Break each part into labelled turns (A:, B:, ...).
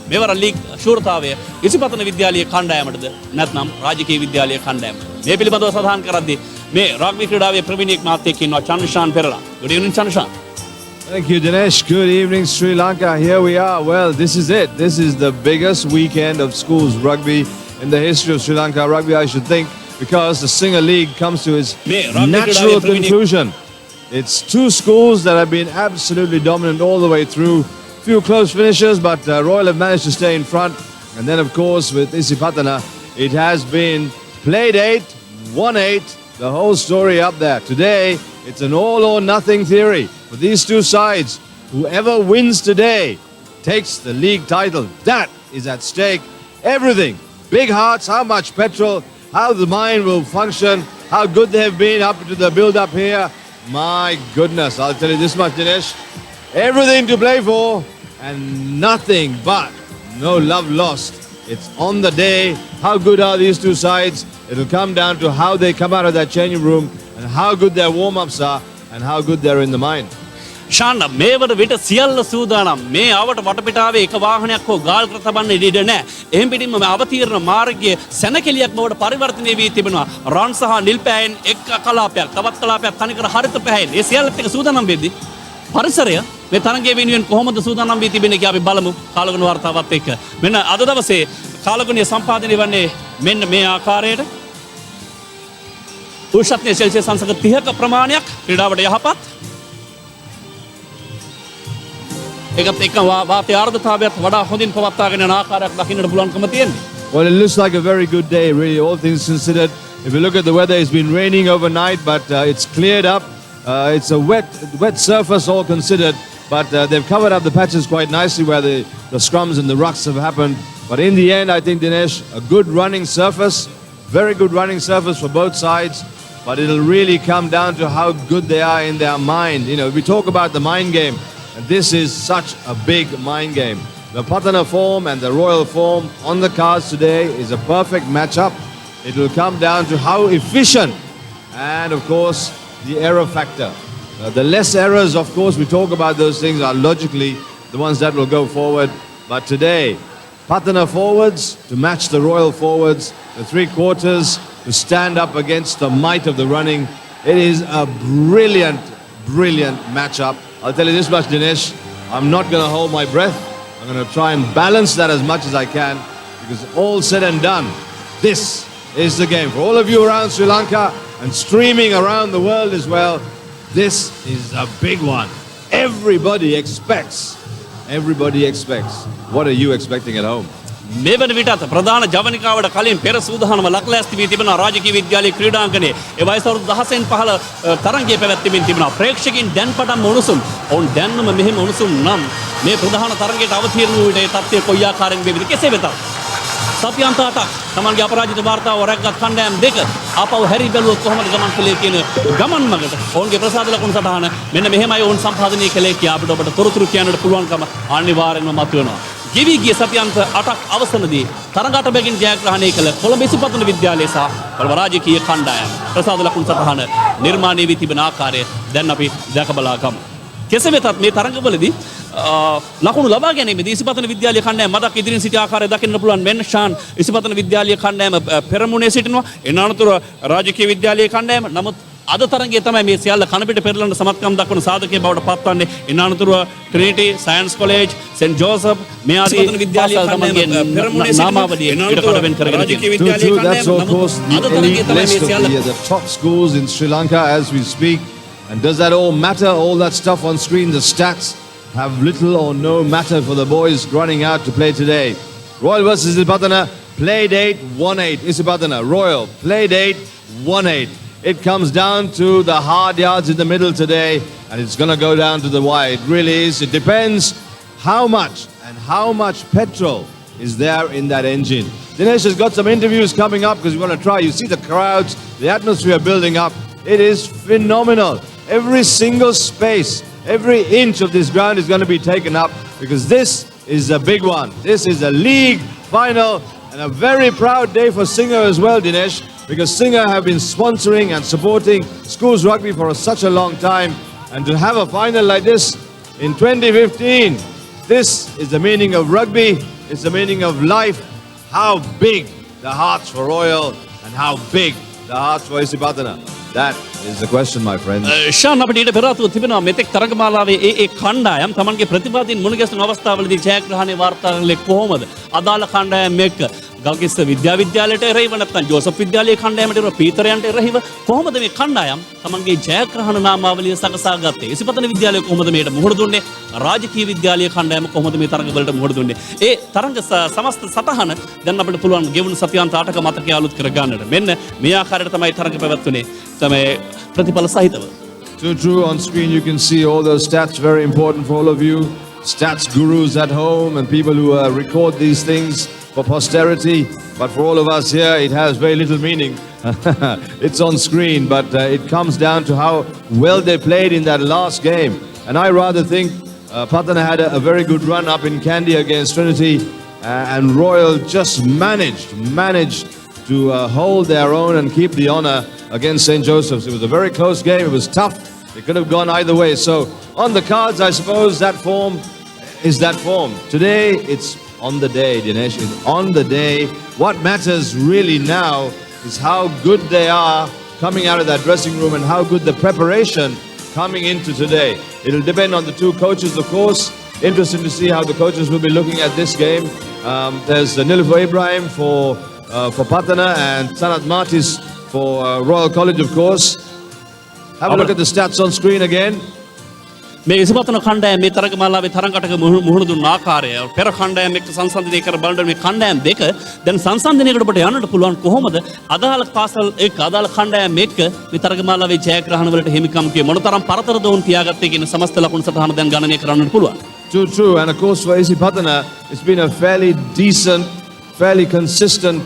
A: මෙවර ලීග් ශූරතාවය ඉසිපතන විද්‍යාලීය කණ්ඩායමටද නැත්නම් රාජකීය විද්‍යාලීය කණ්ඩායමට මේ පිළිබඳව සඳහන් කරද්දී මේ රග්බි ක්‍රීඩාවේ ප්‍රවීණයෙක් මාත් එක්ක ඉන්නවා චන්ද්‍රශාන් පෙරලා. Good evening Chandrashan.
B: Thank you, Dinesh. Good evening, Sri Lanka. Here we are. Well, this is it. This is the biggest weekend of schools rugby in the history of Sri Lanka rugby, I should think, because the Singer League comes to its natural conclusion. It's two schools that have been absolutely dominant all the way through. Few close finishes, but Royal have managed to stay in front. And then, of course, with Isipathana, it has been played 8, won 8, the whole story up there. Today, it's an all or nothing theory. For these two sides, whoever wins today takes the league title. That is at stake. Everything. Big hearts, how much petrol, how the mind will function, how good they have been up to the build-up here. My goodness, I'll tell you this much, Dinesh. Everything to play for and nothing but no love lost. It's on the day. How good are these two sides? It'll come down to how they come out of that changing room and how good their warm-ups are and how good they're in the mind.
A: ශාන්න මේවර විට සියල්ල සූදානම් මේ ආවට වටපිටාවේ එක වාහනයක් හෝ ගාල් කර තබන්න ඉඩ නැහැ. එහෙන් පිටින්ම මේ අවතීර්ණ මාර්ගයේ සැනකෙලියක් බවට පරිවර්තනය වී තිබෙනවා. රන් සහ නිල් පැහැයෙන් එක් කලාපයක් තවත් කලාපයක් තනිකර හරිත පැහැයෙන්. මේ සියල්ලත් එක සූදානම් වෙද්දී පරිසරය මේ තරගයේ වෙනුවෙන් කොහොමද සූදානම් වී තිබෙන්නේ කියලා අපි බලමු කාලගුණ වාර්තාවත් එක්ක. මෙන්න අද දවසේ කාලගුණය සම්පාදනය වන්නේ මෙන්න මේ ආකාරයට. උෂ්ණත්වය සෙල්සියස් අංශක 30ක ප්‍රමාණයක් ක්‍රීඩාවට යහපත්. ඒකත් එක්ක වාතය ආර්ද්‍රතාවයත් වඩා හොඳින් පවත්වාගෙන යන ආකාරයක් දකින්නට පුළුවන්කම තියෙනවා.
B: Well, it looks like a very good day, really, all things considered. If you look at the weather, it's been raining overnight, but it's cleared up. It's a wet surface, all considered, but they've covered up the patches quite nicely where the scrums and the rucks have happened. But in the end, I think, Dinesh, a good running surface, very good running surface for both sides, but it'll really come down to how good they are in their mind. You know, we talk about the mind game, and this is such a big mind game. The Patana form and the Royal form on the cards today is a perfect matchup. It will come down to how efficient and, of course, the error factor. The less errors, of course, we talk about those things are logically the ones that will go forward. But today, Patana forwards to match the Royal forwards, the three quarters to stand up against the might of the running. It is a brilliant, brilliant matchup. I'll tell you this much, Dinesh, I'm not going to hold my breath. I'm going to try and balance that as much as I can, because all said and done, this is the game. For all of you around Sri Lanka and streaming around the world as well, this is a big one. Everybody expects. What are you expecting at home?
A: මෙවන විටත් ප්‍රධාන ජවනිකාවට කලින් පෙර සූදානම ලක්ලෑස්ති වී තිබෙනවා රාජකීය විද්‍යාලයේ ක්‍රීඩාංගණයේ. ඒ වයස අවුරුදු 10න් පහළ තරගයේ පැවැත්වීමෙන් තිබෙනවා. ප්‍රේක්ෂකයන් දැන් පටන් උණුසුම්. ඔවුන් දැන්ම මෙහෙම උණුසුම් නම් මේ ප්‍රධාන තරගයට අවතීර්ණ වූ විට ඒ තත්ත්වය කොයි ආකාරයෙන් වේවිද කෙසේ වෙතත්. සතියන්ත 8ක් තමන්ගේ අපරාජිත වාර්තාව රැක්ගත් කණ්ඩායම් දෙක ආපහු හැරි බැලුවොත් කොහොමද ගමන් කළේ කියන ගමන් මගට ඔවුන්ගේ ප්‍රසාද ලකුණු සටහන මෙන්න මෙහෙමයි ඔවුන් සම්පාදනය කළේ කියා අපිට ඔබට තොරතුරු කියන්නට පුළුවන්කම අනිවාර්යෙන්ම මතුවෙනවා. ගෙවි ගිය සතියන්ත 8ක් අවසනදී තරග අටබැගින් ජයග්‍රහණය කළ කොළඹ ඉසිපතන විද්‍යාලය සහ කොළඹ රාජකීය කණ්ඩායම ප්‍රසාද ලකුණු සටහන නිර්මාණය වී තිබෙන ආකාරය දැන් අපි දැක බලා ගමු. කෙසේ වෙතත් මේ තරගවලදී ලකුණු ලබා ගැනීමේදී ඉසිපතන විද්‍යාලීය කණ්ඩායම මදක් ඉදිරියෙන් සිටි ආකාරය දකින්න පුළුවන්. මෙන්න ෂාන් ඉසිපතන විද්‍යාලීය කණ්ඩායම පෙරමුණේ සිටිනවා. එන අනතුරු රාජකීය විද්‍යාලීය කණ්ඩායම නමුත් අද තරගයේ තමයි මේ සියල්ල කනපිට පෙරලන සමත්කම් දක්වන සාධකයේ බවට පත්වන්නේ. එන අනතුරු Trinity science college scent Joseph මේ ආදී විද්‍යාලීය කණ්ඩායමගේ පෙරමුණේ නාමාවලිය ඉඩකඩ වෙන් කරගෙන
B: තියෙනවා. That's of course the top schools in Sri Lanka as we speak. And does that all matter? All that stuff on screen, the stats have little or no matter for the boys running out to play today. Royal versus Isipathana, played 8, won 8. Isipathana, Royal, played 8, won 8. It comes down to the hard yards in the middle today, and it's going to go down to the wire. It really is. It depends how much petrol is there in that engine. Dinesh has got some interviews coming up because we want to try. You see the crowds, the atmosphere building up. It is phenomenal. Every single space, every inch of this ground is going to be taken up because this is a big one. This is a league final and a very proud day for Singer as well, Dinesh, because Singer have been sponsoring and supporting schools rugby for such a long time, and to have a final like this in 2015, This is the meaning of rugby. It's the meaning of life. How big the hearts for Royal and how big the hearts for Isipathana. That is the question, my friends.
A: Shan අපිට ඊට පෙර ආතුව තිබෙනවා මෙතෙක් තරගමාලාවේ ඒ කණ්ඩායම් තමන්ගේ ප්‍රතිවාදීන් මුණගැසෙන අවස්ථාවලදී ජයග්‍රහණය වාර්තා කළේ කොහොමද? අදාළ කණ්ඩායම් එක්ක ගල්කිස්ස විද්‍යාලයට එරෙහිව නැත්නම් ජෝසප් විද්‍යාලයේ කණ්ඩායමට එරෙහිව පීතරයන්ට එරෙහිව කොහොමද මේ කණ්ඩායම් තමන්ගේ ජයග්‍රහණ නාමාවලිය සකසා ගත්තේ? ඉසිපතන විද්‍යාලය කොහොමද මේකට මුහුණ දුන්නේ? රාජකීය විද්‍යාලයේ කණ්ඩායම කොහොමද මේ තරගවලට මුහුණ දුන්නේ? ඒ තරග සමස්ත සටහන දැන් අපිට පුළුවන් ගෙවුණු සතියාන්ත 8ක මතකයේ අලුත් කර ගන්නට. මෙන්න මේ ආකාරයට තමයි තරග පැවැත්වුනේ. තමයි ප්‍රතිඵල සහිතව.
B: True. On screen you can see all those stats, very important for all of you. Stats gurus at home and people who record these things for posterity. But for all of us here, it has very little meaning. It's on screen, but it comes down to how well they played in that last game. And I rather think Patana had a very good run up in Kandy against Trinity, and Royal just managed to hold their own and keep the honour against St. Joseph's. It was a very close game. It was tough. It could have gone either way. So on the cards, I suppose that form is that form. Today, it's on the day, Dinesh. It's on the day. What matters really now is how good they are coming out of that dressing room and how good the preparation coming into today. It'll depend on the two coaches, of course. Interesting to see how the coaches will be looking at this game. There's Nilufo Ibrahim for Patana and Sanat Martis for Royal College, of course. Have a look at the stats on screen again.
A: මේ ඉසිපතන කණ්ඩායම මේ තරගමාලාවේ තරඟකට මුහුණ දුන්න ආකාරය පෙර කණ්ඩායම එක්ක සංසන්දනය කර බලන මේ කණ්ඩායම් දෙක දැන් සංසන්දනයකට ඔබට යන්නට පුළුවන් කොහොමද අදාළ පාසල් එක්ක අදාළ කණ්ඩායම් එක්ක මේ තරගමාලාවේ ජයග්‍රහණ වලට හිමිකම් කිය මොනතරම් පරතරද වුන් තියාගත්තේ කියන සමස්ත ලකුණු සටහන දැන් ගණනය කරන්නට පුළුවන්.
B: True. And of course for Isipathana, it's been a fairly consistent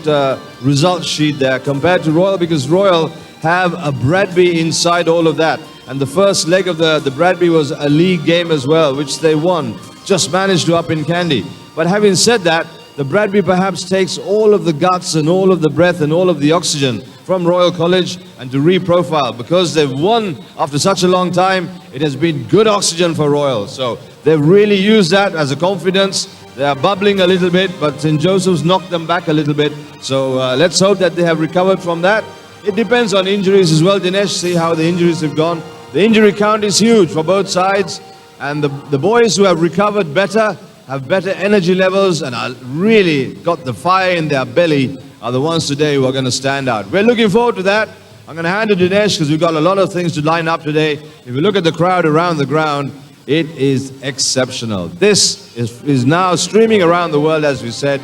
B: result sheet there compared to Royal, because Royal have a Bradby inside all of that. And the first leg of the Bradby was a league game as well, which they won. Just managed to up in Kandy. But having said that, the Bradby perhaps takes all of the guts and all of the breath and all of the oxygen from Royal College and to reprofile. Because they've won after such a long time, it has been good oxygen for Royal. So they've really used that as a confidence. They are bubbling a little bit, but St. Joseph's knocked them back a little bit. So let's hope that they have recovered from that. It depends on injuries as well, Dinesh. See how the injuries have gone. The injury count is huge for both sides. And the boys who have recovered better, have better energy levels and are really got the fire in their belly are the ones today who are going to stand out. We're looking forward to that. I'm going to hand it to Dinesh because we've got a lot of things to line up today. If you look at the crowd around the ground, it is exceptional. This is now streaming around the world, as we said.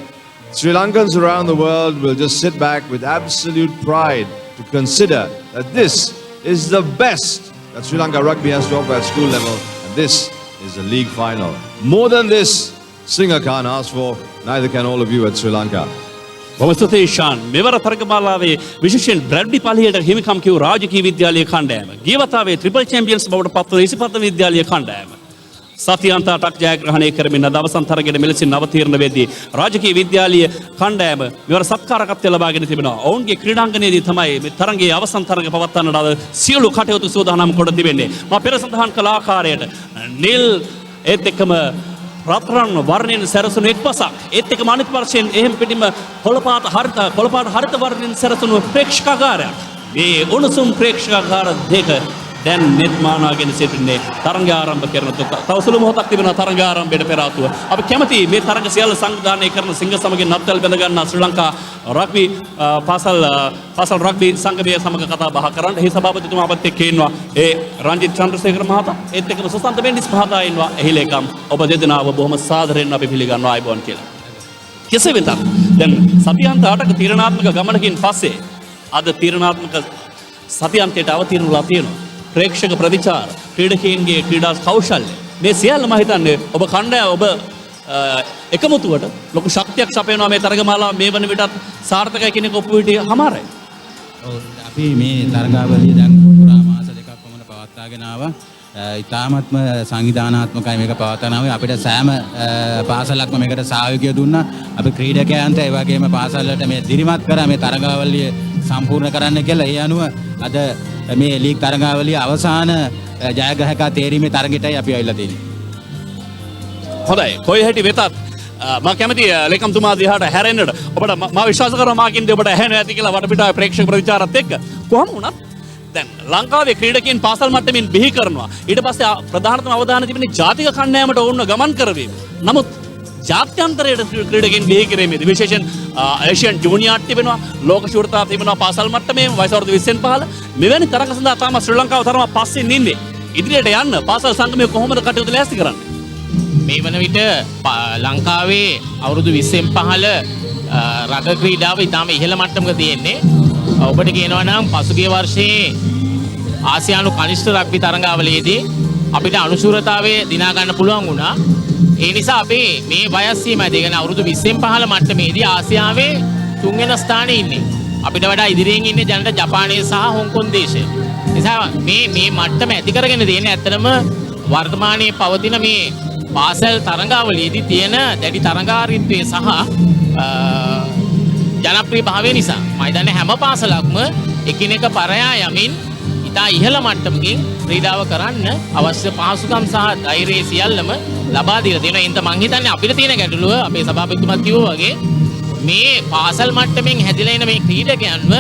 B: Sri Lankans around the world will just sit back with absolute pride to consider that this is the best that Sri Lanka Rugby has to offer at school level, and this is a league final. More than this, Singer can't ask for, neither can all of you at Sri Lanka.
A: බොහොම ස්තුතියි ෂාන්. මෙවර තරගමාලාවේ විශේෂයෙන් බ්‍රැඩ්ලි පලියට හිමිකම් කියු රාජකීය විද්‍යාලයේ කණ්ඩායම. ගිය වතාවේ triple Champions බවට පත්වන ඉසිපතන විද්‍යාලයේ කණ්ඩායම. සතියන්ත 8ක් ජයග්‍රහණය කරමින් අද අවසන් තරගයේ මෙලෙසින් අවතීර්ණ වෙද්දී රාජකීය විද්‍යාලීය කණ්ඩායම මෙවර සත්කාරකත්වය ලබාගෙන තිබෙනවා. ඔවුන්ගේ ක්‍රීඩාංගණයේදී තමයි මේ තරගයේ අවසන් තරග පවත්වන්නට අද සියලු කටයුතු සූදානම් කොට තිබෙන්නේ. මා පෙර සඳහන් කළ ආකාරයට නිල් ඒත් එක්කම රත්රන් වර්ණයෙන් සැරසුණු එක්පසක් ඒත් එක්කම අනිත් වර්ෂයෙන් එහෙම පිටින්ම කොළපාට හරිත වර්ණයෙන් සැරසුණු ප්‍රේක්ෂකාගාරයක්. මේ උණුසුම් ප්‍රේක්ෂකාගාර දෙක දැන් නිර්මාණාගෙන සිටින්නේ තරග ආරම්භ කරන තව සුළු මොහොතක් තිබෙනවා තරග ආරම්භයට පෙර ආතුව. අපි කැමති මේ තරග සියල්ල සංවිධානය කරන සිංහ සමගින් නත්තල් බැඳ ගන්නා ශ්‍රී ලංකා රග්බි පාසල් රග්බි සංගමය සමග කතා බහ කරන්න. එහි සභාපතිතුමා අපත් එක්ක ඉන්නවා. ඒ රංජිත් චන්ද්‍රසේකර මහතා ඒත් එක්කම සුසන්ත බෙන්ඩිස් මහතා ඉන්නවා. එහි ලේකම් ඔබ දෙදෙනාව බොහොම සාදරයෙන් අපි පිළිගන්නවා ආයිබෝන් කියලා. කෙසේ වෙතත් දැන් සතියන්ත 8ක තීරණාත්මක ගමනකින් පස්සේ අද තීරණාත්මක සතියන්තයට අවතීර්ණලා තියෙනවා. ප්‍රේක්ෂක ප්‍රතිචාර ක්‍රීඩකයන්ගේ ක්‍රීඩා කෞශල්‍ය මේ සියල්ල මම හිතන්නේ ඔබ කණ්ඩායම ඔබ එකමුතුවට ලොකු ශක්තියක් සපයනවා මේ තරගමාලාව මේ වන විටත් සාර්ථකයි කියන එක ඔප්පු විදිය හමාරයි.
C: ඔව් අපි මේ තරගාවලිය දැන් පුරා මාස දෙකක් පමණ පවත්වාගෙන ආවා. ඉතාමත්ම සංවිධානාත්මකයි මේක පවත්වනවා. අපිට සෑම පාසලක්ම මේකට සහයෝගය දුන්නා. අපි ක්‍රීඩකයන්ට ඒ වගේම පාසල් වලට මේ දිරිමත් කරා මේ තරගාවලිය සම්පූර්ණ කරන්න කියලා. ඒ අනුව අද මේ ලීග් තරගාවලිය අවසාන ජයග්‍රහකයා තේරීමේ තරගෙටයි අපි ආවිල්ලා තියෙන්නේ.
A: හොඳයි කොයි හැටි වෙතත් මම කැමති ලේකම්තුමා දිහාට හැරෙන්නට ඔබට මම විශ්වාස කරනවා මාකින්ද ඔබට ඇහෙන්නේ නැති කියලා වටපිටාවේ ප්‍රේක්ෂක ප්‍රතිචාරත් එක්ක කොහොම වුණත් දැන් ලංකාවේ ක්‍රීඩකයන් පාසල් මට්ටමින් බිහි කරනවා ඊට පස්සේ ප්‍රධානතම අවධානය තිබෙන්නේ ජාතික කණ්ඩායමට ඔවුන්ව ගමන් කරවීම. නමුත් ජාත්‍යන්තරයට ක්‍රීඩකයන් බිහි කිරීමේදී විශේෂයෙන් ඒෂියන් ජූනියර් තිබෙනවා ලෝක ශූරතාව තිබෙනවා පාසල් මට්ටමේ වයස අවුරුදු 20න් පහළ මෙවැනි තරඟ සඳහා තාම ශ්‍රී ලංකාව තරම පස්සෙන් ඉන්නේ. ඉදිරියට යන්න පාසල් සංගමය කොහොමද කටයුතු ලෑස්ති කරන්නේ?
D: මේ වන විට ලංකාවේ අවුරුදු 20න් පහළ රග ක්‍රීඩාව ඉතාම ඉහළ මට්ටමක තියෙන්නේ. ඔබට කියනවා නම් පසුගිය වර්ෂයේ ආසියානු කනිෂ්ඨ රග්බි තරඟාවලියේදී අපිට අනුශූරතාවය දිනා ගන්න පුළුවන් වුණා. ඒ නිසා අපි මේ වයස් සීමාව දෙගෙන අවුරුදු 20න් පහළ මට්ටමේදී ආසියාවේ තුන්වෙනි ස්ථානයේ ඉන්නේ. අපිට වඩා ඉදිරියෙන් ඉන්නේ දැනට ජපානය සහ හොංකොං දේශය. නිසා මේ මට්ටම ඇති කරගෙන තියෙන්නේ ඇත්තටම වර්තමානයේ පවතින මේ පාසල් තරඟාවලියේදී තියෙන දැඩි තරඟාරීත්වය සහ ජනප්‍රිය භාවය නිසා මම හිතන්නේ හැම පාසලක්ම එකිනෙක පරයා යමින් ඉතා ඉහළ මට්ටමකින් ක්‍රීඩාව කරන්න අවශ්‍ය පහසුකම් සහ ධෛර්යය සියල්ලම ලබා දීලා තියෙනවා. එතන මම හිතන්නේ අපිට තියෙන ගැටලුව අපේ සභාපතිතුමත් කිව්වා වගේ මේ පාසල් මට්ටමින් හැදිලා එන මේ ක්‍රීඩකයන්ව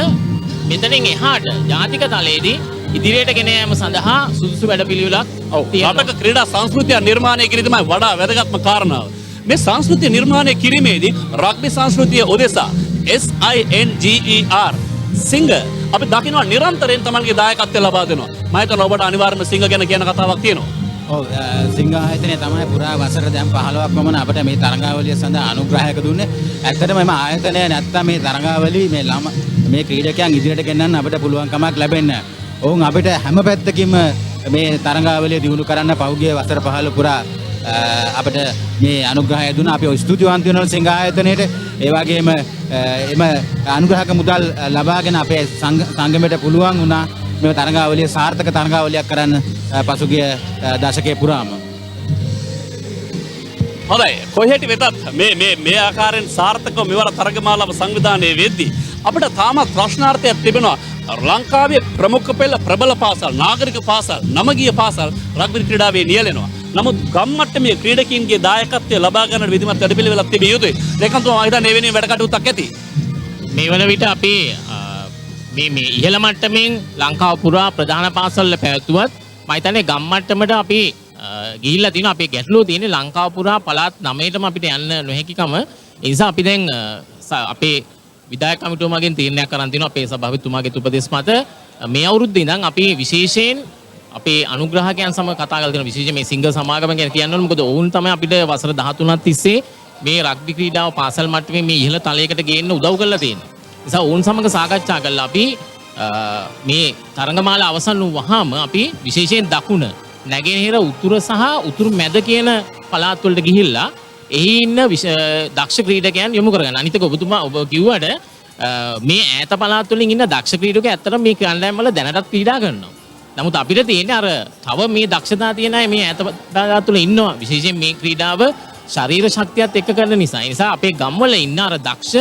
D: මෙතනින් එහාට ජාතික තලයේදී ඉදිරියට ගෙන යාම සඳහා සුදුසු වැඩපිළිවෙලක් තියෙනවා.
A: රටක ක්‍රීඩා සංස්කෘතිය නිර්මාණය කිරීම තමයි වඩා වැදගත්ම කාරණාව. මේ සංස්කෘතිය නිර්මාණය කිරීමේදී රග්බි සංස්කෘතිය ඔදෙසා SINGER සිංග අපි දකිනවා නිරන්තරයෙන් තමන්ගේ දායකත්වය ලබා දෙනවා. මම හිතනවා ඔබට අනිවාර්යයෙන්ම සිංග ගැන කියන කතාවක් තියෙනවා.
C: ඔව් සිංග ආයතනය තමයි පුරා වසර දැන් 15ක් වමන අපිට මේ තරඟාවලිය සඳහා අනුග්‍රහයක දුන්නේ. ඇත්තටම මේ ආයතනය නැත්තම් මේ තරඟාවලිය මේ ක්‍රීඩකයන් ඉදිරියට ගෙනන්න අපිට පුළුවන් කමක් ලැබෙන්නේ නැහැ. ඔවුන් අපිට හැම පැත්තකින්ම මේ තරඟාවලිය දියුණු කරන්න පහුගිය වසර 15 පුරා අපිට මේ අනුග්‍රහය දුන්නා. අපි ස්තුතිවන්ත වෙනවා සිංග ආයතනයට. ඒ වගේම එම අනුග්‍රහක මුදල් ලබාගෙන අපේ සංගමයට පුළුවන් වුණා මේ තරඟාවලිය සාර්ථක තරඟාවලියක් කරන්න පසුගිය දශකයේ පුරාම.
A: හොඳයි කොහෙට වෙතත් මේ ආකාරයෙන් සාර්ථකව මෙවර තරගමාලාව සංවිධානය වෙද්දී අපිට තාමත් ප්‍රශ්නාර්ථයක් තිබෙනවා. ලංකාවේ ප්‍රමුඛ පෙළ ප්‍රබල පාසල් නාගරික පාසල් නමගිය පාසල් රග්බි ක්‍රීඩාවේ නියැලෙනවා. නමුත් ගම්මට්ටමේ ක්‍රීඩකීන්ගේ දායකත්වය ලබා ගන්න විධිමත් වැඩපිළිවෙලක් තිබිය යුතුයි. ඒකන්තෝ මම හිතන්නේ එවැනි වැඩ කටයුත්තක් ඇති.
D: මේ වන විට අපි මේ ඉහළ මට්ටමින් ලංකාව පුරා ප්‍රධාන පාසල්වල පැවැත්වුවත් මම හිතන්නේ ගම් මට්ටමට අපි ගිහිල්ලා තියෙනවා. අපේ ගැටලුව තියෙන්නේ ලංකාව පුරා පළාත් 9ටම අපිට යන්න නොහැකිකම. ඒ නිසා අපි දැන් අපේ විධායක කමිටුව මගෙන් තීරණයක් කරන් තිනවා අපේ සභාපතිතුමාගේ උපදෙස් මත මේ අවුරුද්දේ ඉඳන් අපි විශේෂයෙන් අපේ අනුග්‍රහකයන් සමග කතා කරලා තියෙනවා. විශේෂයෙන් මේ සිංගල් සමාගම ගැන කියන්න ඕනේ. මොකද ඔවුන් තමයි අපිට වසර 13ක් තිස්සේ මේ රග්බි ක්‍රීඩාව පාසල් මට්ටමේ මේ ඉහළ තලයකට ගේන්න උදව් කරලා තියෙනවා. ඒ නිසා ඔවුන් සමග සාකච්ඡා කරලා අපි මේ තරඟමාලා අවසන් වුවහම අපි විශේෂයෙන් දකුණ නැගෙනහිර උතුර සහ උතුරු මැද කියන පළාත් වලට ගිහිල්ලා එහි ඉන්න දක්ෂ ක්‍රීඩකයන් යොමු කරගන්න. අනිතක ඔබතුමා ඔබ කිව්වට මේ ඈත පළාත් වලින් ඉන්න දක්ෂ ක්‍රීඩකයෝ ඇත්තටම මේ කණ්ඩායම් වල දැනටත් ක්‍රීඩා කරනවා. නමුත් අපිට තියෙන්නේ අර තව මේ දක්ෂතා තියෙන අය මේ ඈත පළාත් වල ඉන්නවා. විශේෂයෙන් මේ ක්‍රීඩාව ශරීර ශක්තියත් එක්ක කරන නිසා. ඒ නිසා අපේ ගම්වල ඉන්න අර දක්ෂ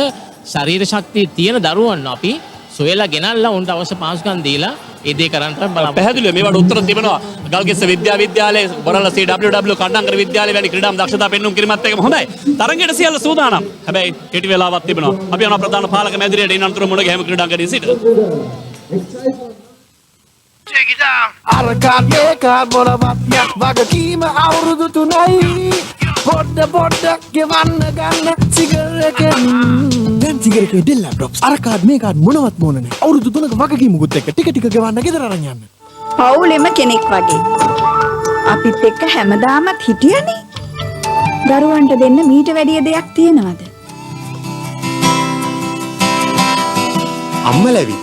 D: ශරීර ශක්තිය තියෙන දරුවන් අපි සොයලා ගෙනල්ලා උන්ට අවශ්‍ය පහසුකම් දීලා ඒ දේ කරන්න තමයි බලමු.
A: පැහැදිලිව මේවට උත්තර තිබෙනවා. ගල්කිස්ස විද්‍යාලයේ බරලා CWW කණ්ඩාංගර විද්‍යාලය වැනි ක්‍රීඩාම් දක්ෂතා පෙන්වුම් කිරීමත් එක්කම හොඳයි. තරඟයට සියල්ල සූදානම්. හැබැයි කෙටි වේලාවක් තිබෙනවා. අපි යනවා ප්‍රධාන පාලක මැදිරියට ඉන්න අනතුරු මුණ ගැහිම ක්‍රීඩාංගණයේ සිට.
E: අරකාත් මේකාත් මොනවත් යක් වගකීම අවුරුදු 3යි. පොඩ්ඩක් ගෙවන්න ගන්න සිගරකෙන්. දැන් සිගරකේ ඩෙල් ලැප්ටොප්ස් අරකාත් මේකාත් මොනවත් මොන නැහැ. අවුරුදු 3ක වගකීමකුත් එක්ක ටික ගෙවන්න ගෙදර අරන් යන්න.
F: පවුලෙම කෙනෙක් වගේ. අපිත් එක්ක හැමදාමත් හිටියනේ. දරුවන්ට දෙන්න මීට වැඩිය දෙයක් තියනවද?
E: අම්මලවි.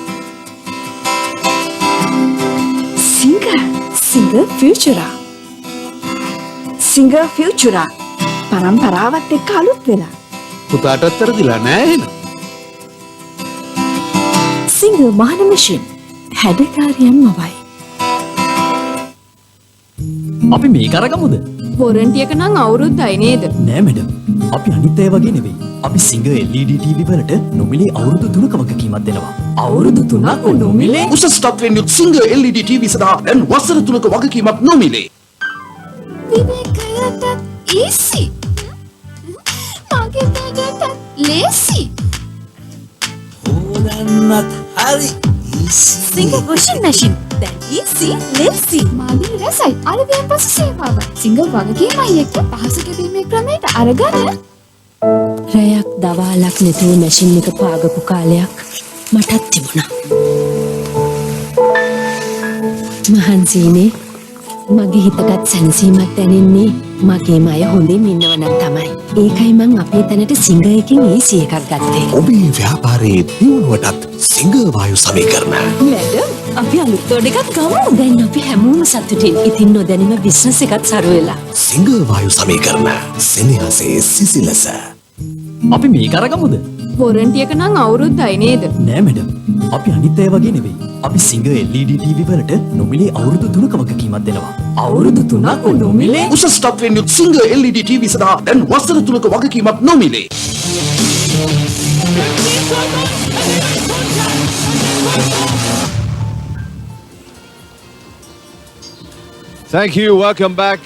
F: සිංගර් ෆියුචරා. සිංගර් ෆියුචරා. පරම්පරාවත් එක්ක අලුත් වෙලා.
E: පුතාටත් තරදිලා නෑ එහෙනම්.
F: සිංගර් මහන මැෂින්. හැඩකාරියන් මවයි.
G: අපි මේ කරගමුද?
H: වොරන්ටි එක නම් අවුරුද්දයි නේද?
G: නෑ මැඩම්. අපි අනිත් අය වගේ නෙවෙයි. අපි සිංගර් LED TV වලට නොමිලේ අවුරුදු 3ක වගකීමක් දෙනවා. අවුරුදු 3ක් නොමිලේ?
I: උසස් තත්ත්වයෙන් යුත් සිංගර් LED TV සඳහා දැන් වසර 3ක වගකීමක් නොමිලේ.
H: විවේකයට ඊසි. ලේසි.
E: හොදන්නත් හරි
H: සිංගර් වොෂින් මැෂින්. දැන් easy ලේසි. මාදිලි රසයි. අලුතෙන් පසු සේවාව. සිංගර් වගකීමයි එක්ක පහසු කැපීමේ ක්‍රමයට අරගන්න.
J: රැයක් දවාලක් නැතුව මැෂින් එක පාගපු කාලයක් මටත් තිබුණා. මහන්සිනේ මගේ හිතටත් සැනසීමක් දැනෙන්නේ මගේම අය හොඳින් ඉන්නවනම් තමයි. ඒකයි මං අපේ තැනට සිංගර් එකකින් AC එකක් ගත්තේ.
E: ඔබේ ව්‍යාපාරයේ දියුණුවටත් සිංගර් වායු සමීකරණ.
J: මැඩම් අපි අලුත් තෝඩ එකක් ගමු. දැන් අපි හැමෝම සතුටින්. ඉතින් නොදැනීම බිස්නස් එකත් සරු වෙලා.
E: සිංගර් වායු සමීකරණ සෙනෙහසේ සිසිලස.
G: අපි මේක අරගමුද?
H: වොරන්ටි එක නම් අවුරුද්දයි නේද?
G: නෑ මැඩම්. අපි අනිත් අය වගේ නෙවෙයි. අපි සිංගර් LED TV වලට නොමිලේ අවුරුදු 3ක වගකීමක් දෙනවා. අවුරුදු 3ක් නොමිලේ?
I: උසස් තත්ත්වයෙන් යුත් සිංගර් LED TV සඳහා දැන් වසර 3ක වගකීමක් නොමිලේ.
B: Thank you. Welcome back.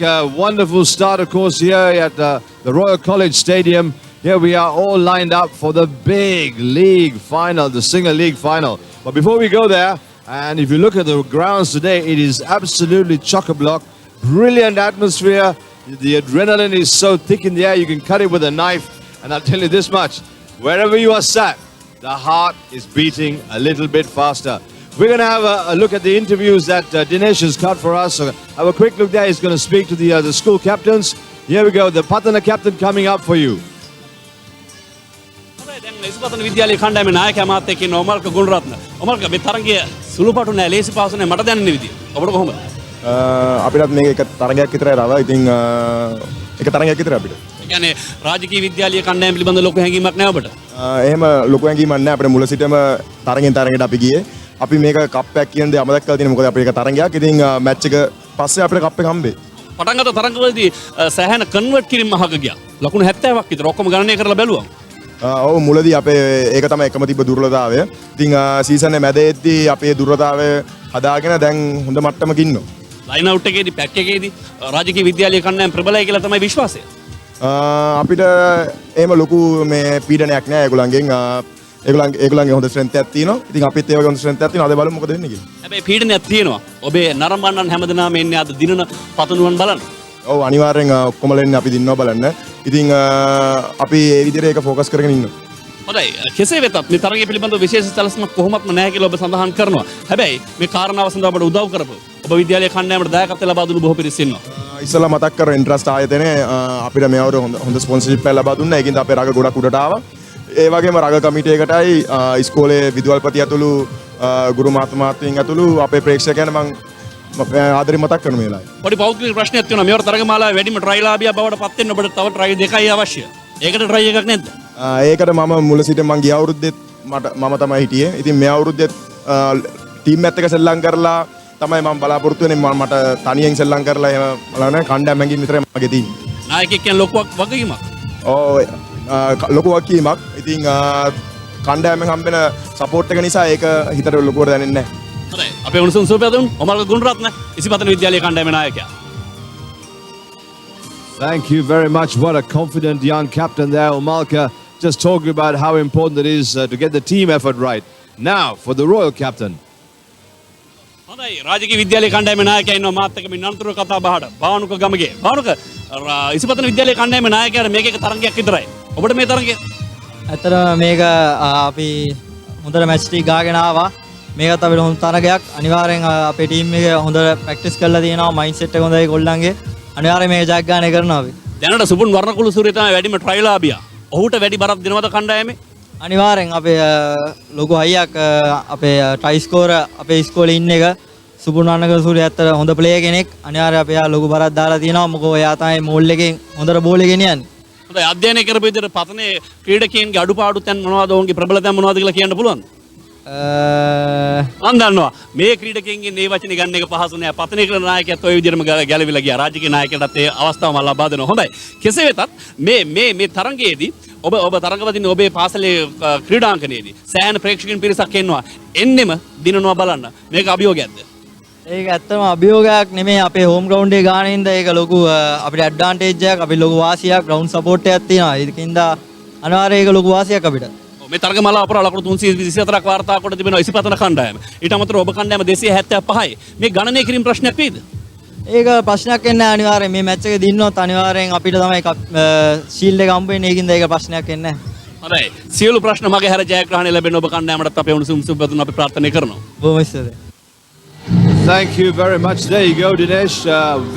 B: Wonderful start, of course, here at the Royal College Stadium. Here we are all lined up for the big league final, the Singer League final. But before we go there, and if you look at the grounds today, it is absolutely chock-a-block. Brilliant atmosphere. The adrenaline is so thick in the air, you can cut it with a knife. And I'll tell you this much, wherever you are sat, the heart is beating a little bit faster. We're going to have a look at the interviews that Dinesh has cut for us. So have a quick look there. He's going to speak to the school captains. Here we go. The Patana captain coming up for you.
A: දැන් ඉස්පතන විද්‍යාලයේ කණ්ඩායමේ නායකයා මාත් එක්ක ඉන්න ඔමල්ක ගුණරත්න. ඔමල්ක මේ තරගයේ සුළුපටු නෑ ලේසි පාසු නෑ මට දැනෙන විදිය. ඔබට කොහොමද?
K: අපිටත් මේක එක තරගයක් විතරයි රව. ඉතින් එක තරගයක් විතරයි අපිට.
A: ඒ කියන්නේ රාජකීය විද්‍යාලීය කණ්ඩායම පිළිබඳ ලොකු හැඟීමක් නෑ ඔබට?
K: එහෙම ලොකු හැඟීමක් නෑ. අපිට මුල සිටම තරගෙන් තරගයට අපි ගියේ. අපි මේක කප් එකක් කියන දේ අමතක කරලා තියෙනවා. මොකද අපේ එක තරගයක්. ඉතින් මැච් එක පස්සේ අපිට කප් එක හම්බෙයි.
A: පටන් ගත්ත තරගවලදී සෑහෙන කන්වර්ට් කිරීම අහක ගියා. ලකුණු 70ක් විතර ඔක්කොම ගණනය කරලා බැලුවා.
K: ඔව් මුලදී අපේ ඒක තමයි එකම තිබ්බ දුර්වලතාවය. ඉතින් සීසන් එක මැදේදී අපේ දුර්වලතාවය හදාගෙන දැන් හොඳ මට්ටමක ඉන්නවා. ලයින් අවුට් එකේදී පැක් එකේදී රාජකීය විද්‍යාලීය කණ්ඩායම ප්‍රබලයි කියලා තමයි විශ්වාසය. අපිට එහෙම ලොකු මේ පීඩනයක් නෑ ඒගොල්ලන්ගෙන්. ඒගොල්ලන්ගේ හොඳ ස්ට්‍රෙන්ත් එකක් තියෙනවා. ඉතින් අපිත් ඒ වගේ හොඳ ස්ට්‍රෙන්ත් එකක් තියෙනවා. අද බලමු මොකද වෙන්නේ කියලා. හැබැයි පීඩනයක් තියෙනවා. ඔබේ නරඹන්නන් හැමදෙනාම එන්නේ අද දිනන පතනුවන් බලන්න. ඔව් අනිවාර්යෙන් ඔක්කොම ලෙන්නේ අපි දිනනවා බලන්න. ඉතින් අපි ඒ විදිහට ඒක ફોකස් කරගෙන ඉන්නවා. හොඳයි. කෙසේ වෙතත් මේ තරගය පිළිබඳව විශේෂ සැලසුමක් කොහොමත්ම නැහැ කියලා ඔබ සඳහන් කරනවා. හැබැයි මේ කාරණාව සඳහා ඔබට උදව් කරපු ඔබ විද්‍යාලයේ කණ්ඩායමට දායකත්වය ලබා දුන්නු බොහෝ පිරිස් ඉන්නවා. ඉස්සලා මතක් කර ඉන්ට්‍රස්ට් ආයතනයේ අපිට මේවර හොඳ ස්පොන්සර්ෂිප් එකක් ලබා දුන්නා. ඒකින්ද අපේ රග ගොඩක් උඩට ආවා. ඒ වගේම රග කමිටියකටයි ඉස්කෝලේ විදුහල්පති ඇතුළු ගුරු මාත්‍යාංශයෙන් ඇතුළු අපේ ප්‍රේක්ෂකයන් මම ආදරේ මතක් කරන මේ වෙලාවේ. පොඩි පෞද්ගලික ප්‍රශ්නයක් තියෙනවා. මේවර තරගමාලාවේ වැඩිම ට්‍රයිලාබියා බවට පත් වෙන්න ඔබට තව ට්‍රයි දෙකයි අවශ්‍ය. ඒකට ට්‍රයි එකක් නැද්ද? ඒකට මම මුල සිට මං ගිය අවුරුද්දෙත් මම තමයි හිටියේ. ඉතින් මේ අවුරුද්දෙත් ටීම් එකත් එක්ක සෙල්ලම් කරලා තමයි මම බලාපොරොත්තු වෙන්නේ. මට තනියෙන් සෙල්ලම් කරලා එහෙම බලන්න කණ්ඩායම් මැගින් විතරයි මගේ තියෙන්නේ. නායකයෙක් කියන්නේ ලොකු වගකීමක්. ඔව් ලොකු වගකීමක්. ඉතින් කණ්ඩායමෙන් හම්බෙන සපෝට් එක නිසා ඒක හිතට ලොකුවට දැනෙන්නේ නැහැ. හොඳයි. අපේ උණුසුම් සුවපත් දුන් ඔමල්ක ගුණරත්න ඉසිපතන විද්‍යාලයේ කණ්ඩායමේ නායකයා.
B: Thank you very much. What a confident young captain there, Omalka. Just talking about how important it is to get the team effort right. Now for the royal captain.
A: හොඳයි. රාජකීය විද්‍යාලයේ කණ්ඩායමේ නායකයා ඉන්නවා මාත් එක්ක මේ නන්තුරු කතා බහට. භානුක ගමගේ. භානුක ඉසිපතන විද්‍යාලයේ කණ්ඩායමේ නායකයාට මේක එක තරගයක් විතරයි. ඔබට මේ තරගය?
L: ඇත්තටම මේක අපි හොඳට මැච් ටික ගාගෙන ආවා. මේකත් අපිට හොඳ තරගයක්. අනිවාර්යෙන් අපේ ටීම් එක හොඳට ප්‍රැක්ටිස් කරලා තියෙනවා. මයින්ඩ් සෙට් එක හොඳයි ගොල්ලන්ගේ. අනිවාර්යෙන් මේක ජයග්‍රහණය කරනවා අපි.
A: දැනට සුබුන් වර්ණකුළු සූරිය තමයි වැඩිම ට්‍රයිලාබියා. ඔහුට වැඩි බරක් දෙනවද කණ්ඩායමේ?
L: අනිවාර්යෙන් අපේ ලොකු හයියක් අපේ ටයි ස්කෝර් අපේ ඉස්කෝලේ ඉන්න එක සුබුන් වර්ණකුළු සූරිය ඇත්තට හොඳ ප්ලේයර් කෙනෙක්. අනිවාර්යෙන් අපේ ලොකු බරක් දාලා තියෙනවා. මොකද එයා තමයි මෝල් එකෙන් හොඳට බෝල් එක ගෙනියන්නේ. හොඳයි. අධ්‍යයනය කරපු විදිහට පතනේ ක්‍රීඩකයන්ගේ අඩුපාඩු තැන් මොනවද? ඔවුන්ගේ ප්‍රබලතැන් මොනවද කියලා කියන්න පුළුවන්ද? මම දන්නවා මේ ක්‍රීඩකයන්ගෙන් මේ වචනේ ගන්න එක පහසු නෑ. පතනේ කරන නායකයාත් ওই විදිහටම ගැලවිලා ගියා. රාජකීය නායකයටත් ඒ අවස්ථාව මම ලබා දෙනවා. හොඳයි. කෙසේ වෙතත් මේ තරගයේදී ඔබ තරගවදින ඔබේ පාසලේ ක්‍රීඩාංගණයේදී සෑහෙන ප්‍රේක්ෂකයන් පිරිසක් එනවා. එන්නෙම දිනනවා බලන්න. මේක අභියෝගයක්ද? ඒක ඇත්තම අභියෝගයක් නෙමෙයි. අපේ හෝම් ග්‍රවුන්ඩ් එකේ ගානින්ද ඒක ලොකු අපිට ඇඩ්වාන්ටේජ් එකක්. අපි ලොකු වාසියක් ග්‍රවුන්ඩ් සපෝට් එකක් තියෙනවා. ඒකින්ද
M: අනිවාර්යයෙන් ඒක ලොකු වාසියක් අපිට.
L: මේ තරගමාලාව පුරා ලකුණු 324ක් වාර්තා කොට තිබෙනවා ඉසිපතන කණ්ඩායම. ඊට අමතරව ඔබ කණ්ඩායම 275යි. මේ ගණනය කිරීම ප්‍රශ්නයක් වෙයිද?
M: ඒක ප්‍රශ්නයක් වෙන්නේ නැහැ අනිවාර්යයෙන්. මේ මැච් එක දින්නොත් අනිවාර්යයෙන් අපිට තමයි ෂීල්ඩ් එක හම්බ වෙන්නේ. ඒකින්ද ඒක ප්‍රශ්නයක් වෙන්නේ නැහැ.
L: හොඳයි. සියලු ප්‍රශ්න මගේ හැර ජයග්‍රහණය ලැබෙන ඔබ කණ්ඩායමටත් අපේ උණුසුම් සුබපැතුම් අපි ප්‍රාර්ථනා කරනවා.
M: බොහොම ස්තුතියි.
B: Thank you very much. There you go, Dinesh.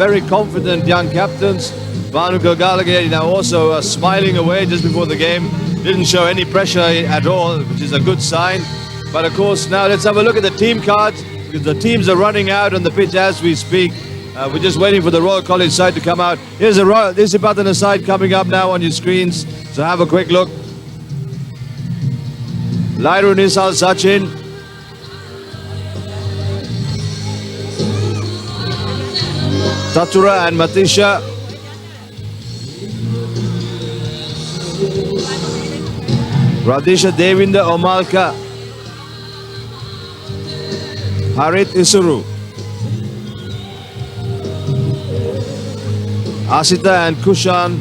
B: Very confident young captains. Banu Gallagher now also smiling away just before the game. Didn't show any pressure at all, which is a good sign. But of course, now let's have a look at the team cards, because the teams are running out on the pitch as we speak. We're just waiting for the Royal College side to come out. Here's the Royal Isipathana side coming up now on your screens. So have a quick look. Lairu Nisal Sachin. Tatura and Matisha. Radisha Devinda Omalka. Harit Isuru. Asita and Kushan.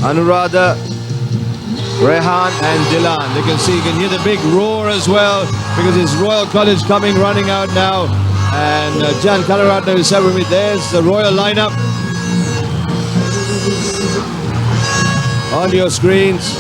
B: Anuradha, Rehan and Dilan. You can see, you can hear the big roar as well because it's Royal College coming running out now. And Jan Kalaratna is here with me. There's the Royal lineup on your screens.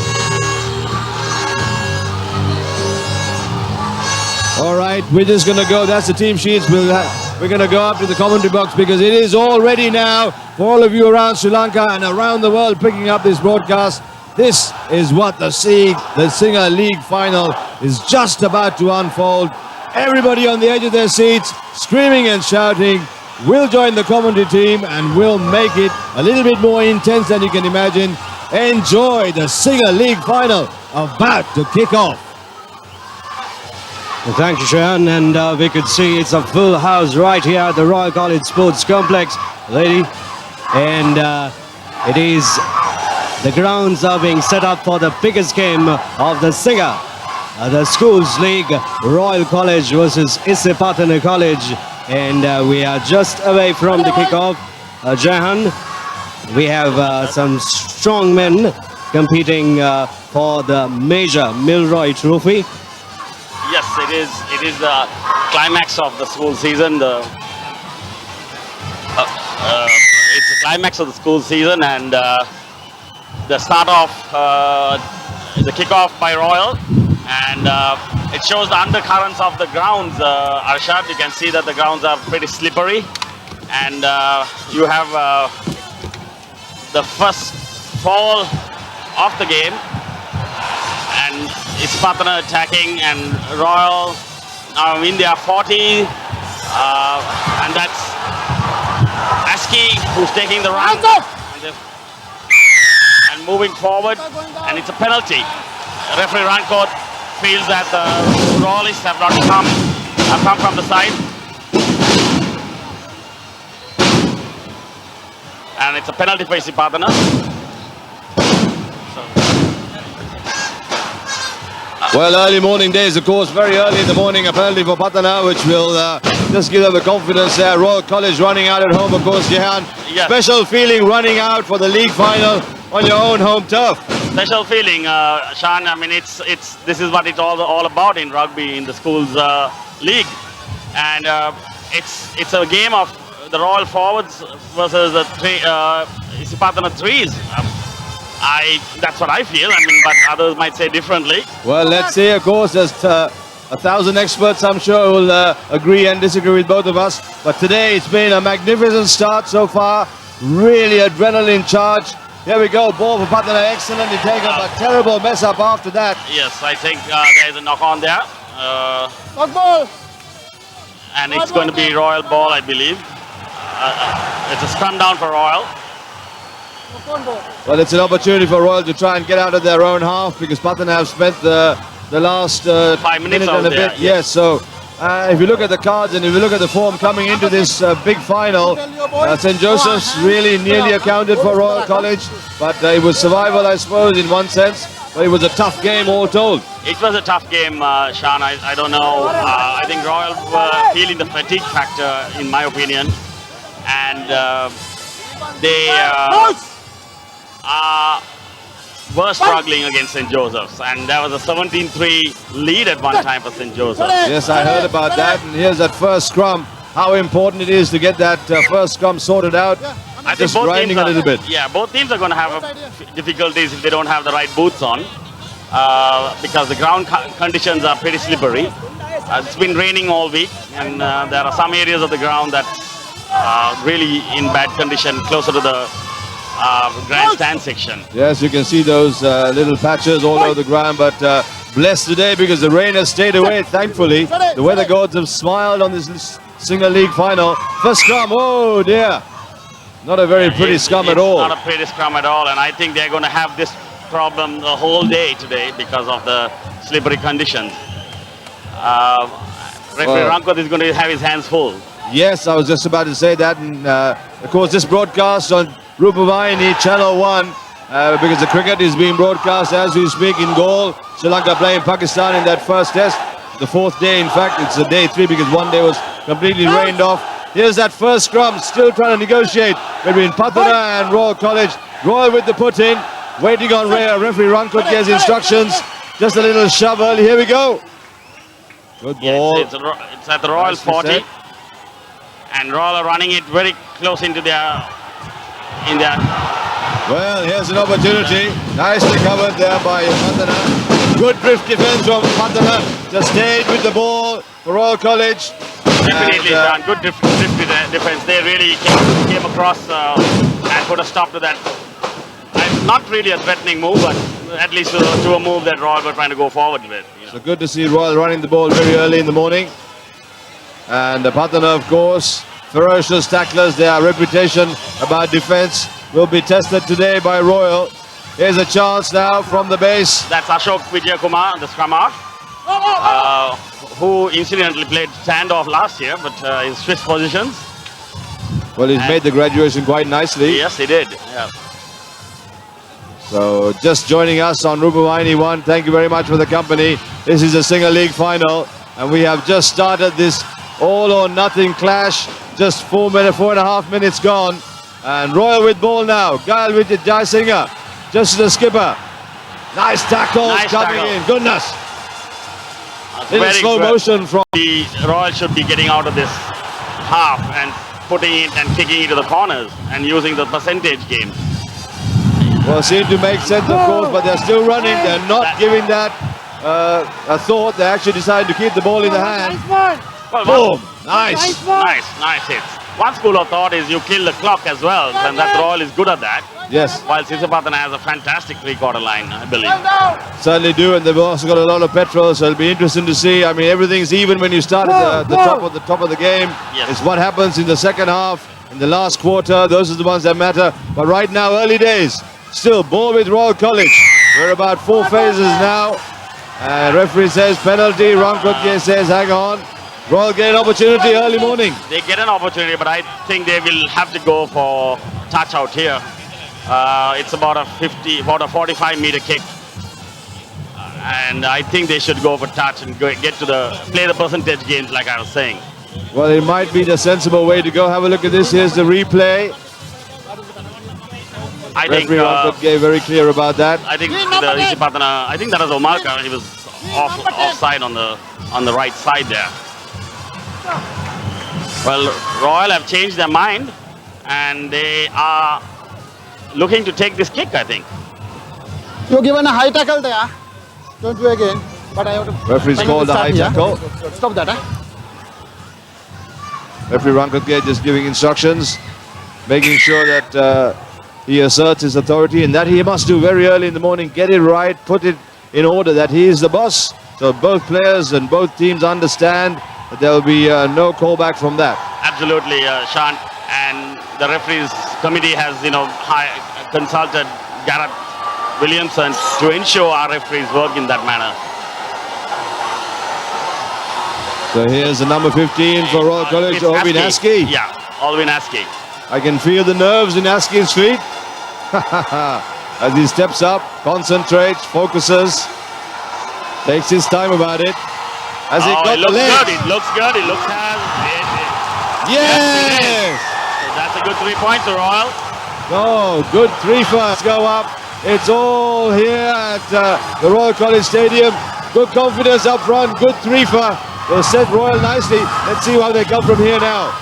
B: All right, we're just going to go. That's the team sheets. We're going to go up to the commentary box because it is all ready now for all of you around Sri Lanka and around the world picking up this broadcast. This is what the Singer League final is just about to unfold. Everybody on the edge of their seats, screaming and shouting. We'll join the commentary team and we'll make it a little bit more intense than you can imagine. Enjoy the Singer League final about to kick off.
N: Well, thank you, Shahan. And we could see it's a full house right here at the Royal College Sports Complex, lady. And it is, the grounds are being set up for the biggest game of the Singer. The Schools League, Royal College versus Isipathana College. And we are just away from the kickoff. Jahan, we have some strong men competing for the major Milroy Trophy.
O: Yes, it is the climax of the school season. It's the climax of the school season and the start of the kickoff by Royal. And it shows the undercurrents of the grounds, Arshad. You can see that the grounds are pretty slippery. And you have the first fall of the game. And Isipathana attacking and Royal in their 40. And that's Aski who's taking the run. And moving forward. And it's a penalty. Referee Rancourt feels that the Royalists have come from the side. And it's a penalty for Isipathana.
B: Well, early morning days, of course, very early in the morning, a penalty for Patana, which will just give them the confidence there. Royal College running out at home, of course, Jehan.
O: Yes.
B: Special feeling running out for the league final on your own home turf.
O: Special feeling, Sean. I mean, this is what it's all about in rugby in the schools league, and it's a game of the Royal forwards versus the Isipathana threes. That's what I feel. I mean, but others might say differently.
B: Well, let's see. Of course, there's 1,000 experts, I'm sure, will agree and disagree with both of us. But today, it's been a magnificent start so far. Really adrenaline charged. Here we go. Ball for Patana, excellently taken, but terrible mess up after that.
O: Yes, I think there is a knock on there. And it's going to be Royal ball, I believe. It's a scrum down for Royal.
B: Well, it's an opportunity for Royal to try and get out of their own half because Patana have spent the last
O: 5 minutes
B: minute
O: out
B: and a
O: there,
B: bit. Yes, so if you look at the cards and if you look at the form coming into this big final, St. Joseph's really nearly accounted for Royal College, but it was survival, I suppose, in one sense. But it was a tough game all told.
O: It was a tough game, Sean. I don't know. I think Royal were feeling the fatigue factor, in my opinion. And were struggling against St. Joseph's, and there was a 17-3 lead at one time for St. Joseph's.
B: Yes, I heard about that. And here's that first scrum. How important it is to get that first scrum sorted out.
O: I think
B: Just
O: both
B: grinding
O: teams
B: a little bit.
O: Yeah, both teams are going to have difficulties if they don't have the right boots on, because the ground conditions are pretty slippery. It's been raining all week, and there are some areas of the ground that's really in bad condition, closer to the grandstand section.
B: Yes, you can see those little patches all over the ground, but blessed today because the rain has stayed away, thankfully. The weather gods have smiled on this Singer League final. First scrum, oh dear. Not a very pretty scrum at all.
O: Not a pretty scrum at all, and I think they're going to have this problem the whole day today because of the slippery conditions. Referee Rankoth is going to have his hands full.
B: Yes, I was just about to say that. And of course, this broadcast on Rupavahini Channel 1, because the cricket is being broadcast as we speak in goal. Sri Lanka playing Pakistan in that first test. The fourth day, in fact, it's a day 3 because one day was completely rained off. Here's that first scrum, still trying to negotiate between Pathana and Royal College. Royal with the put in, waiting on referee Rankoth gets instructions. Just a little shove early. Here we go. Good ball.
O: Yes, it's at the Royal 40, and Royal are running it very close into their.
B: Well, here's an opportunity. Nicely covered there by Pathana. Good drift defense from Pathana. Just stayed with the ball for Royal College.
O: Definitely done. Good drift defense. They really came across and put a stop to that. Not really a threatening move, but at least to a move that Royal were trying to go forward with.
B: So good to see Royal running the ball very early in the morning. And Pathana, of course, ferocious tacklers. Their reputation about defense will be tested today by Royal. Here's a chance now from the base.
O: That's Ashok Vijayakumar, the scrum half, who incidentally played standoff last year, but he switched positions.
B: Well, he's made the graduation quite nicely.
O: Yes, he did. Yeah.
B: So just joining us on Rupavahini 1, thank you very much for the company. This is a Singer League final, and we have just started this all or nothing clash. Just 4.5 minutes gone, and Royal with ball now. Gail with it, Jai Singer, just to the skipper. Nice tackles coming in. Goodness. Little slow motion from
O: the Royal should be getting out of this half and putting it and kicking it to the corners and using the percentage game.
B: Well, seem to make sense, of course, but they're still running. They're not giving that a thought. They actually decided to keep the ball in the hand.
O: Well,
B: boom! Nice.
O: Nice hits. One school of thought is you kill the clock as well, and that Royal is good at that.
B: Yes.
O: While Isipathana has a fantastic three-quarter line, I believe.
B: Certainly do, and they've also got a lot of petrol, so it'll be interesting to see. I mean, everything's even when you start at the top of the game.
O: Yes.
B: It's what happens in the second half, in the last quarter. Those are the ones that matter. But right now, early days. Still, ball with Royal College. We're about 4 phases now. Referee says penalty. Rankoth says hang on. Royal get an opportunity early morning.
O: They get an opportunity, but I think they will have to go for touch out here. It's about a 45-meter kick, and I think they should go for touch and play the percentage games like I was saying.
B: Well, it might be the sensible way to go. Have a look at this. Here's the replay.
O: I think
B: Rankoth gave very clear about that.
O: I think the Isipathana, I think that was Omarka. He was offside on the right side there. Well, Royal have changed their mind, and they are looking to take this kick, I think.
P: You're given a high tackle there. Don't do again. But I have to.
B: Referee's called a high tackle.
P: Stop that,
B: Referee Rankoth just giving instructions, making sure that he asserts his authority, and that he must do very early in the morning. Get it right, put it in order that he is the boss. So both players and both teams understand that there will be no callback from that.
O: Absolutely, Sean. And the referees committee has, consulted Garrett Williamson to ensure our referees work in that manner.
B: So here's the number 15 for Royal College, Alvin Askey.
O: Yeah, Alvin Askey.
B: I can feel the nerves in Askey's feet as he steps up, concentrates, focuses, takes his time about it. As he got the leg.
O: It looks good. It looks
B: yes!
O: So that's a good 3 points to Royal.
B: Oh, good three-first go up. It's all here at the Royal College Stadium. Good confidence up front, good three-fer. They set Royal nicely. Let's see how they come from here now.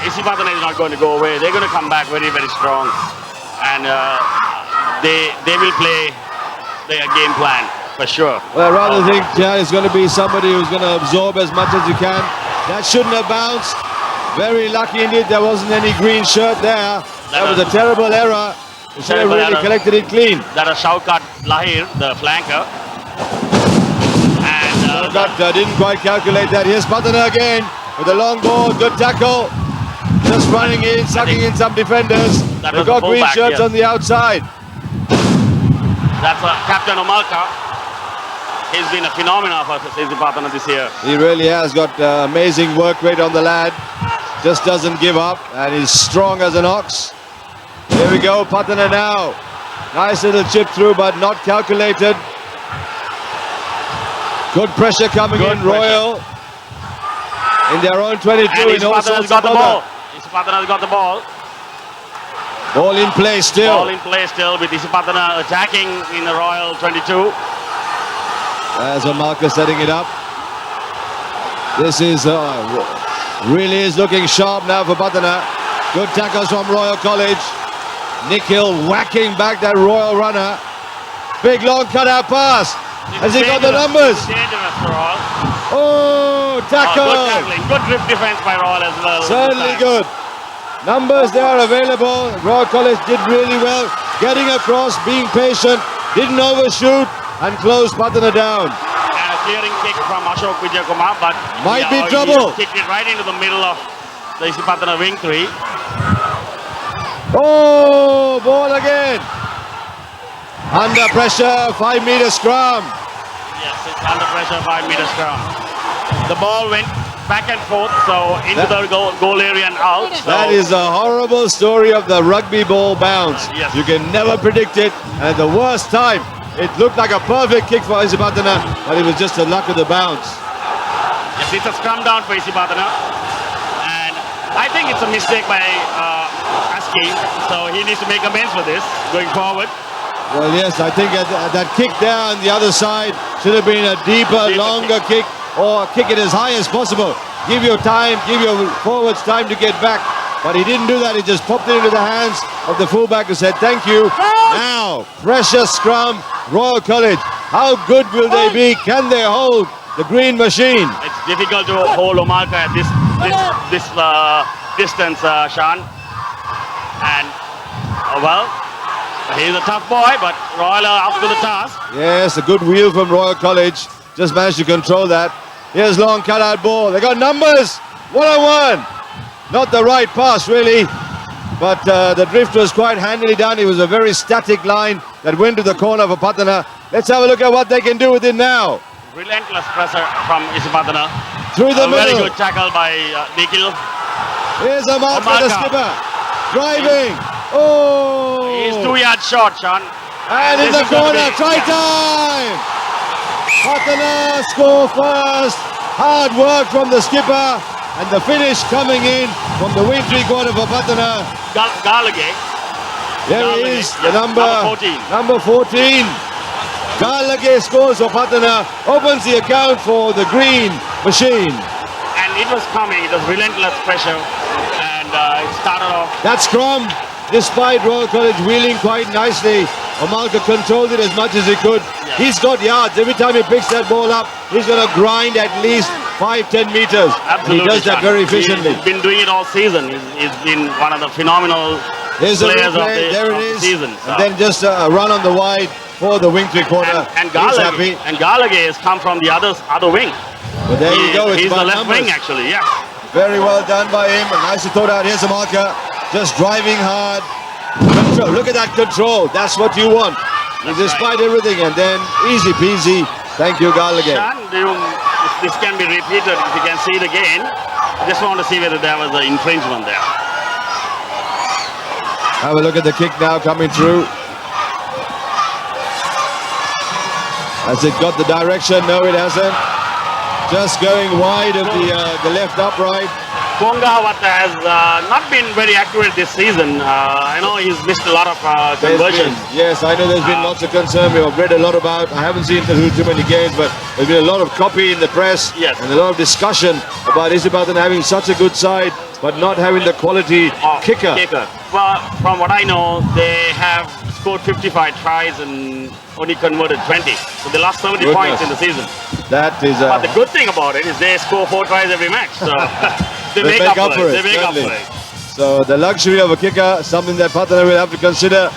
O: Isipathana is not going to go away. They're going to come back very, very strong. And they will play their game plan for sure.
B: Well, I rather think it's going to be somebody who's going to absorb as much as he can. That shouldn't have bounced. Very lucky indeed there wasn't any green shirt there. That was a terrible error. They should have really collected it clean.
O: That was Shaukat Lahir, the flanker. And
B: Shaukat didn't quite calculate that. Here's Patana again with a long ball. Good tackle. Just running in, sucking in some defenders. They've got green shirts on the outside.
O: That's Captain Omalka. He's been a phenomenon for Isipathana this year.
B: He really has got amazing work rate on the lad. Just doesn't give up and he's strong as an ox. Here we go, Patana now. Nice little chip through but not calculated. Good pressure coming in, Royal. In their own 22.
O: And Isipathana's got the ball. Isipathana's got the ball.
B: Ball in play still.
O: Ball in play still with Isipathana attacking in the Royal 22.
B: As Omalka setting it up. This is really is looking sharp now for Patana. Good tackles from Royal College. Nikhil whacking back that Royal runner. Big long cutout pass. Has he got the numbers?
O: Dangerous for Royal.
B: Oh, tackle.
O: Good tackling. Good grip defense by Royal as well.
B: Certainly good. Numbers they are available. Royal College did really well. Getting across, being patient, didn't overshoot and closed Patana down.
O: And a clearing kick from Ashok Vijayakumar, but
B: might be trouble.
O: He kicked it right into the middle of the Isipathana wing three.
B: Oh, ball again. Under pressure, 5 meter scrum.
O: Yes, it's under pressure, 5 meter scrum. The ball went back and forth, so into the goal area and out. So
B: that is a horrible story of the rugby ball bounce.
O: Yes.
B: You can never predict it. And at the worst time, it looked like a perfect kick for Isipathana, but it was just the luck of the bounce.
O: Yes, it's a scrum down for Isipathana. And I think it's a mistake by Aski, so he needs to make amends for this going forward.
B: Well, yes, I think that kick there on the other side should have been a deeper, longer kick, or kick it as high as possible. Give your time, give your forwards time to get back. But he didn't do that. He just popped it into the hands of the fullback who said, thank you. Now, pressure scrum, Royal College. How good will they be? Can they hold the green machine?
O: It's difficult to hold Omalka at this distance, Sean. And, well, he's a tough boy, but Royal are up to the task.
B: Yes, a good wheel from Royal College. Just managed to control that. Here's long cutout ball. They got numbers. 1-on-1. Not the right pass, really. But the drift was quite handily done. It was a very static line that went to the corner for Patana. Let's have a look at what they can do with it now.
O: Relentless pressure from Isipathana.
B: Through the middle.
O: Very good tackle by Nikhil.
B: Here's Omalka, the skipper. Driving. Oh!
O: He's 2 yards short, Sean.
B: And in the corner, try time! Patana score first. Hard work from the skipper. And the finish coming in from the wing three-quarter for Patana.
O: Galage.
B: There he is, the number
O: 14.
B: Number 14. Galage scores for Patana. Opens the account for the green machine.
O: And it was coming. It was relentless pressure. And it started off.
B: That scrum, despite Royal College wheeling quite nicely, Omalka controlled it as much as he could.
O: Yes.
B: He's got yards. Every time he picks that ball up, he's going to grind at least 5-10 meters.
O: Absolutely,
B: He does that very efficiently.
O: He's been doing it all season. He's been one of the phenomenal
B: Here's a
O: players of
B: replay. There it
O: the
B: is.
O: season.
B: And then just a run on the wide for the wing three-quarter.
O: And
B: He's happy.
O: Galage has come from the other wing.
B: But there you go. It's
O: He's the
B: about
O: left
B: numbers.
O: wing, actually. Yeah.
B: Very well done by him. And nicely thought out. Here's Omalka. Just driving hard. Control. Look at that control. That's what you want. Despite everything. And then easy peasy. Thank you, Galage.
O: Sean, if this can be repeated, if you can see it again, I just want to see whether there was an infringement there.
B: Have a look at the kick now coming through. Has it got the direction? No, it hasn't. Just going wide of the left upright.
O: Kongahawata has not been very accurate this season. I know he's missed a lot of conversions.
B: Yes, I know there's been lots of concern. We've read a lot about. I haven't seen too many games, but there's been a lot of copy in the press and a lot of discussion about Isipathana having such a good side, but not having the quality kicker.
O: Well, from what I know, they have scored 55 tries and only converted 20. So they lost 70 points in the season.
B: That is.
O: But the good thing about it is they score 4 tries every match. So they make up for it. They make up for it.
B: So the luxury of a kicker, something that Patana will have to consider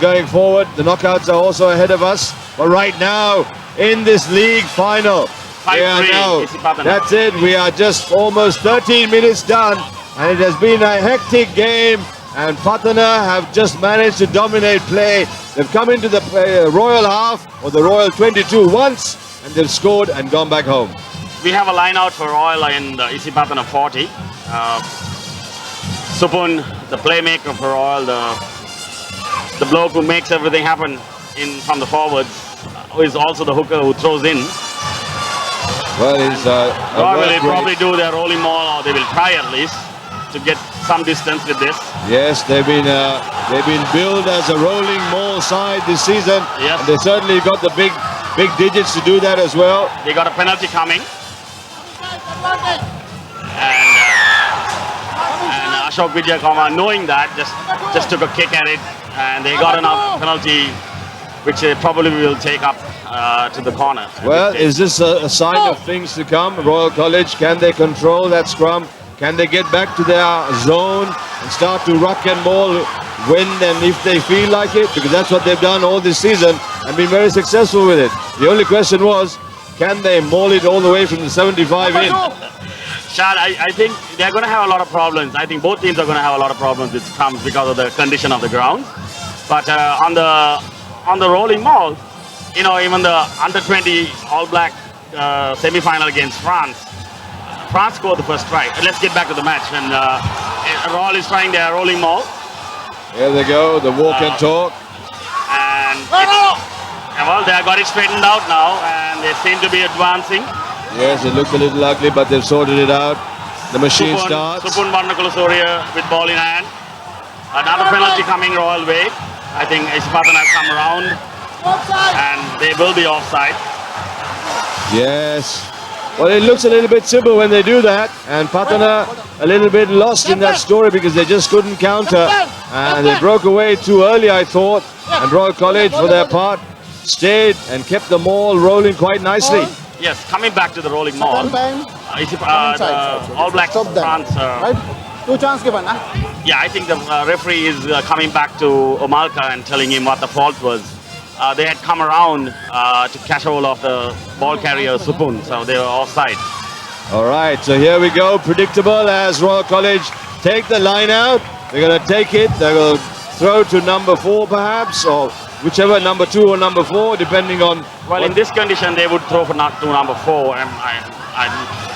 B: going forward. The knockouts are also ahead of us. But right now, in this league final, we are now, that's it. We are just almost 13 minutes done. And it has been a hectic game. And Patana have just managed to dominate play. They've come into the Royal half or the Royal 22 once, and they've scored and gone back home.
O: We have a line out for Royal in the Isipathana 40. Supun, the playmaker for Royal, the bloke who makes everything happen from the forwards, who is also the hooker who throws in.
B: Well, he's
O: Royal will probably do their rolling maul, or they will try at least to get some distance with this.
B: Yes, they've been billed as a rolling maul side this season.
O: Yes.
B: And they certainly got the big digits to do that as well.
O: They got a penalty coming. And Ashok Vijayakumar, knowing that, just took a kick at it, and they got enough penalty, which they probably will take up to the corner.
B: Well, is this a sign of things to come? Royal College, can they control that scrum? Can they get back to their zone and start to ruck and maul when and if they feel like it? Because that's what they've done all this season and been very successful with it. The only question was, can they maul it all the way from the 75 in?
O: Shad, I think they're going to have a lot of problems. I think both teams are going to have a lot of problems with scrums because of the condition of the ground. But on the rolling maul, you know, even the under-20 All Black semi-final against France scored the first try. Let's get back to the match. And Royal is trying their rolling maul.
B: Here they go, the walk and talk.
O: And well, they have got it straightened out now, and they seem to be advancing.
B: Yes, it looked a little ugly, but they've sorted it out. The machine starts.
O: Supun Varnakulasoria with ball in hand. Another penalty coming Royal way. I think Isipathana has come around, and they will be offside.
B: Yes. Well, it looks a little bit simple when they do that, and Patana a little bit lost in that story because they just couldn't counter, and they broke away too early, I thought. And Royal College, for their part, stayed and kept the maul rolling quite nicely.
O: Yes, coming back to the rolling maul. All Blacks France.
P: Right? 2 chances given, huh?
O: Yeah, I think the referee is coming back to Omalka and telling him what the fault was. They had come around to catch hold of the ball carrier Supun, so they were offside.
B: All right, so here we go. Predictable as Royal College take the line out. They're going to take it. They're going to throw to number 4 perhaps, or whichever, number 2 or number 4, depending on...
O: Well, in this condition, they would throw to number 4. I'm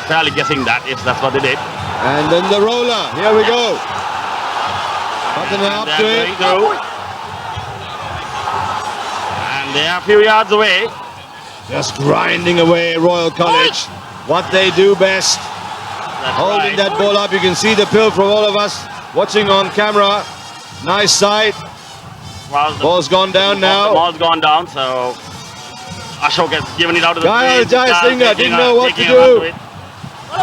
O: fairly guessing that, if that's what they did.
B: And then the roller. Here we go. Patana up to it.
O: They are a few yards away.
B: Just grinding away Royal College. What they do best. Holding that ball up. You can see the pill from all of us watching on camera. Nice sight.
O: Well,
B: ball's gone down now.
O: The ball's gone down, so Ashok has given it out to the
B: Jai Singha didn't know what to do.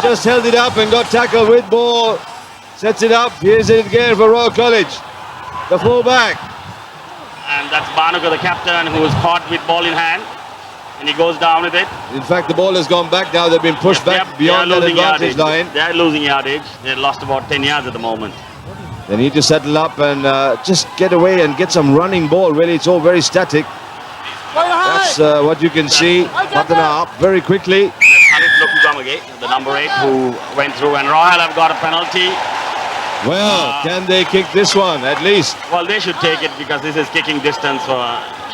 B: Just held it up and got tackled with ball. Sets it up. Here's it again for Royal College. The fullback.
O: And that's Banuka, the captain, who was caught with ball in hand. And he goes down with it.
B: In fact, the ball has gone back now. They've been pushed back beyond that advantage line.
O: They're losing yardage. They lost about 10 yards at the moment.
B: They need to settle up and just get away and get some running ball. Really, it's all very static. That's what you can see. Patana up very quickly.
O: That's Harit Lokugamage, the number 8, who went through. And Royal have got a penalty.
B: Well, can they kick this one at least?
O: Well, they should take it because this is kicking distance for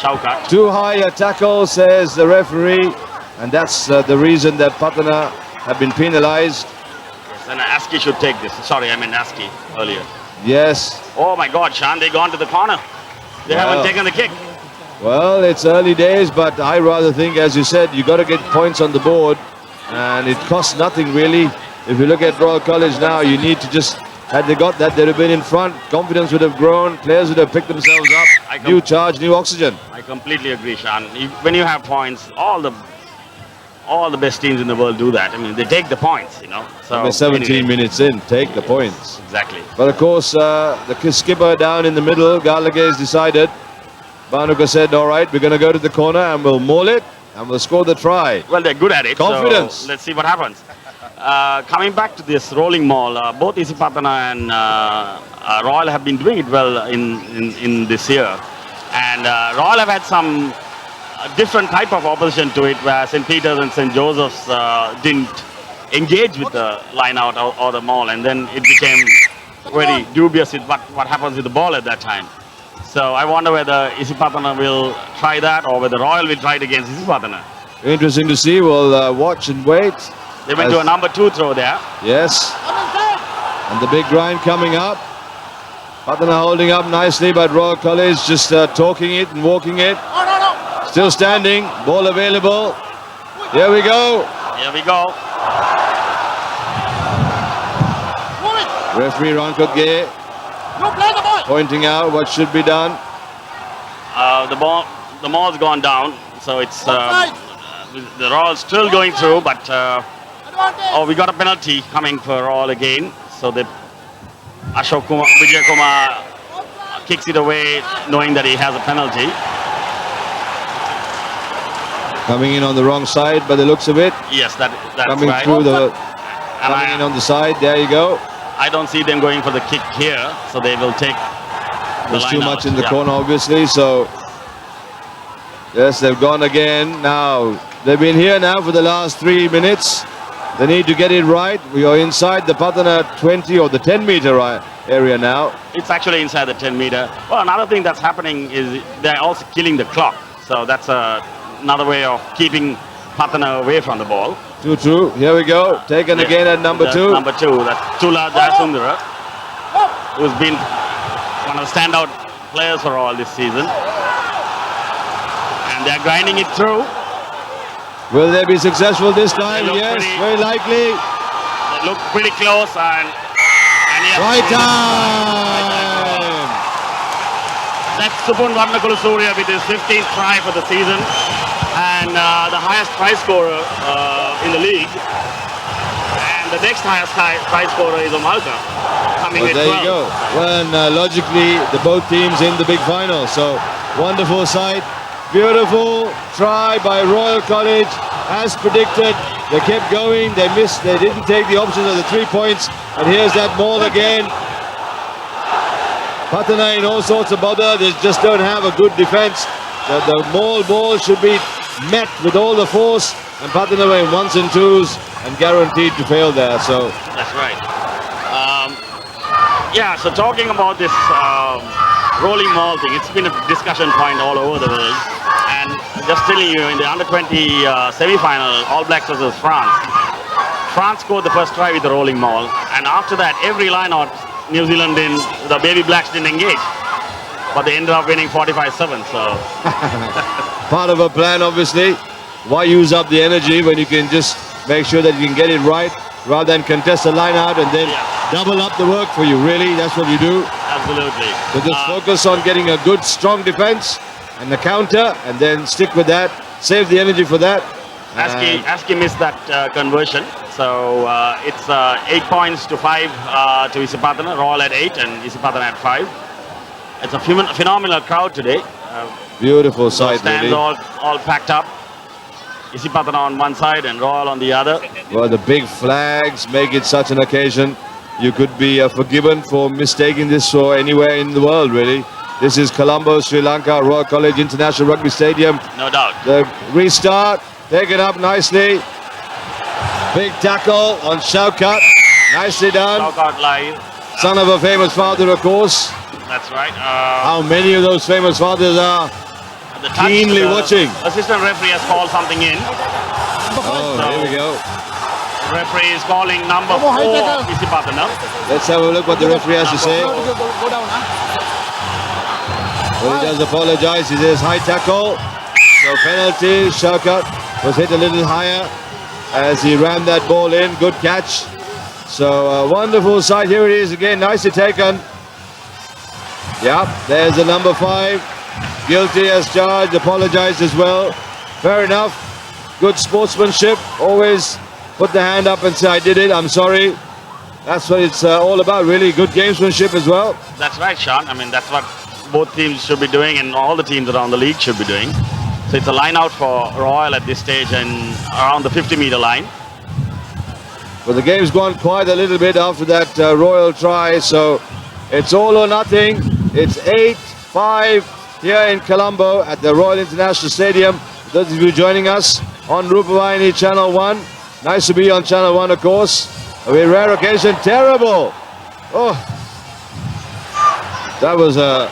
O: Shaukat.
B: Too high a tackle, says the referee. And that's the reason that Patana have been penalized.
O: Yes, and Aski should take this. Sorry, I meant Aski earlier.
B: Yes.
O: Oh my God, Shan, they gone to the corner. They haven't taken the kick.
B: Well, it's early days, but I rather think, as you said, you got to get points on the board. And it costs nothing really If you look at Royal College now, you need to just, had they got that, they'd have been in front, confidence would have grown, players would have picked themselves up, new charge, new oxygen.
O: I completely agree, Shan. When you have points, all the best teams in the world do that. I mean, they take the points, you know. So
B: We're 17
O: anyway.
B: minutes in, take the points.
O: Exactly.
B: But of course, the skipper down in the middle, Gallagher's decided. Banuka said, all right, we're going to go to the corner and we'll maul it and we'll score the try.
O: Well, they're good at it.
B: Confidence.
O: So let's see what happens. Coming back to this rolling maul, both Isipathana and Royal have been doing it well in this year. And Royal have had some different type of opposition to it, where St. Peter's and St. Joseph's didn't engage with the line out or the maul, and then it became very dubious with what happens with the ball at that time. So I wonder whether Isipathana will try that or whether Royal will try it against Isipathana.
B: Interesting to see. We'll watch and wait.
O: They went to a number 2 throw there.
B: Yes. And the big grind coming up. Patana holding up nicely, but Royal College just talking it and walking it. Still standing. Ball available. Here we go.
O: Here we go.
B: Referee Rankotge pointing out what should be done.
O: The ball's gone down, so it's the Royal still going through, but we got a penalty coming for Royal again. So Vijay Kumar kicks it away, knowing that he has a penalty.
B: Coming in on the wrong side by the looks of it.
O: Yes, that's
B: coming
O: right.
B: through coming in on the side. There you go.
O: I don't see them going for the kick here, so they will take the
B: There's
O: line
B: too
O: out.
B: much in the
O: Yeah.
B: corner, obviously. So yes, they've gone again. Now they've been here now for the last 3 minutes. They need to get it right. We are inside the Patana 20 or the 10-meter area now.
O: It's actually inside the 10 meter. Well, another thing that's happening is they're also killing the clock. So that's another way of keeping Patana away from the ball.
B: 2-2. Here we go. Taken again at number 2.
O: Number 2. That's Tula Jayasundara, who's been one of the standout players for all this season. And they're grinding it through.
B: Will they be successful this time?
O: look
B: Yes,
O: pretty-
B: very likely.
O: They look pretty close and yes.
B: Right time!
O: That's Supun Varnakulu Surya with his 15th try for the season and the highest try scorer in the league. And the next highest try scorer is Omalka, coming
B: Well,
O: with
B: there
O: 12.
B: you go. Well, and logically, the both teams in the big final. So, wonderful sight. Beautiful try by Royal College. As predicted, they kept going. They missed. They didn't take the options of the 3 points. And here's that maul again. Patana in all sorts of bother. They just don't have a good defense. The maul ball should be met with all the force. And Patana were in 1s and 2s and guaranteed to fail there. So
O: That's right. Yeah, so talking about this rolling maul thing, it's been a discussion point all over the world. And just telling you, in the under-20 semi-final, All Blacks versus France, France scored the first try with the rolling maul. And after that, every line-out, New Zealand didn't, the Baby Blacks didn't engage. But they ended up winning 45-7, so...
B: part of a plan, obviously. Why use up the energy when you can just make sure that you can get it right rather than contest the line out and then double up the work for you, really. That's what you do.
O: Absolutely.
B: So just focus on getting a good, strong defense and the counter and then stick with that. Save the energy for that.
O: Aski missed that conversion. So it's 8 points to 5 to Isipathana. Royal at 8 and Isipathana at 5. It's a phenomenal crowd today.
B: Beautiful sight,
O: stands
B: really.
O: all packed up. Isipathana on one side and Royal on the other.
B: Well, the big flags make it such an occasion. You could be forgiven for mistaking this for anywhere in the world, really. This is Colombo, Sri Lanka, Royal College International Rugby Stadium.
O: No doubt.
B: The restart, taken up nicely. Big tackle on Shaukat. Nicely done.
O: Shaukat live.
B: Son of a famous father, of course.
O: That's right.
B: How many of those famous fathers are
O: The touch,
B: keenly
O: the
B: watching?
O: Assistant referee has called something in.
B: Oh, here we go.
O: Referee is calling number 4 Isipathana.
B: Let's have a look what the referee has to say. Well, he does apologize. He says high tackle. So penalty. Shaukat was hit a little higher as he rammed that ball in. Good catch. So a wonderful sight. Here it is again, nicely taken. Yep, there's the number 5. Guilty as charged, apologized as well. Fair enough. Good sportsmanship. Always put the hand up and say, I did it, I'm sorry. That's what it's all about, really. Good gamesmanship as well.
O: That's right, Sean. I mean, that's what both teams should be doing and all the teams around the league should be doing. So it's a line out for Royal at this stage and around the 50-meter line.
B: Well, the game's gone quite a little bit after that Royal try, so it's all or nothing. It's 8-5 here in Colombo at the Royal International Stadium. Those of you joining us on Rupavahini Channel 1. Nice to be on Channel 1, of course. A very rare occasion. Terrible. Oh, that was a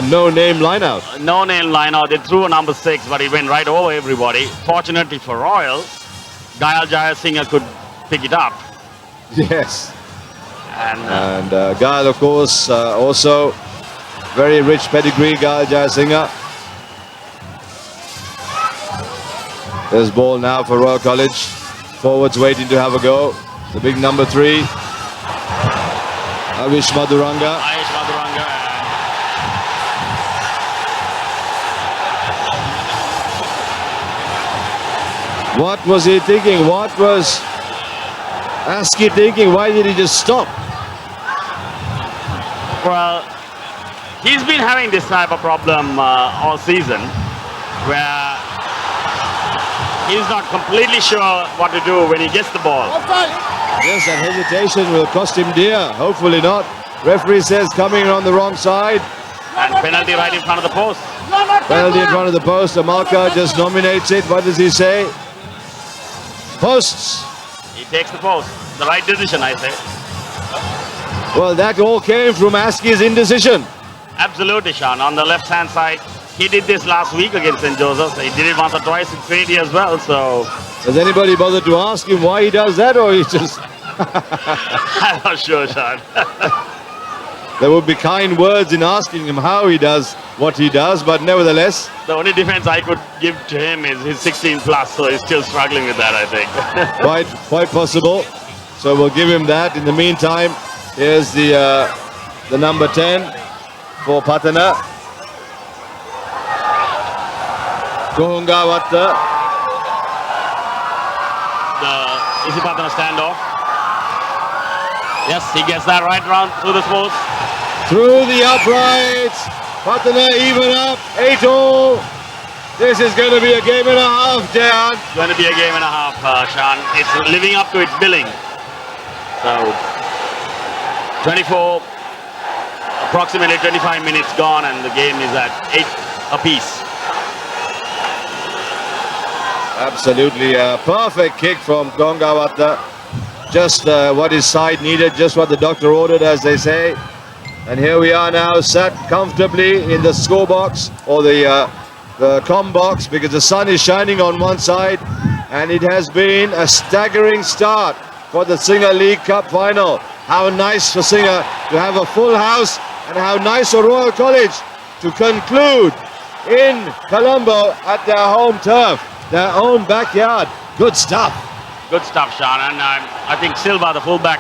B: no-name line-out.
O: No-name line-out. They threw a number 6, but he went right over everybody. Fortunately for Royal, Gayal Jayasinghe could pick it up.
B: Yes. And Gayal, of course, also very rich pedigree, Gayal Jayasinghe. There's ball now for Royal College. Forwards waiting to have a go. The big number 3. Avish Madhuranga. What was he thinking? What was Askey thinking? Why did he just stop?
O: Well, he's been having this type of problem all season where he's not completely sure what to do when he gets the ball.
B: Yes, that hesitation will cost him dear. Hopefully not. Referee says coming on the wrong side.
O: And penalty right in front of the post.
B: Penalty in front of the post. Amalka just nominates it. What does he say? Posts.
O: He takes the post. The right decision, I say.
B: Well, that all came from Askey's indecision.
O: Absolutely, Sean. On the left-hand side, he did this last week against St. Joseph's. He did it once or twice in Trinity as well, so...
B: Has anybody bothered to ask him why he does that, or he just...
O: I'm not sure, Sean.
B: There would be kind words in asking him how he does what he does, but nevertheless...
O: The only defense I could give to him is his 16 plus, so he's still struggling with that, I think.
B: quite possible. So we'll give him that. In the meantime, here's the number 10 for Patana. Kohungawatta.
O: The Isipathana standoff. Yes, he gets that right round through the sports.
B: Through the uprights. Patana even up. 8-all. This is going to be a game and a half, Jayan.
O: It's going to be a game and a half, Sean. It's living up to its billing. So, 24, approximately 25 minutes gone, and the game is at 8 apiece.
B: Absolutely a perfect kick from Kohungawatta. Just what his side needed, just what the doctor ordered, as they say. And here we are now, sat comfortably in the score box, or the com box, because the sun is shining on one side, and it has been a staggering start for the Singer League Cup final. How nice for Singer to have a full house, and how nice for Royal College to conclude in Colombo at their home turf, their own backyard. Good stuff.
O: Good stuff, Sean. And I think Silva, the fullback,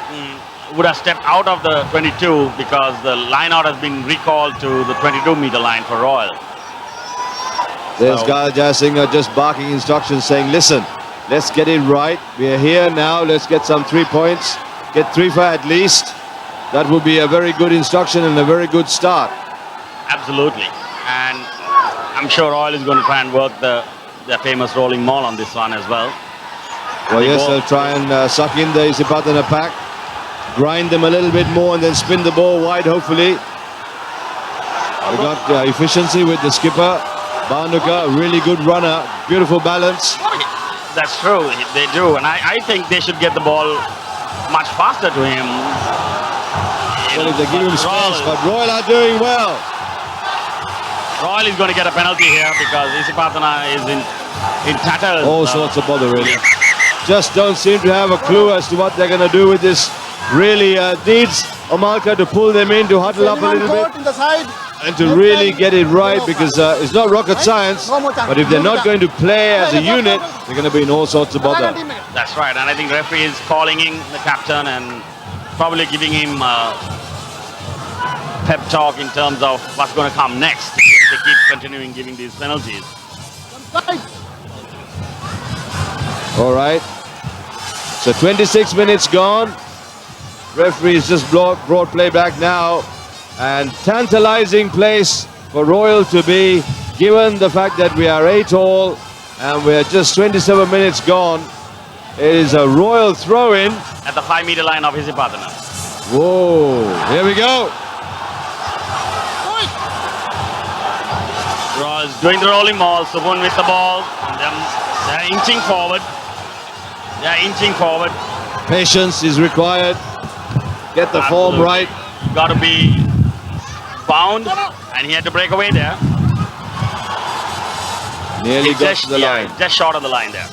O: would have stepped out of the 22 because the line-out has been recalled to the 22-meter line for Royal.
B: There's Gayal Jayasinghe just barking instructions saying, listen, let's get it right. We are here now. Let's get some 3 points. Get 3 for at least. That would be a very good instruction and a very good start.
O: Absolutely. And I'm sure Royal is going to try and work the famous rolling maul on this one as well.
B: Well, yes, they'll try and suck in the Isipathana pack. Grind them a little bit more and then spin the ball wide, hopefully. We got efficiency with the skipper. Banuka, really good runner. Beautiful balance.
O: That's true, they do. And I think they should get the ball much faster to him.
B: Well, if they give him space, but Royal are doing well.
O: Royal is going to get a penalty here because Isipathana is in tatters.
B: All sorts of bother, really. Just don't seem to have a clue as to what they're going to do with this. Really needs Amalka to pull them in, to huddle up a little bit, and to really get it right, because it's not rocket science, but if they're not going to play as a unit, they're going to be in all sorts of bother.
O: That's right, and I think referee is calling in the captain and probably giving him pep talk in terms of what's going to come next if they keep continuing giving these penalties.
B: All right. So 26 minutes gone. Referees just brought play back now. And tantalizing place for Royal to be, given the fact that we are 8-all and we're just 27 minutes gone. It is a Royal throw-in.
O: At the 5-meter line of Isipathana.
B: Whoa, here we go.
O: Royals doing the rolling ball, Subun with the ball. And they're inching forward. They're inching forward.
B: Patience is required. Get the form right.
O: Got to be bound, and he had to break away there.
B: Nearly got to the line.
O: Just short of the line there.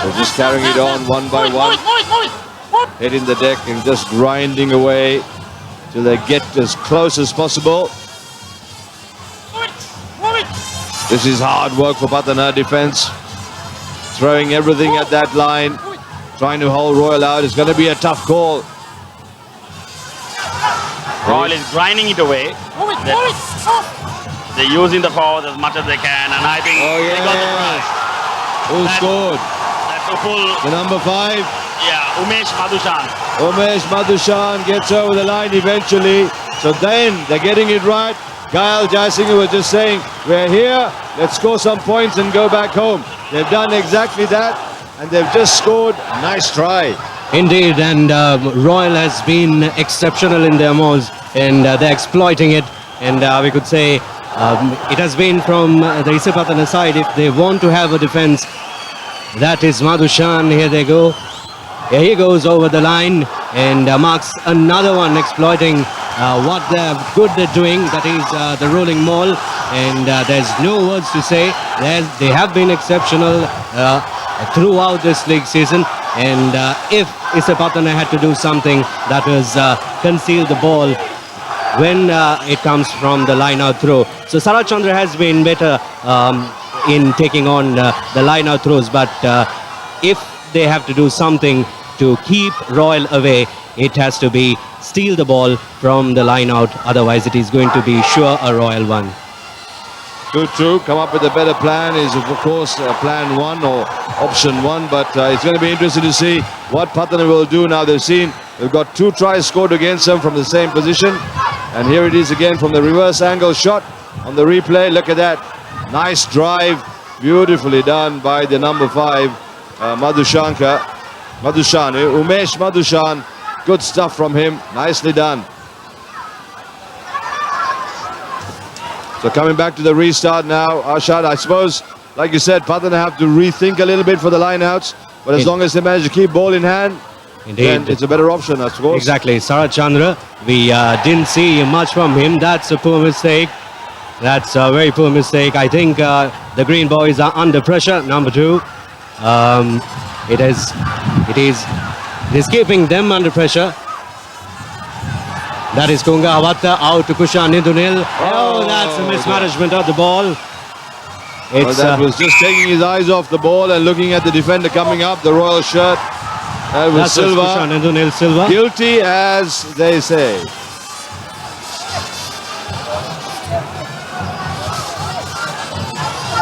B: They're just carrying it on one by one. Hitting the deck and just grinding away till they get as close as possible. This is hard work for Patana defense. Throwing everything at that line. Trying to hold Royal out. It's going to be a tough call.
O: Royal is grinding it away. They're using the forwards as much as they can, and I think they got the prize.
B: Who scored?
O: That's to pull.
B: The number 5.
O: Yeah, Umesh Madhushan.
B: Umesh Madhushan gets over the line eventually. So then they're getting it right. Kyle Jaisingh was just saying, we're here, let's score some points and go back home. They've done exactly that, and they've just scored. Nice try.
N: Indeed, and Royal has been exceptional in their mauls, and they're exploiting it. And we could say it has been from the Isipathana side. If they want to have a defense, that is Madhushan. Here they go. Here he goes over the line and marks another one, exploiting what they're good at doing, that is the rolling maul. And there's no words to say. They have been exceptional throughout this league season. And if Isipathana had to do something, that was conceal the ball when it comes from the line-out throw. So Sarat Chandra has been better in taking on the line-out throws, but if they have to do something to keep Royal away, it has to be steal the ball from the line-out. Otherwise, it is going to be sure a Royal one.
B: Good to come up with a better plan is, of course, plan 1 or option 1, but it's going to be interesting to see what Patana will do now. They've got 2 tries scored against them from the same position, and here it is again from the reverse angle shot on the replay. Look at that. Nice drive, beautifully done by the number 5, Umesh Madhushan. Good stuff from him, nicely done. So coming back to the restart now, Arshad, I suppose, like you said, Patana have to rethink a little bit for the line-outs, but as long as they manage to keep ball in hand, then it's a better option, I suppose.
N: Exactly. Sarat Chandra, we didn't see much from him. That's a poor mistake. That's a very poor mistake. I think the Green Boys are under pressure, number 2. It is keeping them under pressure. That is Kunga Hawata out to Kushan Nidunil. Oh, that's a mismanagement of the ball.
B: That was just taking his eyes off the ball and looking at the defender coming up, the Royal shirt. That was Silva. Guilty, as they say.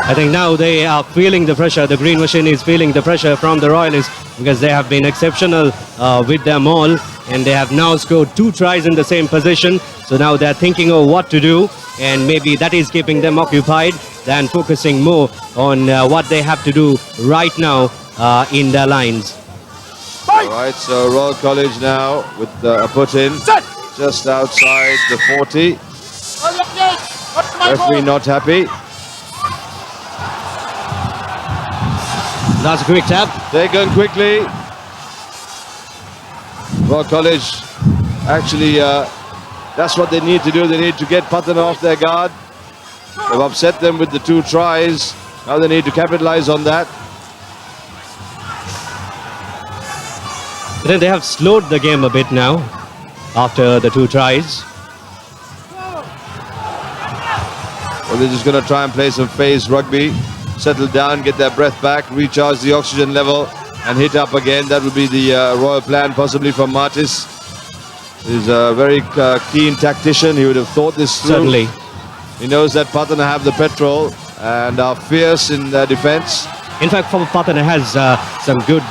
N: I think now they are feeling the pressure. The Green Machine is feeling the pressure from the Royalists because they have been exceptional with their maul, and they have now scored 2 tries in the same position. So now they're thinking of what to do, and maybe that is keeping them occupied than focusing more on what they have to do right now in their lines.
B: All right, so Royal College now with a put-in just outside the 40. Referee not happy.
N: That's a quick tap.
B: Taken quickly. Royal College, actually, that's what they need to do. They need to get Patana off their guard. They've upset them with the 2 tries. Now they need to capitalize on that.
N: But then they have slowed the game a bit now after the 2 tries.
B: Well, they're just going to try and play some phase rugby. Settle down, get their breath back, recharge the oxygen level, and hit up again. That would be the royal plan, possibly from Martis. He's a very keen tactician. He would have thought this through.
N: Certainly.
B: He knows that Patana have the petrol and are fierce in their defence.
N: In fact, Patana has some good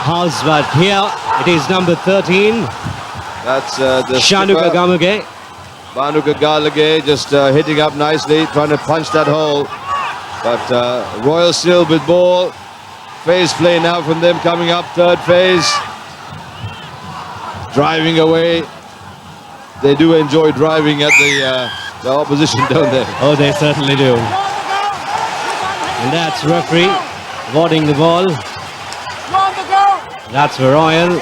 N: halves, but here it is number 13.
B: That's the
N: Shanuka
B: skipper,
N: Gamuge.
B: Banuka Galage, just hitting up nicely, trying to punch that hole. But Royal still with ball. Phase play now from them coming up, third phase. Driving away. They do enjoy driving at the opposition, don't they?
N: Oh, they certainly do. And that's referee awarding the ball. That's for Royal.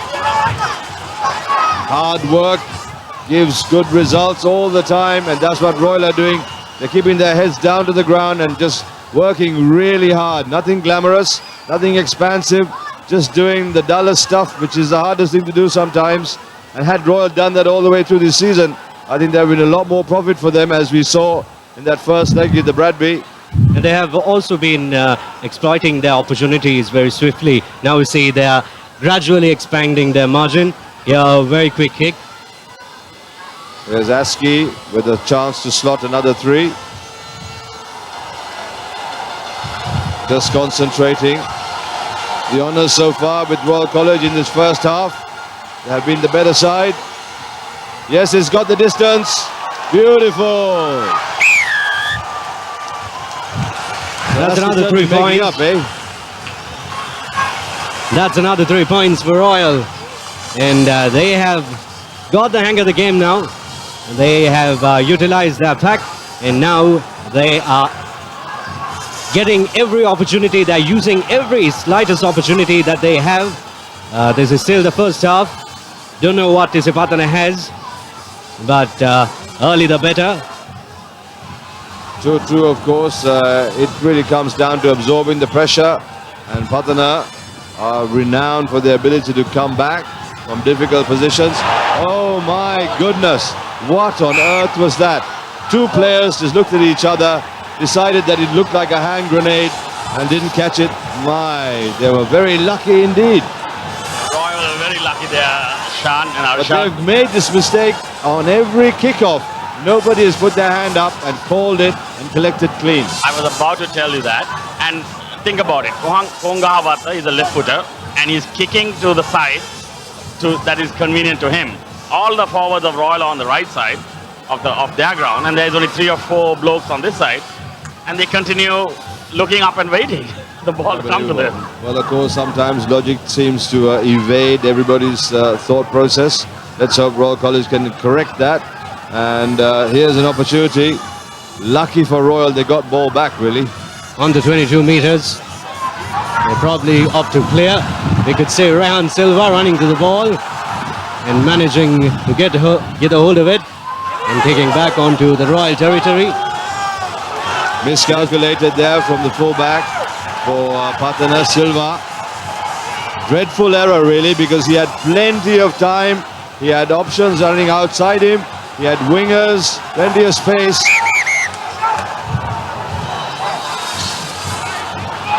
B: Hard work gives good results all the time, and that's what Royal are doing. They're keeping their heads down to the ground and just working really hard. Nothing glamorous, nothing expansive, just doing the dullest stuff, which is the hardest thing to do sometimes. And had Royal done that all the way through this season, I think there would have been a lot more profit for them, as we saw in that first leg with the Bradby.
N: And they have also been exploiting their opportunities very swiftly. Now we see they are gradually expanding their margin. Yeah, a very quick kick.
B: There's Aski with a chance to slot another 3. Just concentrating. The honours so far with Royal College in this first half. They have been the better side. Yes, it's got the distance. Beautiful.
N: That's another 3 points.
B: Up, eh?
N: That's another 3 points for Royal. And they have got the hang of the game now. They have utilized their pack, and now they are getting every opportunity. They're using every slightest opportunity that they have. This is still the first half. Don't know what Isipathana has, but early the better.
B: True, of course. It really comes down to absorbing the pressure, and Patana are renowned for their ability to come back from difficult positions. Oh my goodness, what on earth was that? 2 players just looked at each other, decided that it looked like a hand grenade and didn't catch it. My, they were very lucky indeed.
O: Royal are very lucky there, Shan and
B: But
O: Arshan.
B: they've made this mistake on every kickoff. Nobody has put their hand up and called it and collected clean.
O: I was about to tell you that. And think about it. Kongahavata is a left footer and he's kicking to the side that is convenient to him. All the forwards of Royal are on the right side of their ground, and there's only 3 or 4 blokes on this side, and they continue looking up and waiting the ball to come to them.
B: Well, of course, sometimes logic seems to evade everybody's thought process. Let's hope Royal College can correct that. And here's an opportunity. Lucky for Royal, they got ball back, really.
N: On the 22 meters. They're probably off to clear. We could see Rehan Silva running to the ball and managing to get a hold of it and kicking back onto the Royal territory.
B: Miscalculated there from the fullback for Patana Silva. Dreadful error, really, because he had plenty of time. He had options running outside him. He had wingers, plenty of space.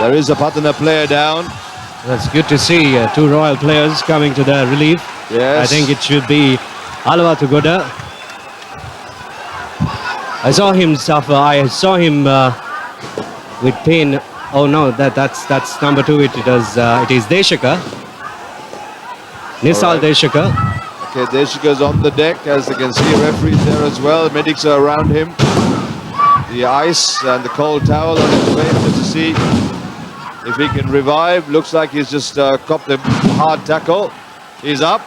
B: There is a Patana player down.
N: That's good to see 2 Royal players coming to their relief.
B: Yes.
N: I think it should be Alva Tugoda. I saw him suffer. I saw him with pain. Oh no, that's number 2. It is Deshika. Nisal Deshika.
B: Okay, Deshika's on the deck, as you can see. Referees there as well. Medics are around him. The ice and the cold towel on his face just to see if he can revive. Looks like he's just copped a hard tackle. He's up.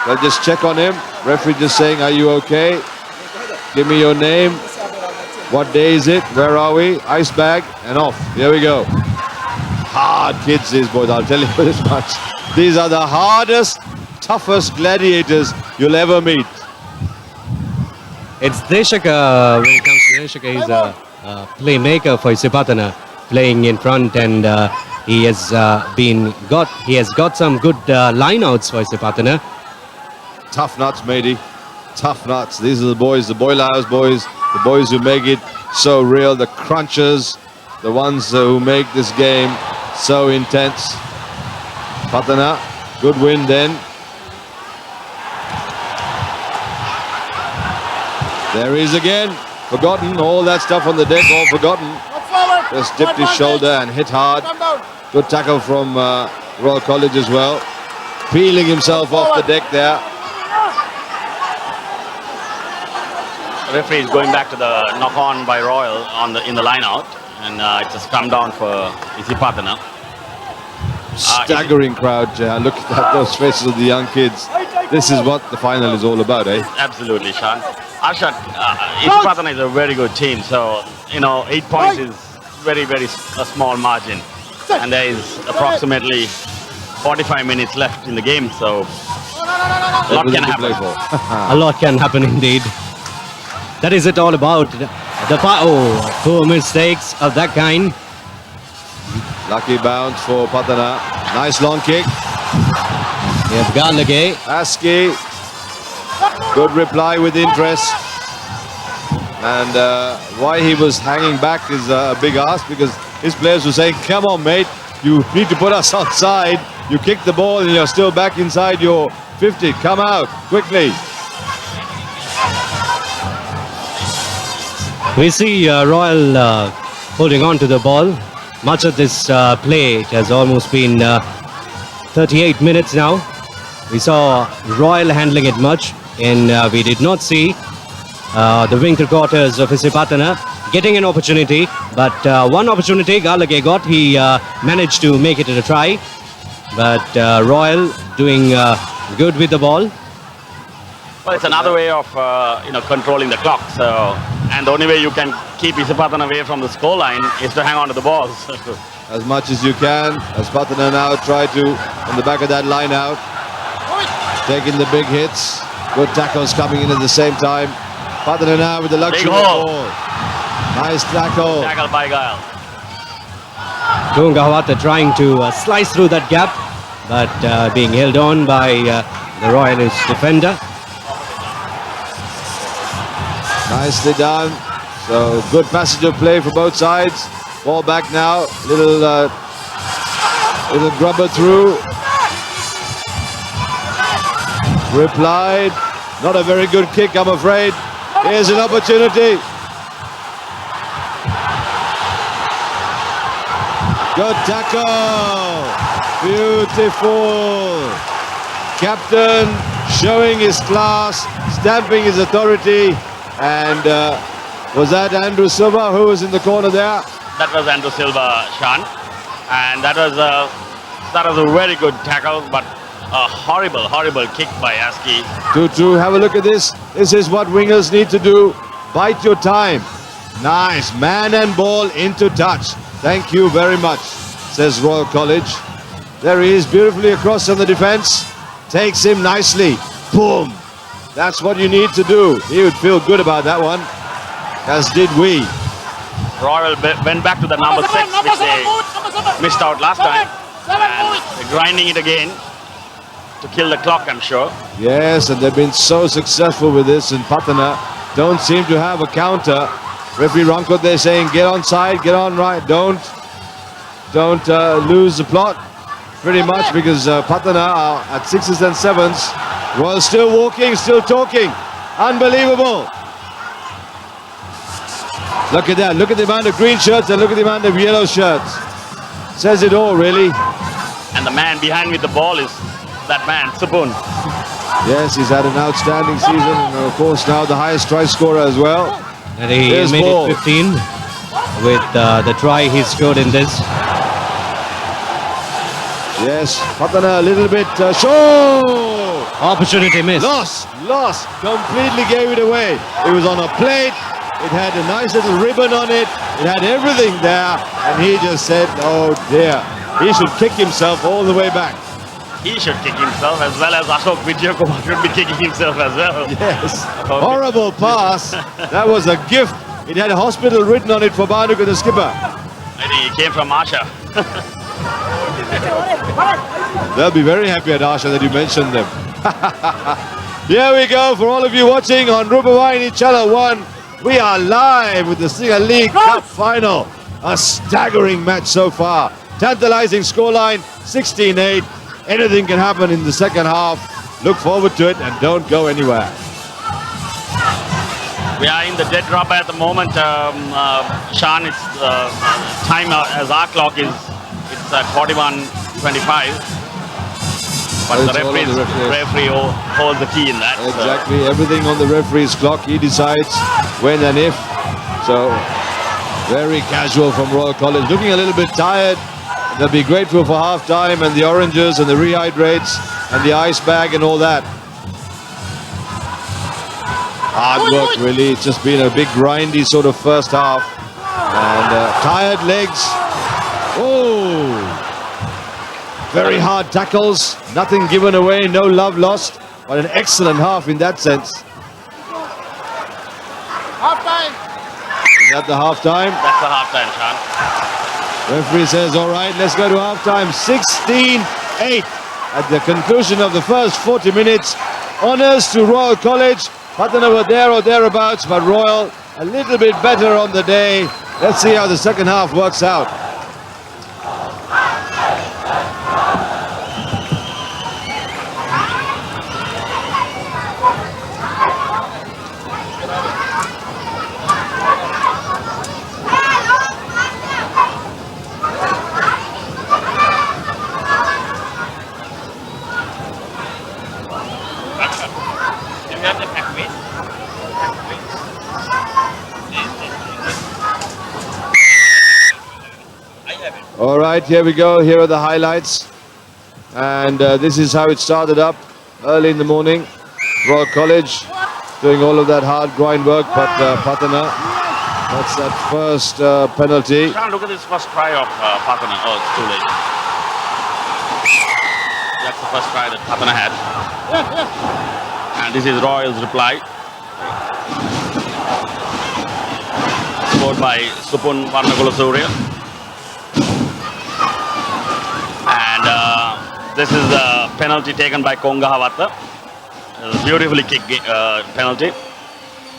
B: They'll just check on him. Referee just saying, are you okay? Give me your name. What day is it? Where are we? Ice bag and off. Here we go. Hard kids, these boys, I'll tell you this much. These are the hardest, toughest gladiators you'll ever meet.
N: It's Deshika. When it comes to Deshika, he's a playmaker for Isipathana, playing in front, and he has got some good lineouts for Isipathana.
B: Tough nuts, matey. Tough nuts. These are the boys, the Boyle House boys, the boys who make it so real, the crunchers, the ones who make this game So intense. Patana, good win then. There he is again. Forgotten. All that stuff on the deck, all forgotten. Just dipped his shoulder and hit hard. Good tackle from Royal College as well. Peeling himself off the deck there.
O: The referee is going back to the knock-on by Royal in the line-out, and it just come down for Isipathana.
B: Staggering crowd, Jaya. Look at those faces of the young kids. This is what the final is all about, eh?
O: Absolutely, Sean. Arshad, Isipathana is a very good team, so 8 points is very a small margin, and there is approximately 45 minutes left in the game, so a lot can happen.
N: A lot can happen indeed. That is it all about. Poor mistakes of that kind.
B: Lucky bounce for Patana. Nice long kick.
N: We have Galage.
B: Aski. Good reply with interest. And why he was hanging back is a big ask, because his players were saying, come on mate, you need to put us outside. You kick the ball and you're still back inside your 50. Come out quickly.
N: We see Royal holding on to the ball. Much of this play, it has almost been 38 minutes now. We saw Royal handling it much, and we did not see the wing three quarters of Isipathana getting an opportunity. But one opportunity Galage got, he managed to make it a try. But Royal doing good with the ball.
O: Well, it's another way of controlling the clock. So, and the only way you can keep Isipathana away from the scoreline is to hang on to the balls.
B: As much as you can, as Patana now try to, on the back of that line out, taking the big hits. Good tackles coming in at the same time. Patana now with the luxury ball. Nice tackle.
O: Tackle by Gael.
N: Tungawata trying to slice through that gap, but being held on by the Royalist defender.
B: Nicely done. So good passage of play for both sides. Ball back now. Little grubber through. Replied. Not a very good kick, I'm afraid. Here's an opportunity. Good tackle. Beautiful. Captain showing his class, stamping his authority. And was that Andrew Silva who was in the corner there?
O: That was Andrew Silva, Sean. And that was a very good tackle, but a horrible kick by Aski.
B: 2-2, have a look at this. This is what wingers need to do. Bite your time. Nice, man and ball into touch. Thank you very much, says Royal College. There he is, beautifully across on the defense. Takes him nicely. Boom. That's what you need to do. He would feel good about that one, as did we.
O: Royal went back to the number 6, which they missed out last time. And they're grinding it again to kill the clock, I'm sure.
B: Yes, and they've been so successful with this, and Patana don't seem to have a counter. Referee Rankot, they're saying, get on side, get on right, don't lose the plot, pretty much, because Patana are at 6s and 7s. Royal still walking, still talking. Unbelievable. Look at that. Look at the amount of green shirts and look at the amount of yellow shirts. Says it all, really.
O: And the man behind with the ball is that man, Supun.
B: Yes, he's had an outstanding season. And of course, now the highest try scorer as well.
N: And he made it 15 with the try he scored in this.
B: Yes, Patana a little bit short.
N: Opportunity missed.
B: Lost. Completely gave it away. It was on a plate. It had a nice little ribbon on it. It had everything there. And he just said, oh dear. He should kick himself all the way back.
O: He should kick himself, as well as Ashok Vijayakumar should be kicking himself as well.
B: Yes. Horrible pass. That was a gift. It had a hospital written on it for Banuka, the skipper.
O: I think he came from Asha.
B: They'll be very happy at Asha that you mentioned them. Here we go for all of you watching on Rupavaini Channel 1. We are live with the Singa League Cup final. A staggering match so far. Tantalizing scoreline, 16-8. Anything can happen in the second half. Look forward to it and don't go anywhere.
O: We are in the dead rubber at the moment. Sean, it's time as our clock is it's 41:25. But the referee holds the key in that.
B: Exactly, everything on the referee's clock. He decides when and if. So very casual from Royal College. Looking a little bit tired. They'll be grateful for half time and the oranges and the rehydrates and the ice bag and all that. Hard work, really. It's just been a big grindy sort of first half. And tired legs. Oh! Very hard tackles. Nothing given away. No love lost. But an excellent half in that sense.
P: Half time.
B: Is that the half time?
O: That's the half time, Sean.
B: Referee says, all right, let's go to half time. 16-8 at the conclusion of the first 40 minutes. Honours to Royal College. Patana were there or thereabouts, but Royal a little bit better on the day. Let's see how the second half works out. All right, here we go. Here are the highlights. And this is how it started up early in the morning. Royal College doing all of that hard grind work, but Patana, that's that first penalty.
O: Sean, look at this first try of Patana. Oh, it's too late. That's the first try that Patana had. And this is Royal's reply. Scored by Supun Varnakulasurya. And this is the penalty taken by Konga Havatta. Beautifully kicked penalty.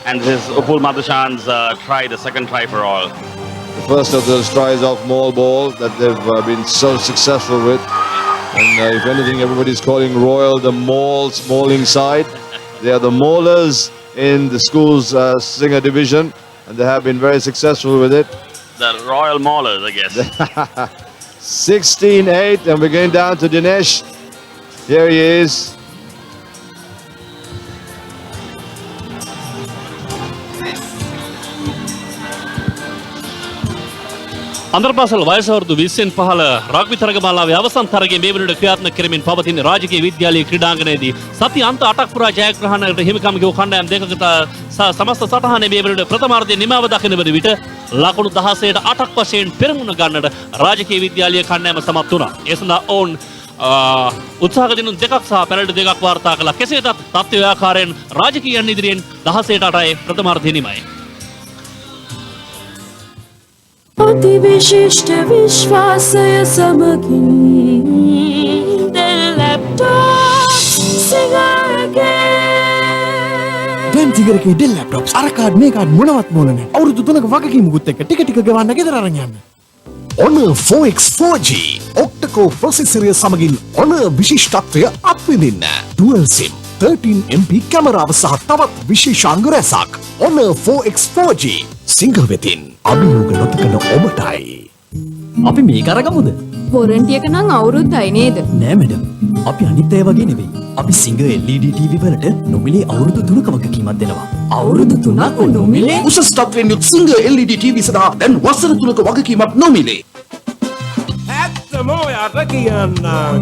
O: And this is Upul Madhushan's try, the second try for all.
B: The first of those tries off maul ball that they've been so successful with. And if anything, everybody's calling Royal the mauling side. They are the maulers in the school's Singer division. And they have been very successful with it.
O: The Royal Maulers, I guess.
B: 16-8, and we're going down to Dinesh. Here he is.
A: අන්තර්පාසල් වයස අවුරුදු 20න් පහළ rugby තරගමාලාවේ අවසන් තරගයේ මේ වනවිට ක්‍රියාත්මක කරමින් පවතින රාජකීය විද්‍යාලයේ ක්‍රීඩාංගණයේදී සති අන්ත 8ක් පුරා ජයග්‍රහණයට හිමිකම් ගෙවූ කණ්ඩායම් දෙකකට සමස්ත සටහනේ මේ වනවිට ප්‍රථමාර්ධයේ නිමාව දකින වන විට ලකුණු 16ට 8ක් වශයෙන් පෙරමුණ ගන්නට රාජකීය විද්‍යාලයේ කණ්ඩායම සමත් වුණා. ඒ සඳහා ඔවුන් උත්සාහ දිනුම් දෙකක් සහ පෙනල්ටි දෙකක් වාර්තා කළා. කෙසේතත් තත්ත්වය ආකාරයෙන් රාජකීයයන් ඉදිරියෙන් 16ට 8යි ප්‍රථමාර්ධයේ නිමයි.
H: अति विशिष्ट विश्वासय समगिन लैपटॉप सिंगर
E: දැන් තිගරකේ ඩෙල් ලැප්ටොප්ස් අර කාඩ් මේ කාඩ් මොනවත් මොන නැහැ. අවුරුදු 3ක වගකීමකුත් එක්ක ටික ටික ගෙවන්න ගෙදර අරන් යන්න.
I: Honor 4X 4G ඔක්ටකෝ ප්‍රොසෙසරය සමගින් Honor විශිෂ්ටත්වය අත්විඳින්න. Dual SIM 13MP කැමරාව සහ තවත් විශේෂාංග රැසක්. Honor 4X 4G සිංහ වෙතින් අභියෝග නොතකන ඔබටයි.
G: අපි මේක අරගමුද?
H: වොරන්ටි එක නම් අවුරුද්දයි නේද?
G: නෑ මැඩම්. අපි අනිත් අය වගේ නෙවෙයි. අපි සිංහ LED TV වලට නොමිලේ අවුරුදු 3ක වගකීමක් දෙනවා. අවුරුදු 3ක් නොමිලේ?
I: උසස් තත්ත්වයෙන් යුත් සිංහ LED TV සඳහා දැන් වසර 3ක වගකීමක් නොමිලේ.
Q: ඇත්තම ඔයාට කියන්නම්.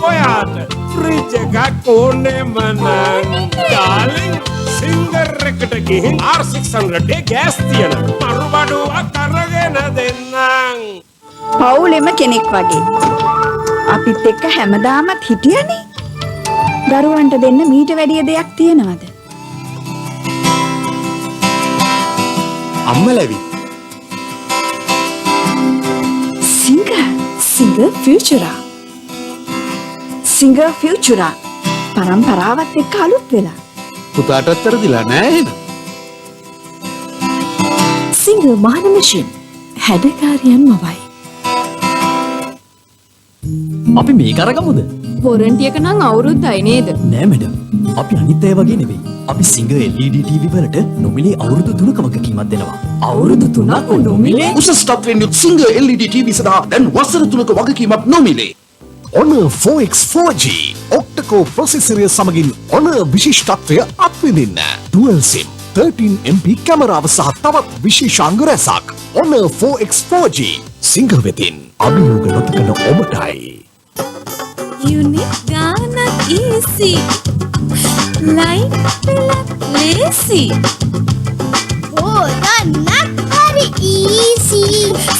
Q: ඔයාට ෆ්‍රිජ් එකක් ඕනෙම නම් ඩාර්ලින් සිංගර් එකට ගිහින් R600 ගෑස් තියෙන මරුබඩුවක් අරගෙන දෙන්නම්.
F: පවුලෙම කෙනෙක් වගේ. අපිත් එක්ක හැමදාමත් හිටියනේ. දරුවන්ට දෙන්න මීට වැඩිය දෙයක් තියනවද?
I: අම්මලවි.
F: සිංගර් ෆියුචරා. සිංගර් ෆියුචරා. පරම්පරාවත් එක්ක අලුත් වෙලා.
I: පුතාටත් තරදිලා නෑ එහෙම.
H: සිංගර් මහන මැෂින් හැඩකාරියන් මවයි.
G: අපි මේක අරගමුද?
H: වොරන්ටි එක නම් අවුරුද්දයි නේද?
G: නෑ මැඩම්. අපි අනිත් අය වගේ නෙවෙයි. අපි සිංග LED TV වලට නොමිලේ අවුරුදු 3ක වගේ කීමක් දෙනවා. අවුරුදු 3ක් නොමිලේ?
I: උසස් තත්ත්වයෙන් යුත් සිංග LED TV සඳහා දැන් වසර 3ක වගකීමක් නොමිලේ. Honor 4X 4G ඔක්ටකෝ ප්‍රොසෙසරය සමගින් Honor විශිෂ්ටත්වය අත්විඳින්න. Dual SIM 13MP කැමරාව සහ තවත් විශේෂාංග රැසක්. Honor 4X 4G සිංග වෙතින් අභියෝග නොතකන ඔබටයි.
H: යුනික් ගානක් ඊසි ලයින් පෙලක් ලේසි හොදන්නක් හරි ඊසි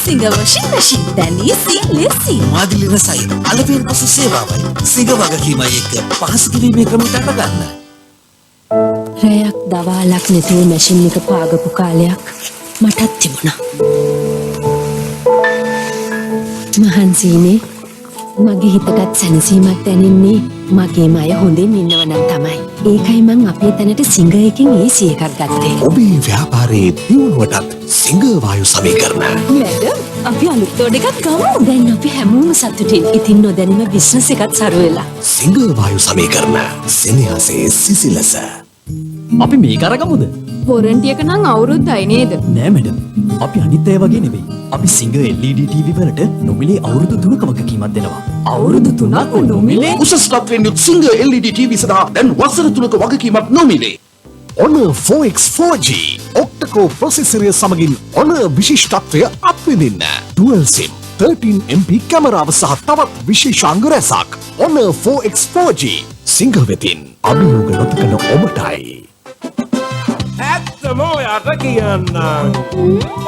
H: සිංග වොෂින් මැෂින් දැන් ඊසි ලේසි
R: මාදිලි රසයි අලපෙන් පසු සේවාවයි සිංග වගකීමයි එක්ක පහසු කිරීමේ ක්‍රමයට අරගන්න.
J: රැයක් දවාලක් නැතුව මැෂින් එක පාගපු කාලයක් මටත් තිබුණා. මහන්සිනේ මගේ හිතටත් සැනසීමක් දැනෙන්නේ මගේම අය හොඳින් ඉන්නවනම් තමයි. ඒකයි මං අපේ තැනට සිංග එකකින් AC එකක් ගත්තේ.
I: ඔබේ ව්‍යාපාරයේ දියුණුවටත් සිංග වායු සමීකරණ.
J: මැඩම් අපි අලුත් තෝඩ එකක් ගමු. දැන් අපි හැමෝම සතුටින්. ඉතින් නොදැනීම බිස්නස් එකත් සරු වෙලා.
I: සිංග වායු සමීකරණ සෙනෙහසේ සිසිලස.
G: අපි මේක අරගමුද?
H: වොරන්ටි එක නම් අවුරුද්දයි නේද?
G: නෑ මැඩම්. අපි අනිත් අය වගේ නෙවෙයි. අපි සිංග LED TV වලට නොමිලේ අවුරුදු 3ක වගේ කීමක් දෙනවා. අවුරුදු 3ක් නොමිලේ?
I: උසස් තත්ත්වයෙන් යුත් සිංග LED TV සඳහා දැන් වසර 3ක වගකීමක් නොමිලේ. Honor 4X 4G ඔක්ටකෝ ප්‍රොසෙසරය සමගින් Honor විශිෂ්ටත්වය අත්විඳින්න. Dual SIM 13MP කැමරාව සහ තවත් විශේෂාංග රැසක්. Honor 4X 4G සිංග වෙතින් අභියෝග නොතකන ඔබටයි.
Q: ඇත්තම ඔයාට කියන්නම්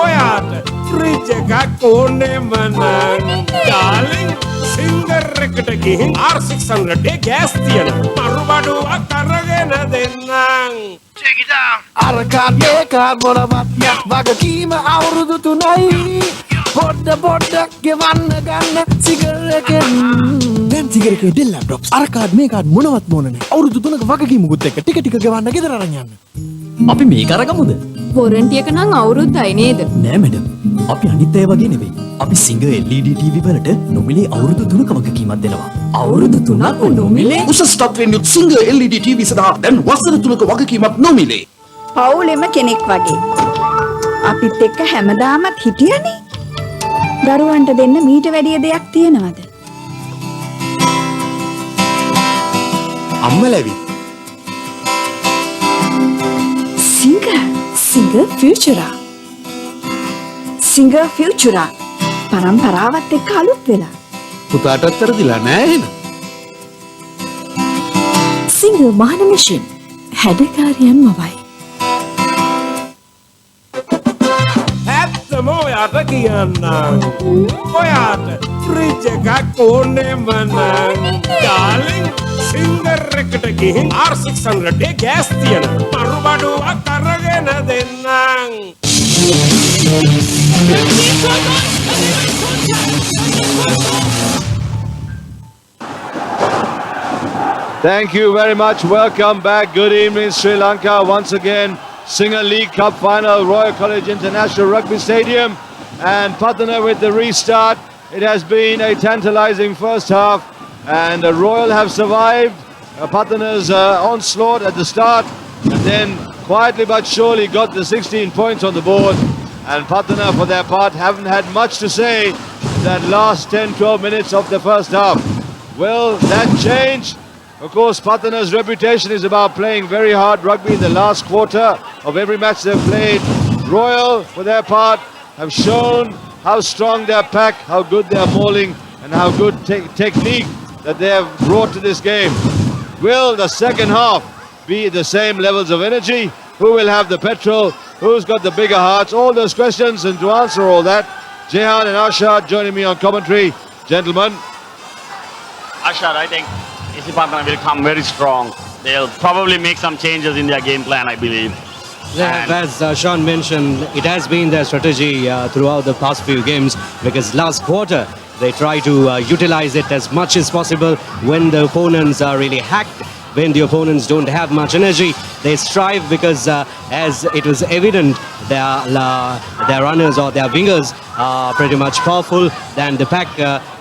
Q: ඔයාට ෆ්‍රිජ් එකක් ඕනෙම නම් ඩාලින් සිංගර් එකට ගිහින් R600 ගෑස් තියෙන මරු බඩුවක් අරගෙන දෙන්නම්.
E: අරකාඩ් මේකාඩ් මොනවත් යක් වගකීම අවුරුදු 3යි පොඩ්ඩක් ගෙවන්න ගන්න සිගරකෙන් දැන් සිගරකේ ඩෙල් ලැප්ටොප්ස් අරකාඩ් මේකාඩ් මොනවත් ඕන නැහැ. අවුරුදු 3ක වගකීමකුත් එක්ක ටික ගෙවන්න ගෙදර අරන් යන්න.
G: අපි මේක අරගමුද?
H: වොරන්ටි එක නම් අවුරුද්දයි නේද?
G: නෑ මැඩම්. අපි අනිත් අය වගේ නෙවෙයි. අපි සිංග LED TV වලට නොමිලේ අවුරුදු 3ක වගේ කීමක් දෙනවා. අවුරුදු 3ක් නොමිලේ?
I: උසස් තත්ත්වයෙන් යුත් සිංග LED TV සඳහා දැන් වසර 3ක වගකීමක් නොමිලේ.
F: පවුලෙම කෙනෙක් වගේ. අපිත් එක්ක හැමදාමත් හිටියනේ. දරුවන්ට දෙන්න මීට වැඩිය දෙයක් තියනවද?
R: අම්මලවි
F: සිංගර් ෆියුචරා. සිංගර් ෆියුචරා පරම්පරාවත් එක්ක අලුත් වෙලා.
R: පුතාටත් තරදිලා නෑ එහෙනම්.
J: සිංග මහන මිෂන් හැඩකාරියන් මවයි.
Q: ඇත්තම ඔයාට කියන්නම් ඔයාට ෆ්‍රිජ් එකක් ඕනෙම නම් ඩාලින් සිංගර් එකට ගිහින් R600 ගෑස් තියෙන මරු බඩුවක් අරගෙන දෙන්නම්.
B: Thank you very much. Welcome back. Good evening, Sri Lanka. Once again, Singer League Cup final, Royal College International Rugby Stadium. And Patana with the restart. It has been a tantalizing first half. And the Royal have survived Patana's onslaught at the start. And then quietly but surely got the 16 points on the board. And Patana, for their part, haven't had much to say in that last 10-12 minutes of the first half. Will that change? Of course, Patana's reputation is about playing very hard rugby in the last quarter of every match they've played. Royal, for their part, have shown how strong their pack, how good their mauling, and how good technique that they have brought to this game. Will the second half be the same levels of energy? Who will have the petrol? Who's got the bigger hearts? All those questions, and to answer all that, Jehan and Ashad joining me on commentary. Gentlemen.
O: Ashad, I think Isipathana will come very strong. They'll probably make some changes in their game plan, I believe.
N: Yeah, as Sean mentioned, it has been their strategy throughout the past few games, because last quarter they try to utilize it as much as possible when the opponents are really hacked. when the opponents don't have much energy. They strive because, as it was evident, their runners or their wingers are pretty much powerful than the pack,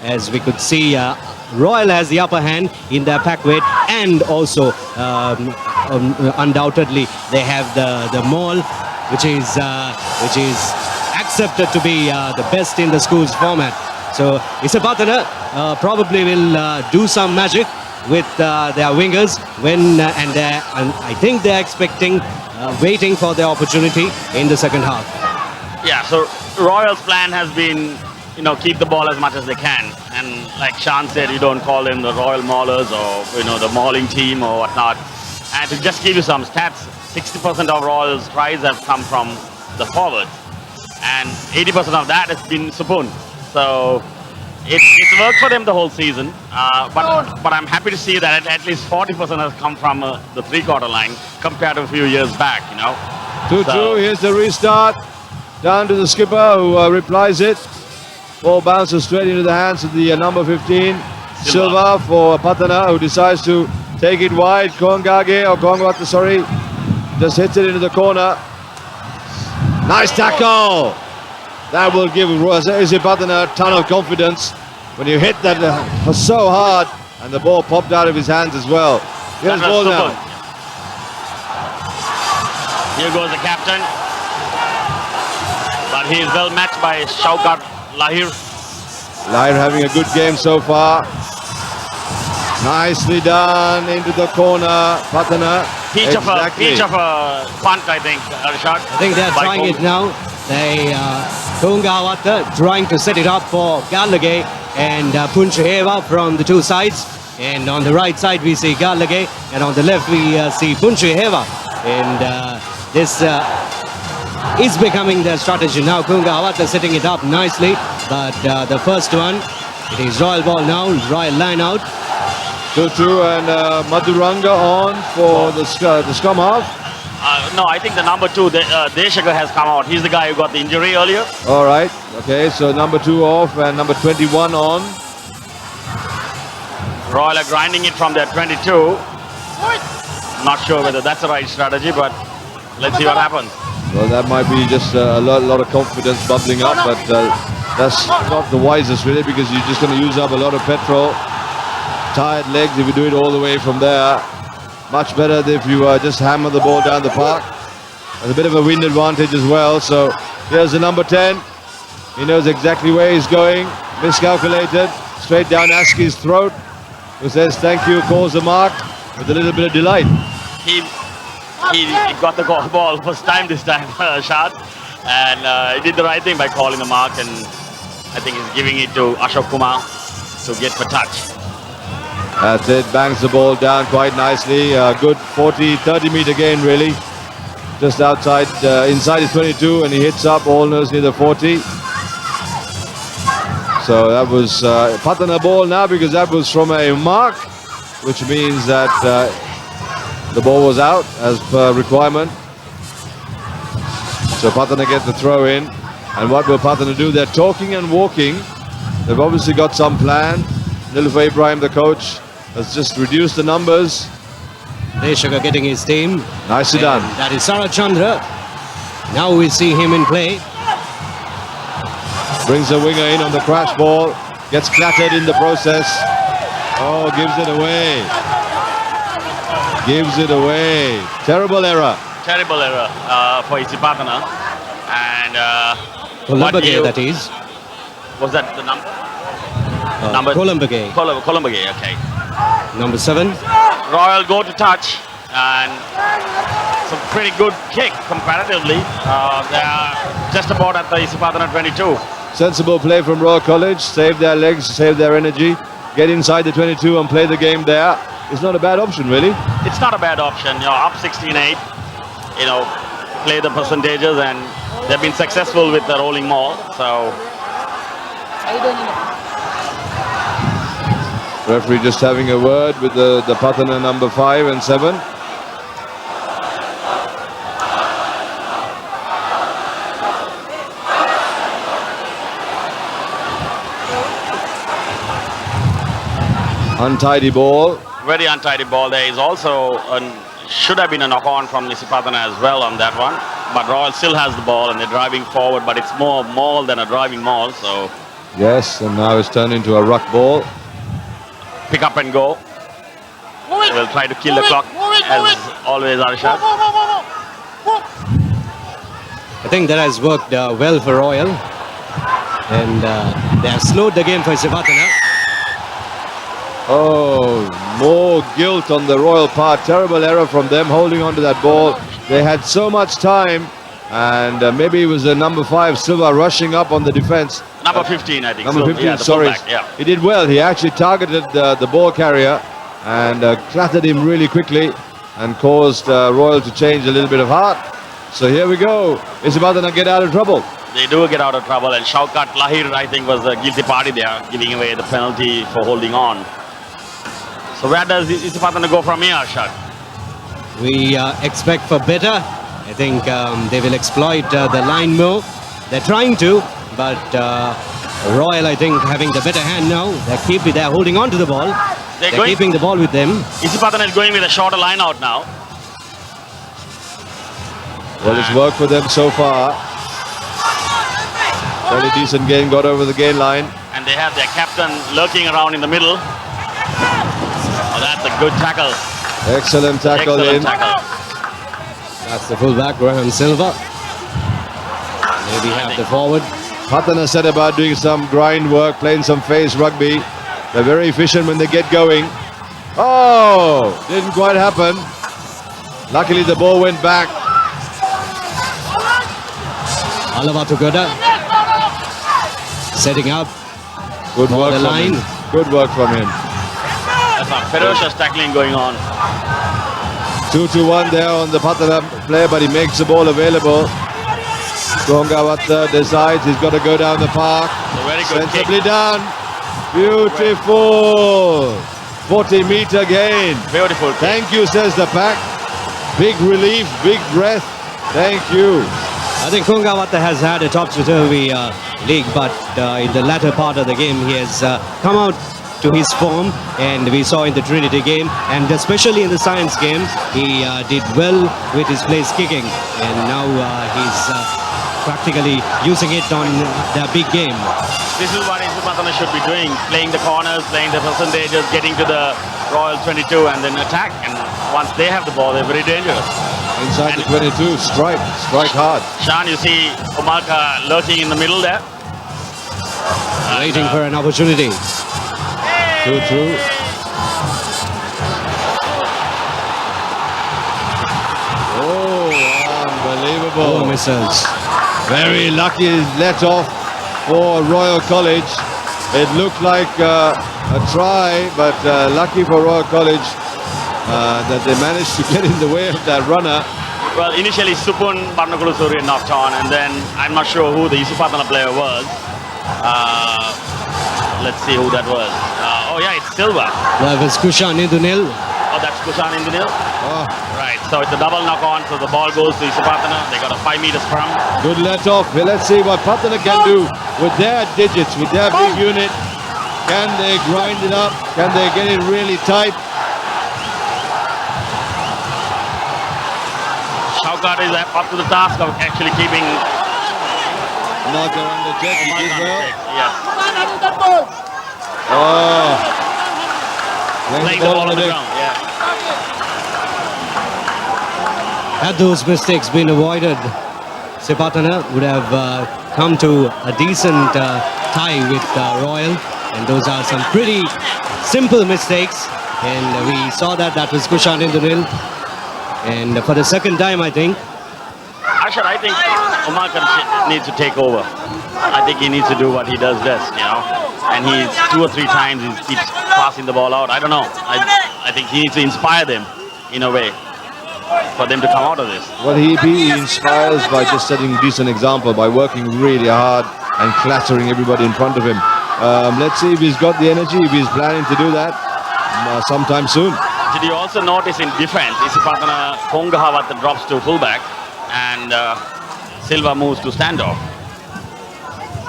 N: as we could see. Royal has the upper hand in their pack weight, and also undoubtedly they have the maul, which is accepted to be the best in the school's format. So Isipathana probably will do some magic with their wingers when and I think they're expecting, waiting for their opportunity in the second half.
O: Yeah, so Royal's plan has been, keep the ball as much as they can. And like Shan said, you don't call them the Royal Maulers or, the mauling team or whatnot. And to just give you some stats, 60% of Royal's tries have come from the forward. And 80% of that has been Supun. So it's worked for them the whole season. But I'm happy to see that at least 40% has come from the three-quarter line compared to a few years back,
B: 2-2, here's the restart. Down to the skipper who replies it. Ball bounces straight into the hands of the number 15, Silva for Patana, who decides to take it wide. Kongwata, just hits it into the corner. Nice tackle! That will give Isipathana a ton of confidence when you hit that so hard and the ball popped out of his hands as well. Here's the ball now.
O: Here goes the captain. But he is well matched by Shaukat Lahir.
B: Lahir having a good game so far. Nicely done into the corner. Patana.
O: Peach of a punt, I think, Arshad.
N: I think they're trying it now. They Kongawata trying to set it up for Gallagher and Punchaheva from the two sides. And on the right side we see Gallagher, and on the left we see Punchaheva. And this is becoming their strategy now. Kongawata setting it up nicely, but the first one, it is Royal ball now. Royal line out.
B: 2-2 and Madhuranga on for the scrum half.
O: No, I think the number 2, Deshaka, has come out. He's the guy who got the injury earlier.
B: All right. Okay, so number 2 off and number 21 on.
O: Royal are grinding it from their 22. Not sure whether that's the right strategy, but let's see what happens.
B: Well, that might be just a lot of confidence bubbling up, but that's not the wisest really, because you're just going to use up a lot of petrol. Tired legs if you do it all the way from there. Much better if you just hammer the ball down the park. There's a bit of a wind advantage as well. So here's the number 10. He knows exactly where he's going. Miscalculated. Straight down Aski's throat. Who says thank you, calls the mark with a little bit of delight.
O: He got the ball first time this time, Shad. And he did the right thing by calling the mark. And I think he's giving it to Ashok Kumar to get for touch.
B: That's it, bangs the ball down quite nicely. Good 30 meter gain really. Just outside, inside his 22, and he hits up almost near the 40. So that was Patana ball now, because that was from a mark, which means that the ball was out as per requirement. So Patana gets the throw in. And what will Patana do? They're talking and walking. They've obviously got some plan. Nilufer Ibrahim, the coach, has just reduced the numbers.
N: Deshaka getting his team.
B: Nicely done.
N: That is Sarah Chandra. Now we see him in play.
B: Brings the winger in on the crash ball. Gets clattered in the process. Oh, gives it away. Gives it away. Terrible error.
O: Terrible error for Isipathana. And
N: Columbagay, that is.
O: Was that the number?
N: Columbagay.
O: Columbagay, okay.
N: Number 7.
O: Royal go to touch, and it's a pretty good kick comparatively. They are just about at the Isipathana 22.
B: Sensible play from Royal College. Save their legs, save their energy. Get inside the 22 and play the game there. It's not a bad option, really.
O: It's not a bad option. Up 16-8. Play the percentages, and they've been successful with the rolling maul. So.
B: Referee just having a word with the Patana number 5 and 7. Untidy ball.
O: Very untidy ball. There is also should have been a knock on from Isipathana as well on that one. But Royal still has the ball and they're driving forward, but it's more maul than a driving maul. So
B: Yes, and now it's turned into a ruck ball.
O: pick up and go. They will try to kill the clock as always, Arshad.
N: I think that has worked well for Royal. And they have slowed the game for Isipathana.
B: Oh, more guilt on the Royal part. Terrible error from them holding on to that ball. They had so much time, and maybe it was the number 5 Silva rushing up on the defense.
O: Number 15, I think.
B: Number
O: So,
B: 15,
O: yeah, the
B: sorry.
O: fullback, yeah.
B: He did well. He actually targeted the ball carrier and clattered him really quickly and caused Royal to change a little bit of heart. So here we go. Isipathana get out of trouble.
O: They do get out of trouble, and Shaukat Lahir, I think, was the guilty party there, giving away the penalty for holding on. So where does Isipathana go from here, Arshad?
N: We expect for better. I think they will exploit the line more. They're trying to, but Royal, I think, having the better hand now. They're holding on to the ball. They're keeping the ball with them.
O: Isipathana is going with a shorter line out now.
B: Well, it's worked for them so far. Very decent game, got over the gain line.
O: And they have their captain lurking around in the middle. Oh, that's a good tackle.
B: Excellent tackle
O: Excellent
B: in.
O: tackle.
N: That's the fullback, Graham Silva. Maybe have the forward.
B: Patana said about doing some grind work, playing some face rugby. They're very efficient when they get going. Oh, didn't quite happen. Luckily the ball went back.
N: Alavatu Goda setting up.
B: Good work
N: the
B: from
N: line.
B: him. Good work from him.
O: That's a ferocious tackling going on.
B: 2-1 there on the Patana player, but he makes the ball available. Gongawata decides he's got to go down the park.
O: Very good
B: Sensibly done. Beautiful. 40-meter gain.
O: Beautiful.
B: Thank you, says the pack. Big relief, big breath. Thank you.
N: I think Kungawata has had a topsy-turvy league, but in the latter part of the game he has come out to his form, and we saw in the Trinity game, and especially in the Science game, he did well with his place kicking, and now he's practically using it on the big game.
O: This is what Isipathana should be doing, playing the corners, playing the percentages, getting to the Royal 22 and then attack. And once they have the ball, they're very dangerous.
B: Inside the 22, strike hard.
O: Shan, you see Omalka lurking in the middle there.
N: Waiting for an opportunity.
B: 2-2. Oh, unbelievable.
N: Oh, misses.
B: Very lucky let off for Royal College. It looked like a try, but lucky for Royal College that they managed to get in the way of that runner.
O: Well, initially Supun Barnakulusuri knocked on, and then I'm not sure who the Isipathana player was. Let's see who that was. Oh yeah, it's Silva.
N: That was Kushan Indunil.
O: Oh, that's Kushan Indunil. Oh. Right, so it's a double knock on, so the ball goes to Isipathana. They got a 5-meter scrum.
B: Good let off. Well, let's see what Patana can do with their digits, with their big unit. Can they grind it up? Can they get it really tight?
O: Shaukat is up to the task of actually keeping
B: Marco under check. He did well.
O: Yes.
B: Oh.
O: Playing the ball on the ground. Yeah.
N: Had those mistakes been avoided, Isipathana would have come to a decent tie with Royal, and those are some pretty simple mistakes, and we saw that was Kushan Indunil, and for the second time I think.
O: Ashar, I think Omalka needs to take over. I think he needs to do what he does best, you know, and he's 2 or 3 times he keeps passing the ball out. I don't know. I think he needs to inspire them in a way for them to come out of this.
B: Well, he inspires by just setting a decent example, by working really hard and clattering everybody in front of him. Let's see if he's got the energy, if he's planning to do that sometime soon.
O: Did you also notice in defense, Isipathana Kongahawat drops to fullback and Silva moves to standoff.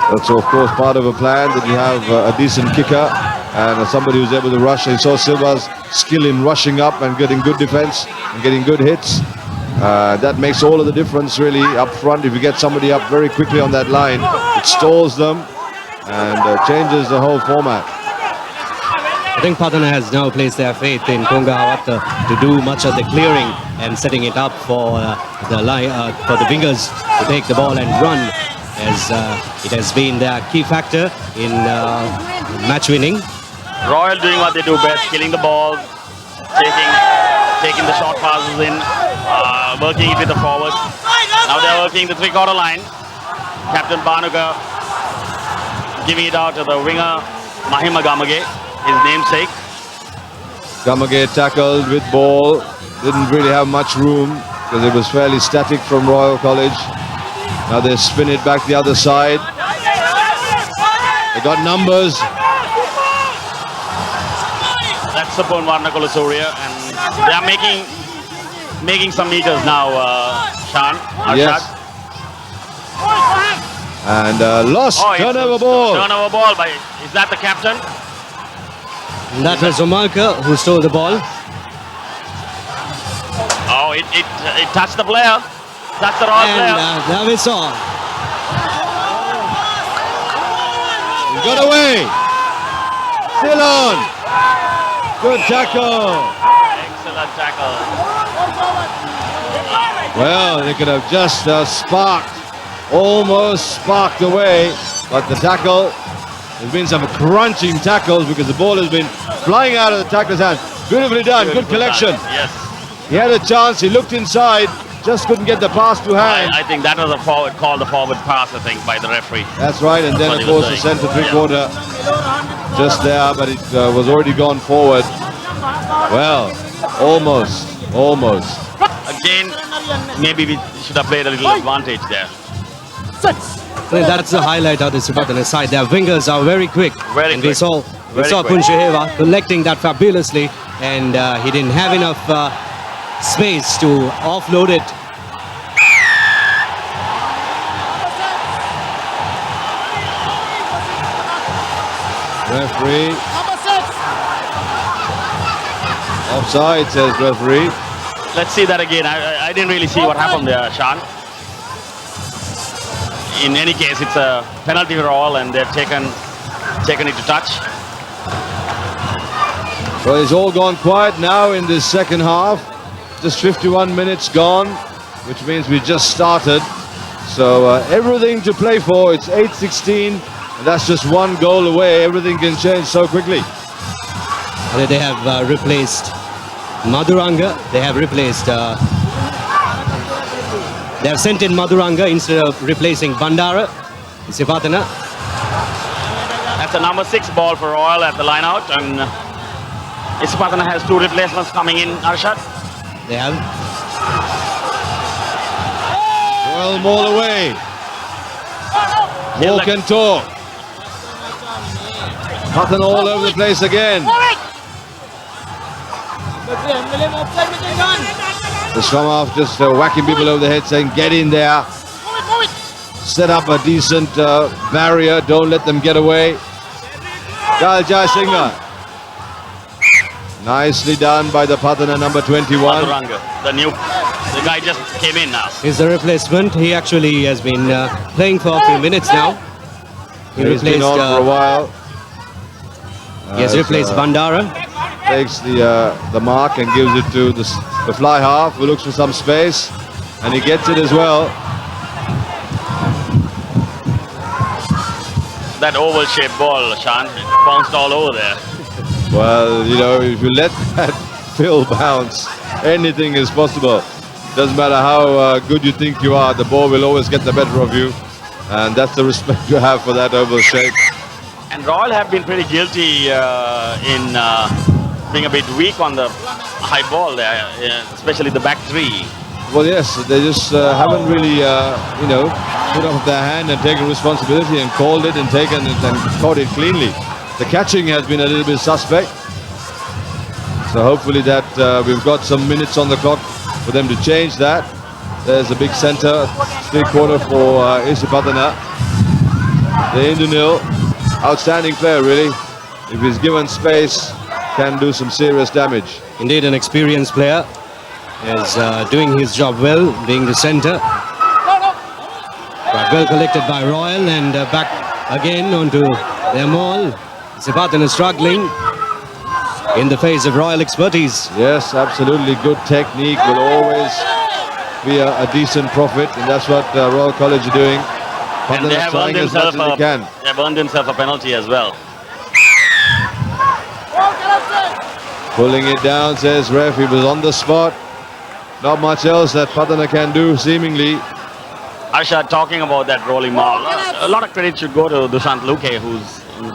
B: That's of course part of a plan that you have a decent kicker and somebody who's able to rush. And saw Silva's skill in rushing up and getting good defense and getting good hits. That makes all of the difference really up front. If you get somebody up very quickly on that line, it stalls them and changes the whole format.
N: I think Pathana has now placed their faith in Konga Hawatta to do much of the clearing and setting it up for the wingers to take the ball and run, as it has been their key factor in match winning.
O: Royal doing what they do best, killing the ball, taking the short passes in, working it with the forwards. Now they're working the three-quarter line. Captain Banuka giving it out to the winger Mahima Gamage, his namesake.
B: Gamage tackled with ball, didn't really have much room because it was fairly static from Royal College. Now they spin it back the other side. They got numbers.
O: That's Sapon Varnakula Surya, and they are making some meters now, Shan.
B: Yes. And lost, turnover ball.
O: Turnover ball by, is that the captain?
N: And that was Omalka who stole the ball.
O: Oh, it touched the player. That's the Royal player.
N: Now we saw.
B: He got away. Still on. Good tackle.
O: Excellent tackle.
B: Well, they could have just almost sparked away, but the tackle, there's been some crunching tackles because the ball has been flying out of the tackler's hand. Beautifully done, good collection.
O: Yes.
B: He had a chance, he looked inside, just couldn't get the pass to hand.
O: I think that was a forward called the forward pass, I think, by the referee.
B: That's right, and then of course the centre three-quarter just there, but it was already gone forward. Well, almost.
O: Again, maybe we should have played a little advantage there.
N: That's the highlight of the Isipathana side. Their wingers are very quick.
O: Very quick.
N: We saw
O: Very quick.
N: Punchaheva collecting that fabulously, and he didn't have enough space to offload it.
B: Referee. Offside, says referee.
O: Let's see that again. I didn't really see what happened there, Shan. In any case, it's a penalty for all, and they've taken it to touch.
B: Well, it's all gone quiet now in this second half. Just 51 minutes gone, which means we just started. So everything to play for. It's 8-16, and that's just one goal away. Everything can change so quickly.
N: They have replaced Madhuranga. They have replaced. They have sent in Madhuranga instead of replacing Bandara. Isipathana.
O: That's a number 6 ball for Royal at the line out, and Isipathana has 2 replacements coming in, Arshad.
N: They have.
B: Well, more away. More can talk. Pathan all over the place again. The scrum half just whacking people over the head, saying, get in there. Set up a decent barrier. Don't let them get away. Kyle Jai Singha. Nicely done by the Pathana number 21.
O: Madhuranga, the guy just came in now.
N: He's the replacement. He actually has been playing for a few minutes now.
B: He's been on for a while.
N: He has replaced Bandara.
B: Takes the mark and gives it to the fly half, who looks for some space, and he gets it as well.
O: That oval-shaped ball, Shan, it bounced all over there.
B: Well, you know, if you let that fill bounce, anything is possible. Doesn't matter how good you think you are, the ball will always get the better of you, and that's the respect you have for that oval shape.
O: And Royal have been pretty guilty in being a bit weak on the high ball there, especially the back three.
B: Well, yes, they just haven't really, you know, put up their hand and taken responsibility and called it and taken it and caught it cleanly. The catching has been a little bit suspect. So hopefully that we've got some minutes on the clock for them to change that. There's a big centre, three-quarter for Isipathana. The Indonil, outstanding player really. if he's given space, can do some serious damage.
N: Indeed, an experienced player is doing his job well, being the centre. But well collected by Royal and back again onto their maul. Isipathana struggling in the face of Royal expertise.
B: Yes, absolutely. Good technique will always be a decent profit, and that's what Royal College are doing.
O: And they have earned themselves a penalty as well.
B: Pulling it down, says ref. He was on the spot. Not much else that Pathana can do, seemingly.
O: Arsha, talking about that rolling maul, a lot of credit should go to Dushant Luke, who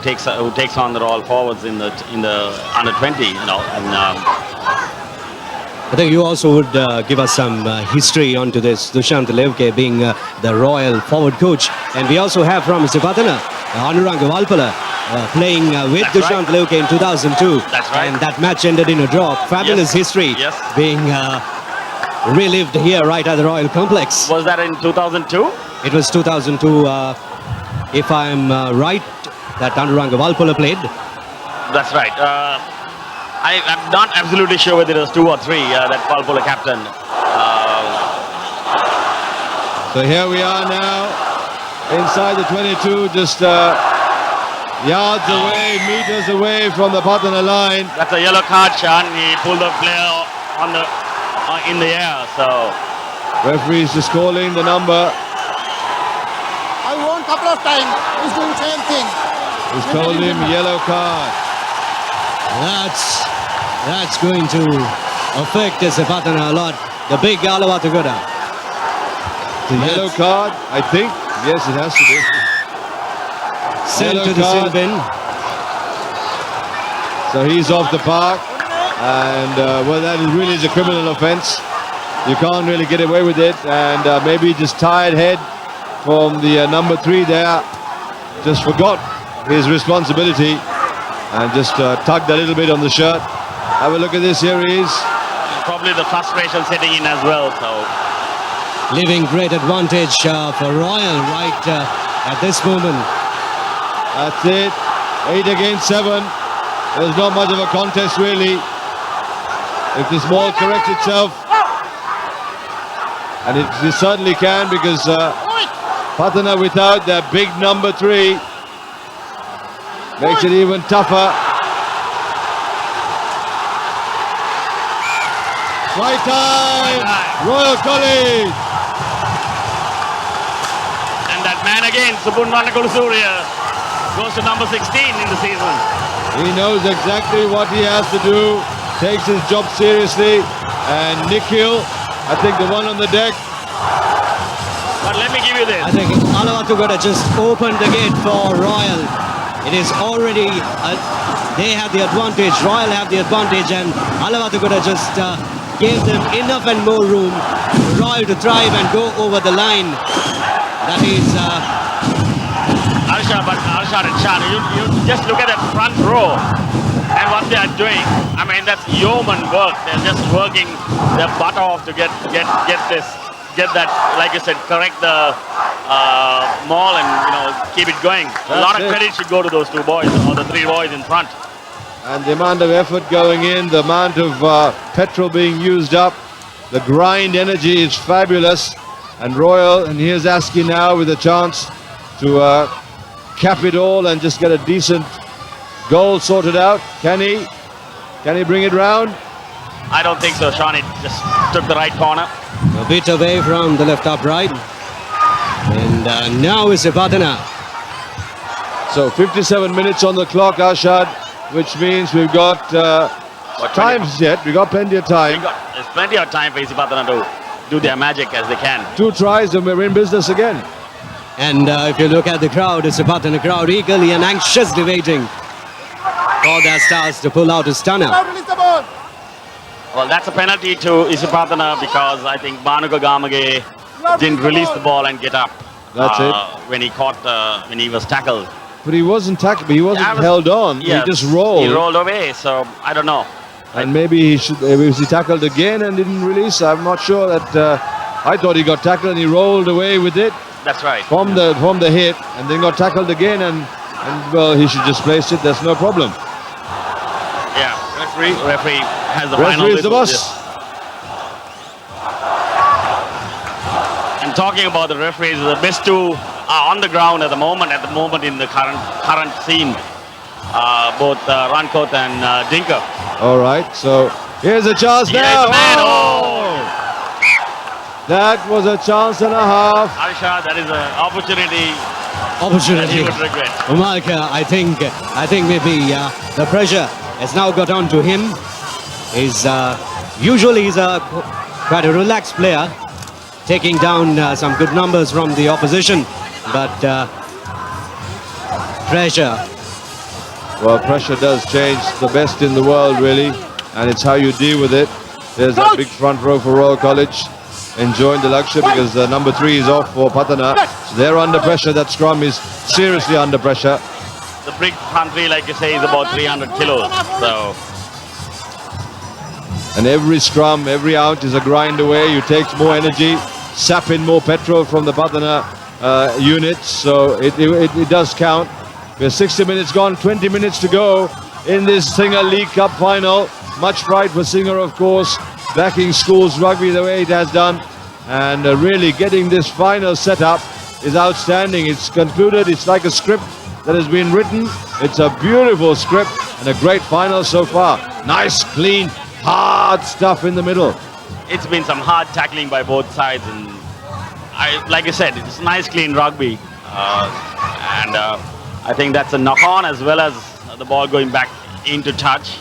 O: takes on the role forwards in the under 20. You know, and
N: I think you also would give us some history onto this. Dushant Levke being the Royal forward coach, and we also have from Isipathana Anuranga Valpala playing with
O: That's
N: Dushant
O: right.
N: Levke in 2002.
O: That's right.
N: And that match ended in a draw. Fabulous history being relived here right at the Royal Complex.
O: Was that in 2002?
N: It was 2002, if I'm right, that Anuranga Valpala played.
O: That's right. I'm not absolutely sure whether it was 2 or 3 that Valpola captain.
B: So here we are now, inside the 22, just yards away, meters away from the Pathana line.
O: That's a yellow card, Sean. He pulled the player on the in the air. So
B: Referee's just calling the number.
P: I won couple of times. He's doing same thing.
B: He's told him yellow card.
N: That's going to affect Isipathana a lot. The big Alavatagoda.
B: The yellow card, I think. Yes, it has to be.
N: Sent
B: Yellow
N: to the sin
B: card.
N: bin.
B: So he's off the park. And well, that really is a criminal offence. You can't really get away with it. And maybe just tired head from the number 3 there. Just forgot his responsibility and just tugged a little bit on the shirt. Have a look at this. Here he is.
O: probably the frustration setting in as well. So
N: leaving great advantage for Royal right at this moment.
B: That's it. 8 against 7. There's not much of a contest really. If this ball corrects itself, and it certainly can, because Pathana without their big number 3 makes it even tougher. Right time, Royal College.
O: And that man again, Supunwana Kulusurya, goes to number 16 in the season.
B: He knows exactly what he has to do, takes his job seriously, and Nikhil, I think the one on the deck.
O: But let me give you this.
N: I think Alavatugada just opened the gate for Royal. It is already, they have the advantage, Royal have the advantage, and Alavatugada just gave them enough and more room for Royal to thrive and go over the line. That is...
O: Arsha and Shan, you just look at that front row and what they are doing. I mean, that's yeoman work. They're just working their butt off to get that, like you said, correct the maul and keep it going. A lot of credit should go to those 2 boys or the 3 boys in front.
B: And the amount of effort going in, the amount of petrol being used up, the grind energy is fabulous. And Royal, and here's Aski now with a chance to cap it all and just get a decent goal sorted out. Can he bring it round?
O: I don't think so, Sean. It just took the right corner.
N: A bit away from the left upright. And now is Isipathana.
B: So 57 minutes on the clock, Arshad, which means we've got times yet. We've got plenty of time.
O: There's plenty of time for Isipathana to do their magic as they can.
B: 2 tries and we're in business again.
N: And if you look at the crowd, Isipathana crowd eagerly and anxiously waiting for their stars to pull out a stunner.
O: Well, that's a penalty to Isipathana because I think Banuka Gamage didn't release the ball and get up.
B: That's it.
O: When he caught, when he was tackled.
B: But he wasn't tackled, he wasn't held on.
O: Yes,
B: he just rolled.
O: He rolled away, so I don't know.
B: And maybe was he tackled again and didn't release? I'm not sure that. I thought he got tackled and he rolled away with it.
O: That's right.
B: From the hit, and then got tackled again, and And well, he should just place it. There's no problem.
O: Yeah, referee has the
B: Referee
O: final
B: is the
O: whistle,
B: boss.
O: yes. And talking about the referees, the best two are on the ground at the moment in the current scene. Both Rankot and Dinker.
B: All right, so here's a chance
O: Here's
B: now.
O: the man.
B: That was a chance and a half.
O: Aisha, that is an opportunity that
N: Opportunity.
O: he would regret.
N: Mark, I think maybe the pressure has now got on to him. Usually he's quite a relaxed player, taking down some good numbers from the opposition, but pressure.
B: Well, pressure does change the best in the world, really, and it's how you deal with it. There's that big front row for Royal College, enjoying the luxury because number 3 is off for Patana. So they're under pressure. That scrum is seriously under pressure.
O: The big front three, like you say, is about 300 kilos. So
B: And every scrum, every out is a grind away. You take more energy, sap in more petrol from the Patana units. So it does count. We're 60 minutes gone, 20 minutes to go in this Singer League Cup final. Much pride for Singer, of course, backing schools rugby the way it has done. And really getting this final set up is outstanding. It's concluded. It's like a script that has been written. It's a beautiful script and a great final so far. Nice, clean, hard stuff in the middle.
O: it's been some hard tackling by both sides, and like I said, it's nice, clean rugby, and I think that's a knock-on as well as the ball going back into touch.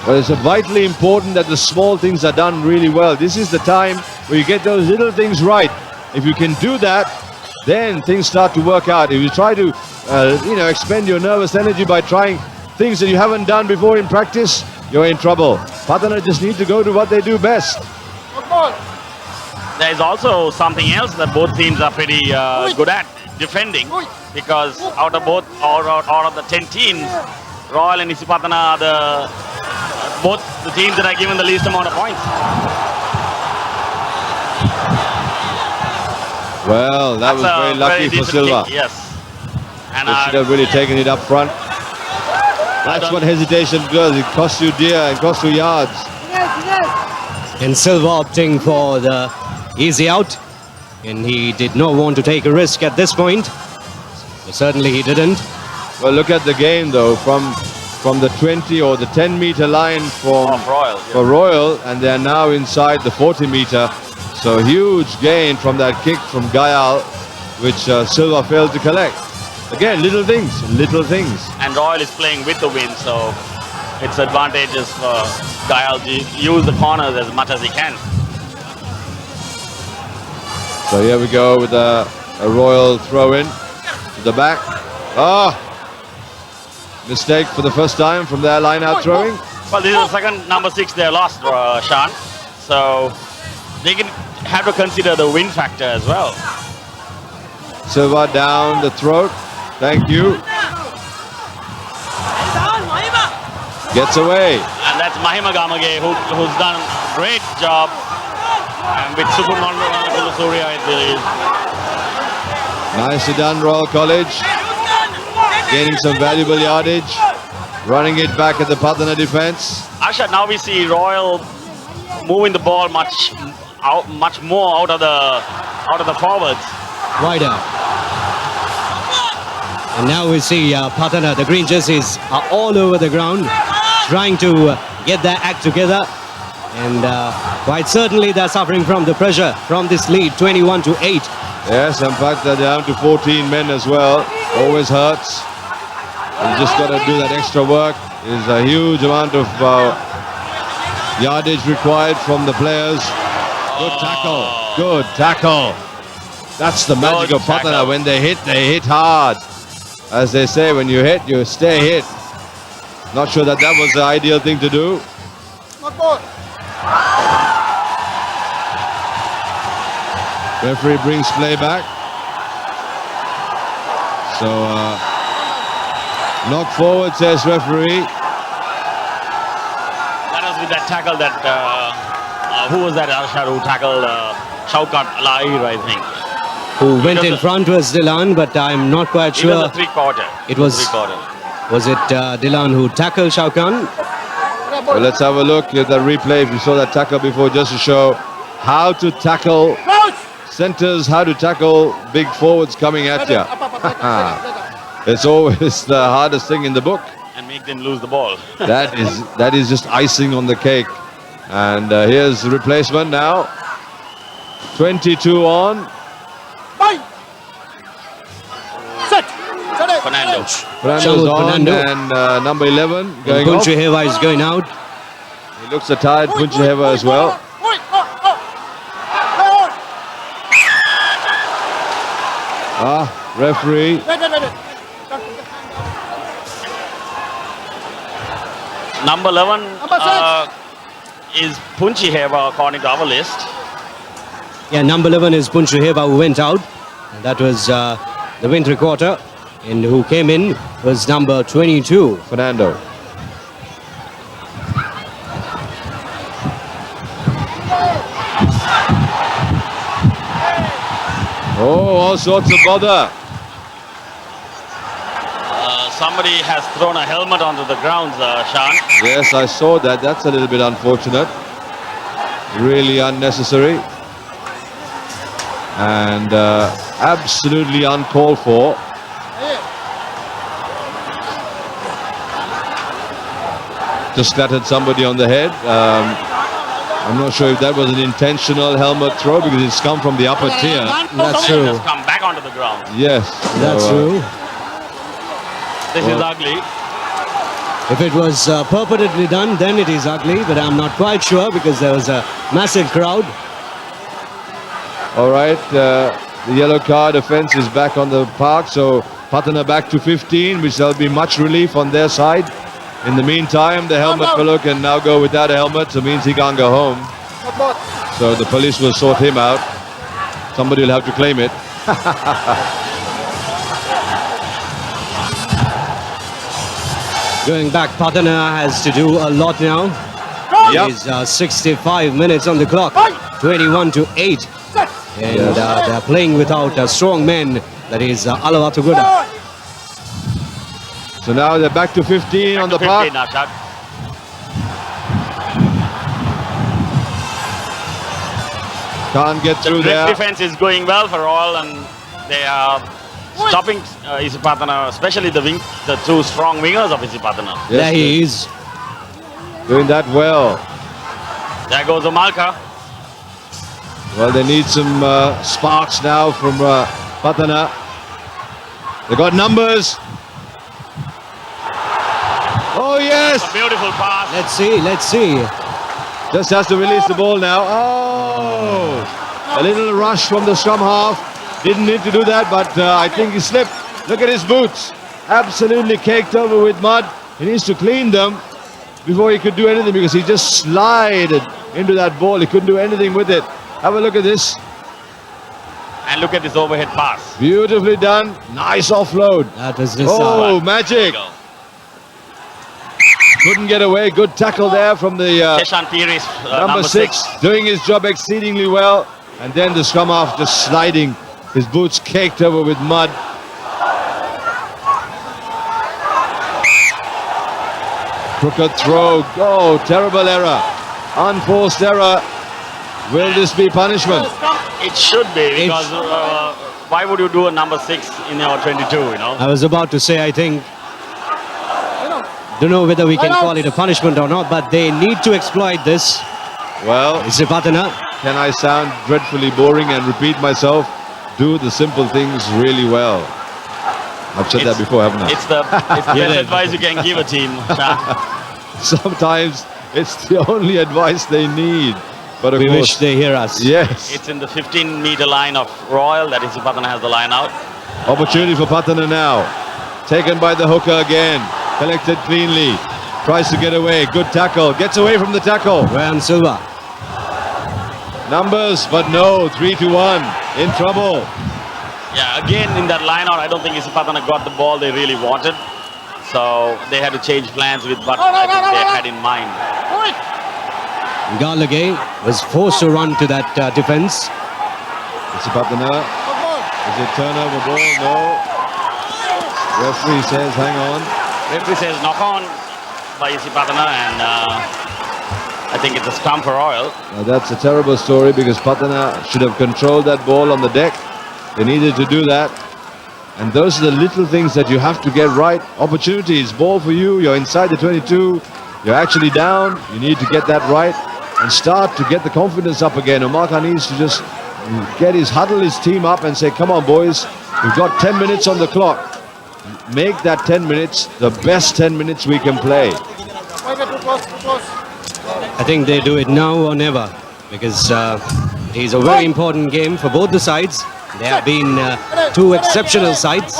B: Well, it's vitally important that the small things are done really well. This is the time where you get those little things right. If you can do that, then things start to work out. If you try to, expend your nervous energy by trying things that you haven't done before in practice, you're in trouble. Patana just need to go to what they do best.
O: There is also something else that both teams are pretty good at, defending, because out of the 10 teams, Royal and Isipathana are both the teams that are given the least amount of points.
B: Well, that was very lucky for Silva.
O: Kick, yes. And
B: They should have really taken it up front. That's what hesitation does. It costs you dear and costs you yards.
N: And Silva opting for the easy out, and he did not want to take a risk at this point. Certainly he didn't.
B: Well, look at the game though, from the 20 or the 10 meter line for Royal, and they're now inside the 40 meter. So huge gain from that kick from Gayal, which Silva failed to collect. Again, little things.
O: And Royal is playing with the wind, so it's advantageous for Gayal to use the corners as much as he can.
B: So here we go with a Royal throw in to the back. Mistake for the first time from their line out throwing.
O: Well, this is the second number 6 they lost, Sean. So they can have to consider the wind factor as well.
B: Silva down the throat. Thank you. Gets away.
O: And that's Mahima Gamage who's done a great job with Sukuman Surya, I believe.
B: Nicely done, Royal College. Gaining some valuable yardage. Running it back at the Patana defense.
O: Asha, now we see Royal moving the ball much more out of the forwards.
N: Wider. And now we see Patana, the green jerseys are all over the ground, trying to get their act together. And quite certainly they're suffering from the pressure from this lead, 21-8.
B: Yes, in fact they're down to 14 men as well. Always hurts. You just got to do that extra work. There's a huge amount of yardage required from the players. Good tackle. Good tackle. That's the magic of Patana. When they hit hard. As they say, when you hit, you stay hit. Not sure that was the ideal thing to do. Referee brings play back. So, knock forward, says referee.
O: That was with that tackle that, who was that, Arshad, who tackled Shaukat Lahir, I think.
N: who went in front was Dilan, but I'm not quite
O: It
N: sure.
O: was a three-quarter.
N: It was.
O: Three-quarter.
N: Was it Dilan who tackled Shaukan?
B: Well, let's have a look at the replay. If you saw that tackle before, just to show how to tackle centers, how to tackle big forwards coming at you. It's always the hardest thing in the book.
O: And make them lose the ball.
B: That is just icing on the cake. And here's the replacement now. 22 on. Fernando's on, and number 11 going off.
N: Punchaheva is going out.
B: He looks a tired Punchaheva as well. Referee.
O: Number 11 is Punchaheva according to our list.
N: Yeah, number 11 is Punchaheva who went out. And that was the win three-quarter. And who came in was number 22.
B: Fernando. Oh, all sorts of bother.
O: Somebody has thrown a helmet onto the ground, Sean.
B: Yes, I saw that. That's a little bit unfortunate. Really unnecessary. And absolutely uncalled for. Just splattered somebody on the head. I'm not sure if that was an intentional helmet throw because it's come from the upper tier.
N: That's true.
O: Just come back onto the ground.
B: Yes.
N: That's true.
O: This is ugly.
N: If it was purportedly done, then it is ugly, but I'm not quite sure because there was a massive crowd.
B: All right, the yellow card offence is back on the park, so Patana back to 15, which there'll be much relief on their side. In the meantime, the helmet fellow can now go without a helmet, so means he can't go home. So the police will sort him out. Somebody will have to claim it.
N: Going back, Patana has to do a lot now.
B: Yep.
N: It is 65 minutes on the clock, 21-8. And they're playing without a strong man, that is Alavatuguda.
B: So now they're back to 15 on the park.
O: Now, Chad.
B: Can't get through
O: The
B: there.
O: defense is going well for all, and they are stopping Isipathana, especially the two strong wingers of Isipathana.
B: Yes,
N: There he is.
B: Doing that well.
O: There goes Omalka.
B: Well, they need some sparks now from Patana. They got numbers. Oh, yes.
O: A beautiful pass.
N: Let's see.
B: Just has to release the ball now. Oh, a little rush from the scrum half. Didn't need to do that, but I think he slipped. Look at his boots. Absolutely caked over with mud. He needs to clean them before he could do anything because he just slided into that ball. He couldn't do anything with it. Have a look at this.
O: And look at this overhead pass.
B: Beautifully done. Nice offload.
N: That was this.
B: Oh, magic. Couldn't get away. Good tackle there from the
O: Keshan Pires,
B: number 6. Doing his job exceedingly well. And then the scrum half just sliding. His boots caked over with mud. Crooked throw. Oh, terrible error. Unforced error. Will this be punishment?
O: It should be, because why would you do a number 6 in your 22, you know?
N: I was about to say, I think, don't know whether we can call it a punishment or not, but they need to exploit this.
B: Well,
N: Isipathana.
B: Can I sound dreadfully boring and repeat myself? Do the simple things really well. I've said that before, haven't I?
O: It's the best advice you can give a team.
B: Sometimes it's the only advice they need. But of
N: We
B: course,
N: wish they hear us.
B: Yes.
O: It's in the 15-meter line of Royal that Isipathana has the line out.
B: Opportunity for Patana now. Taken by the hooker again. Collected cleanly. Tries to get away. Good tackle. Gets away from the tackle.
N: Ryan Silva.
B: Numbers, but no. 3-1. In trouble.
O: Yeah, again in that line out, I don't think Isipathana got the ball they really wanted. So they had to change plans with what I think they had in mind.
N: Galagay was forced to run to that defense.
B: Isipathana Is it turnover ball? No. Referee says hang on.
O: Referee says knock on by Isipathana, and I think it's a scrum for Royal.
B: Now that's a terrible story because Pathana should have controlled that ball on the deck. They needed to do that. And those are the little things that you have to get right. Opportunities, ball for you, you're inside the 22, you're actually down, you need to get that right and start to get the confidence up again. Omaka needs to just huddle his team up and say, come on boys, we've got 10 minutes on the clock. Make that 10 minutes the best 10 minutes we can play.
N: I think they do it now or never, because it is a very important game for both the sides. There have been two exceptional sides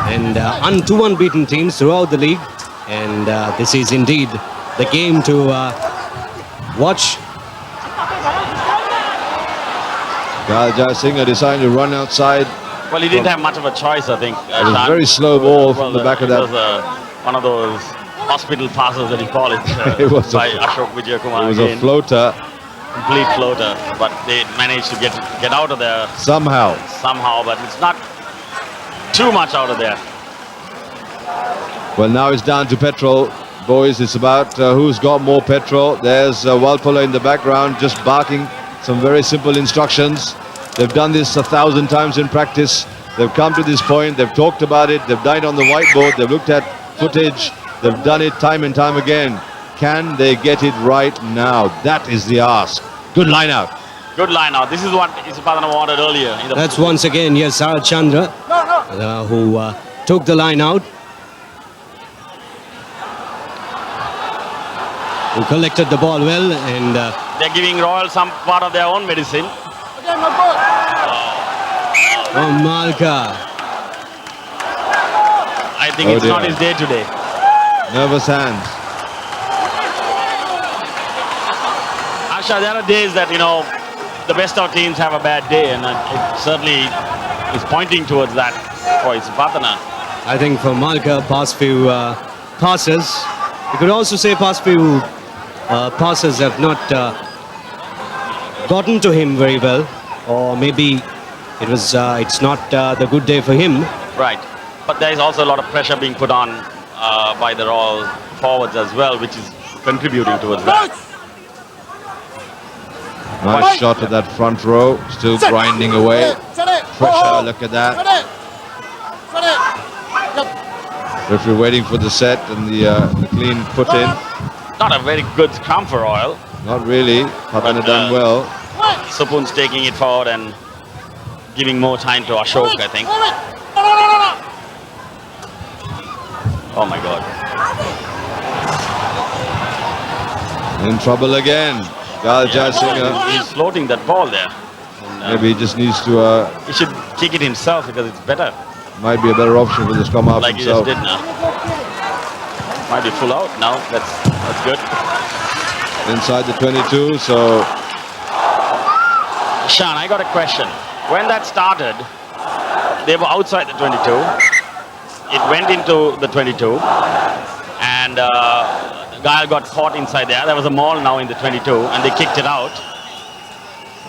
N: and two unbeaten teams throughout the league, and this is indeed the game to watch.
B: Jai Singh decided to run outside.
O: Well, he didn't have much of a choice, I think.
B: It was a very slow ball from the back of that.
O: It was one of those hospital passes that he called it,
B: It was
O: by Ashok Vijayakumar.
B: It was
O: again.
B: a floater.
O: Complete floater, but they managed to get out of there
B: Somehow,
O: but it's not too much out of there.
B: Well, now it's down to petrol. Boys, it's about who's got more petrol. There's Walpola in the background just barking some very simple instructions. They've done this 1,000 times in practice. They've come to this point. They've talked about it. They've done it on the whiteboard. They've looked at footage. They've done it time and time again. Can they get it right now? That is the ask. Good line out.
O: Good line out. This is what Isipathana wanted earlier.
N: That's once again, yes, Saraj Chandra, who took the line out, who collected the ball well, and
O: they're giving Royal some part of their own medicine.
N: oh, Malka.
O: I think it's not his day today.
B: Nervous hands.
O: Asha, there are days that, the best of teams have a bad day, and it certainly is pointing towards that for Isipathana.
N: I think for Malka, past few passes, you could also say past few passes have not gotten to him very well, or maybe it's not the good day for him.
O: Right, but there is also a lot of pressure being put on by the Royal forwards as well, which is contributing towards that.
B: Nice shot at that front row, still grinding away. Pressure, look at that. Referee waiting for the set and the clean put in.
O: Not a very good scrum for Royal.
B: Not really. Pathana done well.
O: Supun's taking it forward and giving more time to Ashok, I think. Oh my God.
B: In trouble again. Jai Singh.
O: He's floating that ball there. And,
B: maybe he just needs to...
O: he should kick it himself because it's better.
B: Might be a better option for the scrum half
O: like
B: himself.
O: He just did now. Might be full out now. That's good.
B: Inside the 22, so...
O: Shan, I got a question. When that started, they were outside the 22. It went into the 22. And Gail got caught inside there. There was a maul now in the 22, and they kicked it out.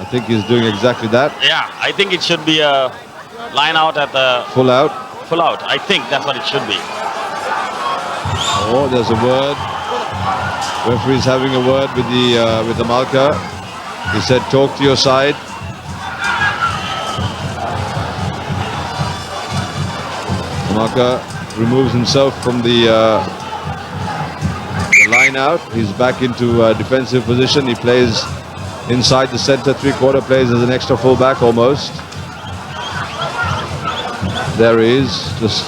B: I think he's doing exactly that.
O: Yeah, I think it should be a line out at the...
B: Full out.
O: Full out. I think that's what it should be.
B: Oh, there's a word. Referee's having a word with the Malka. He said, talk to your side. Malka removes himself from the line out. He's back into defensive position. He plays inside the center, three-quarter, plays as an extra fullback almost. There he is, just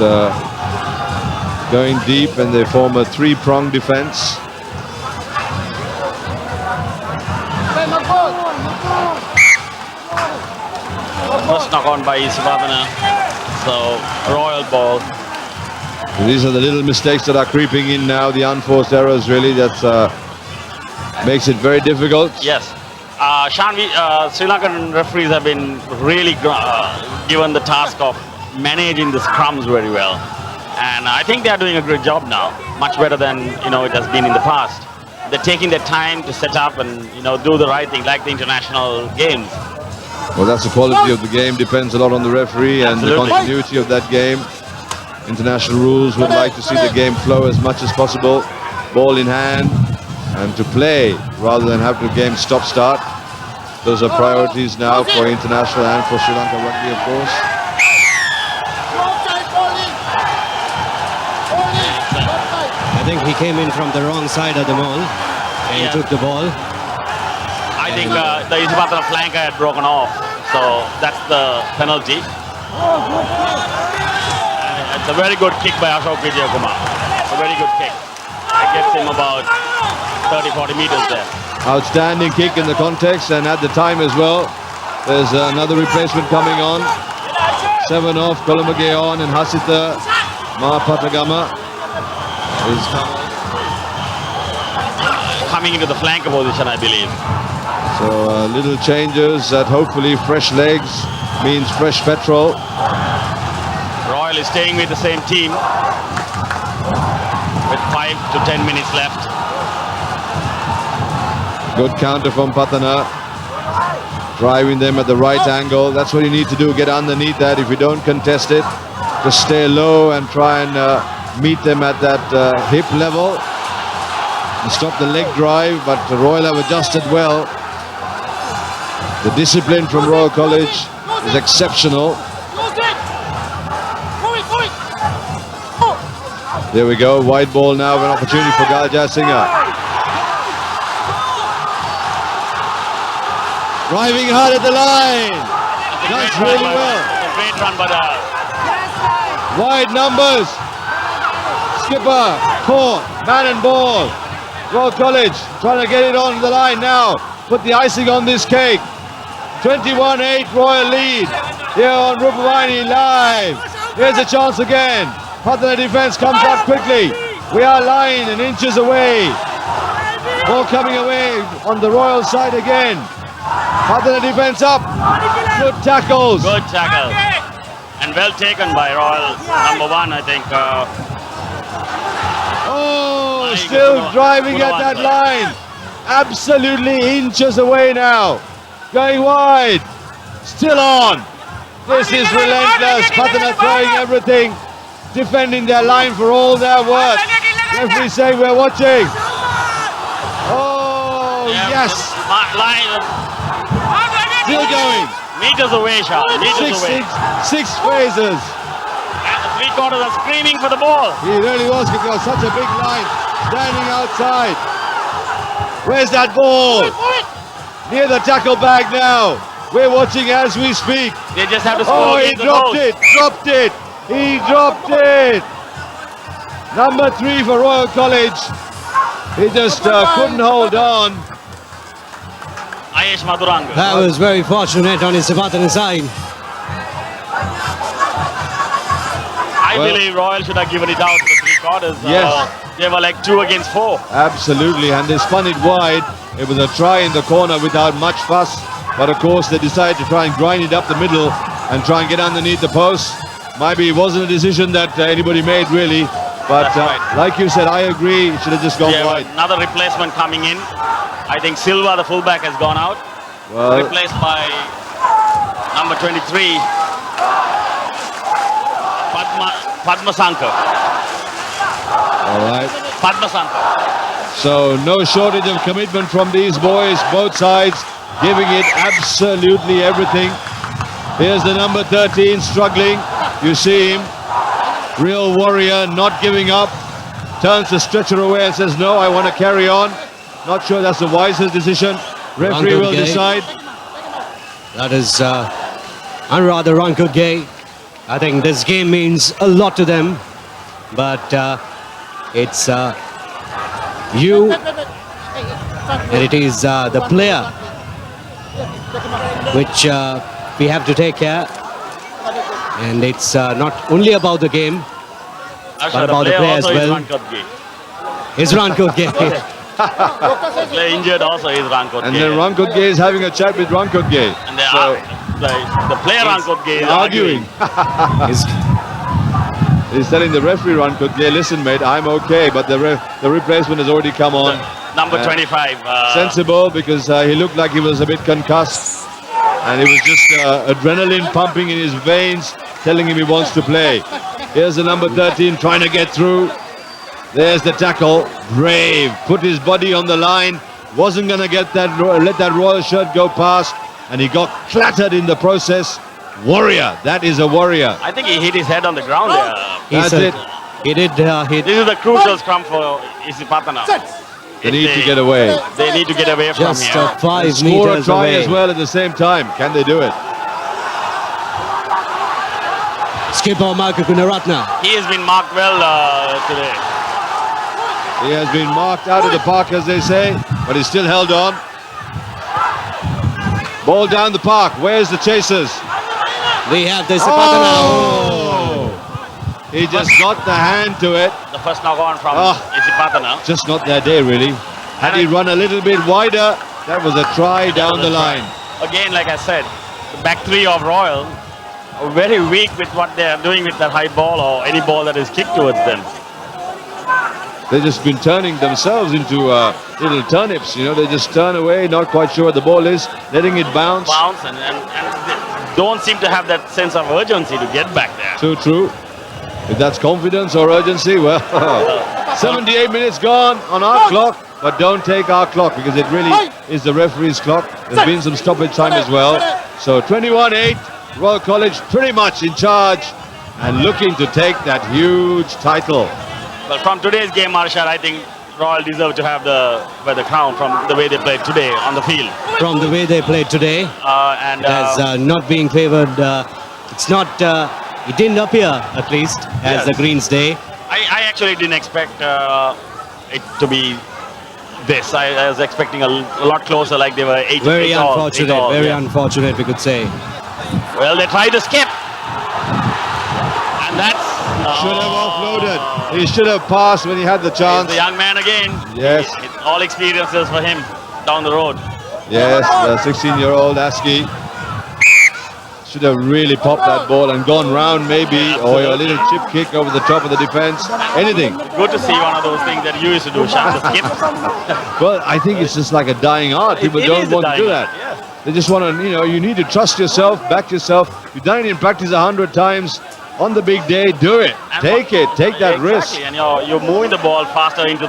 B: going deep, and they form a three-pronged defense.
O: First knock on by Isipathana. So, Royal ball.
B: These are the little mistakes that are creeping in now, the unforced errors really, that makes it very difficult.
O: Yes. Shanvi, Sri Lankan referees have been really given the task of managing the scrums very well. And I think they are doing a great job now, much better than it has been in the past. They're taking their time to set up and do the right thing, like the international games.
B: Well, that's the quality of the game. Depends a lot on the referee and the
O: Absolutely.
B: continuity of that game. International rules would like to see the game flow as much as possible. Ball in hand and to play rather than have the game stop-start. Those are priorities now for international and for Sri Lanka rugby, of course.
N: I think he came in from the wrong side of the mall and
O: Yeah.
N: took the ball.
O: I think the Isipathana flanker had broken off, so that's the penalty. It's a very good kick by Ashok Vijayakumar. It's a very good kick. It gets him about 30-40 meters there.
B: Outstanding kick in the context and at the time as well. There's another replacement coming on. 7 off, Kolomage on and Hasita Mahapatagama is
O: Coming into the flanker position, I believe.
B: So little changes that hopefully fresh legs means fresh petrol.
O: Royal is staying with the same team with 5 to 10 minutes left.
B: Good counter from Pathana. Driving them at the right angle. That's what you need to do, get underneath that. If you don't contest it, just stay low and try and meet them at that hip level. And stop the leg drive, but the Royal have adjusted well. The discipline from Royal College is exceptional. There we go, wide ball now, an opportunity for Galja Singha. Driving hard at the line. Does really well.
O: Great run by the
B: Wide numbers. Skipper, caught, man and ball. Royal College trying to get it on the line now. Put the icing on this cake. 21-8 Royal lead here on Rupavani live. Here's a chance again. Pathana defense comes up quickly. We are line and inches away. Ball coming away on the Royal side again. Pathana defense up. Good tackles.
O: good tackle. And well taken by Royal, number 1, I think.
B: Oh, still driving at that line. Absolutely inches away now. Going wide. Still on. This is relentless. Pathana throwing everything. Defending their line for all their worth. Referee saying we're watching. Oh, yes.
O: Line
B: Still going.
O: meters away, Shah. Meters away.
B: Six phases.
O: And the 3/4 are screaming for the ball.
B: He really was because such a big line standing outside. Where's that ball? Near the tackle bag now. We're watching as we speak.
O: They just have to
B: Oh,
O: score
B: he
O: against the
B: dropped
O: post.
B: it. Dropped it. He dropped it. Number 3 for Royal College. He just couldn't hold on.
O: Ayesh Maduranga.
N: That was very fortunate on his Isipathana side.
O: I believe Royal should have given it out to the 3/4.
B: Yes.
O: They were like 2 against 4.
B: Absolutely, and they spun it wide. It was a try in the corner without much fuss. But of course, they decided to try and grind it up the middle and try and get underneath the post. Maybe it wasn't a decision that anybody made really. But
O: That's right.
B: like you said, I agree. It should have just gone
O: Yeah,
B: wide.
O: another replacement coming in. I think Silva, the fullback, has gone out.
B: Well,
O: Replaced by number 23, Padma Sankar.
B: all right.
O: Padma Sankar.
B: So no shortage of commitment from these boys, both sides, giving it absolutely everything. Here's the number 13 struggling. You see him. Real warrior, not giving up. Turns the stretcher away and says, no, I want to carry on. Not sure that's the wisest decision. Referee will decide.
N: That is Anuradha Rankudge. I think this game means a lot to them. But it's you and it is the player which we have to take care. And it's not only about the game, but about the player as well. Is Rankudge.
O: The player injured also is Rankudge.
B: And then Rankudge is having a chat with Rankudge.
O: And they are, the player Rankudge is arguing.
B: He's telling the referee Rankudge, listen mate, I'm okay, but the replacement has already come on.
O: Number 25.
B: Sensible because he looked like he was a bit concussed. And it was just adrenaline pumping in his veins, telling him he wants to play. Here's the number 13 trying to get through. There's the tackle. Brave. Put his body on the line. Wasn't going to let that royal shirt go past. And he got clattered in the process. Warrior. That is a warrior.
O: I think he hit his head on the ground there.
B: That's it.
N: He did hit.
O: This is the crucial scrum for Isipathana.
B: They need to get away.
O: They need to get away from
N: Just
O: here.
N: 5
B: Score a
N: meters
B: try
N: away.
B: as well at the same time. Can they do it?
N: Skipper Marka Gunaratna.
O: He has been marked well today.
B: He has been marked out of the park, as they say, but he's still held on. Ball down the park. Where's the chasers?
N: We have the Isipathana.
B: He just got the hand to it.
O: The first knock on from
B: Oh.
O: Isipathana.
B: Just not their day, really. Had he run a little bit wider, that was a try down the line.
O: Again, like I said, the back three of Royal are very weak with what they are doing with that high ball or any ball that is kicked towards them.
B: They've just been turning themselves into little turnips, you know. They just turn away, not quite sure what the ball is, letting it bounce.
O: And they don't seem to have that sense of urgency to get back there.
B: Too true. If that's confidence or urgency, well, 78 minutes gone on our clock, but don't take our clock because it really is the referee's clock. There's been some stoppage time as well. So 21-8, Royal College pretty much in charge and looking to take that huge title.
O: But from today's game, Arshad, I think Royal deserve to have the crown from the way they played today on the field.
N: From the way they played today, as not being favoured, it's not. It didn't appear, at least, as the Greens' day.
O: I actually didn't expect it to be this. I was expecting a lot closer, like they were 8
N: Very
O: all,
N: unfortunate.
O: 8 all,
N: Very
O: yeah.
N: unfortunate, we could say.
O: Well, they tried to skip, and that's
B: Should have offloaded. He should have passed when he had the chance.
O: the young man again.
B: Yes.
O: All experiences for him down the road.
B: Yes, the 16-year-old Askey should have really popped that ball and gone round maybe, or a little chip kick over the top of the defense. Anything.
O: Good to see one of those things that you used to do, Shan, the skip.
B: Well, I think it's just like a dying art. People
O: It
B: don't
O: is a
B: want to do
O: dying
B: that.
O: art,
B: They just want to, you need to trust yourself, back yourself. You've done it in practice 100 times. On the big day, do it. Take that risk.
O: Exactly, and you're moving the ball faster into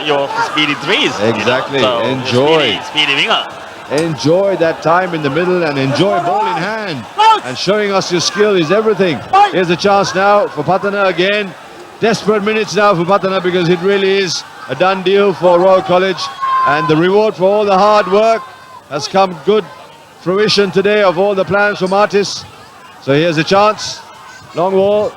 O: your speedy threes.
B: Exactly.
O: So,
B: Enjoy.
O: speedy winger.
B: Enjoy that time in the middle and enjoy ball in hand. And showing us your skill is everything. Here's a chance now for Patana again. Desperate minutes now for Patana because it really is a done deal for Royal College. And the reward for all the hard work has come good fruition today of all the plans from artists. So here's a chance. Long ball.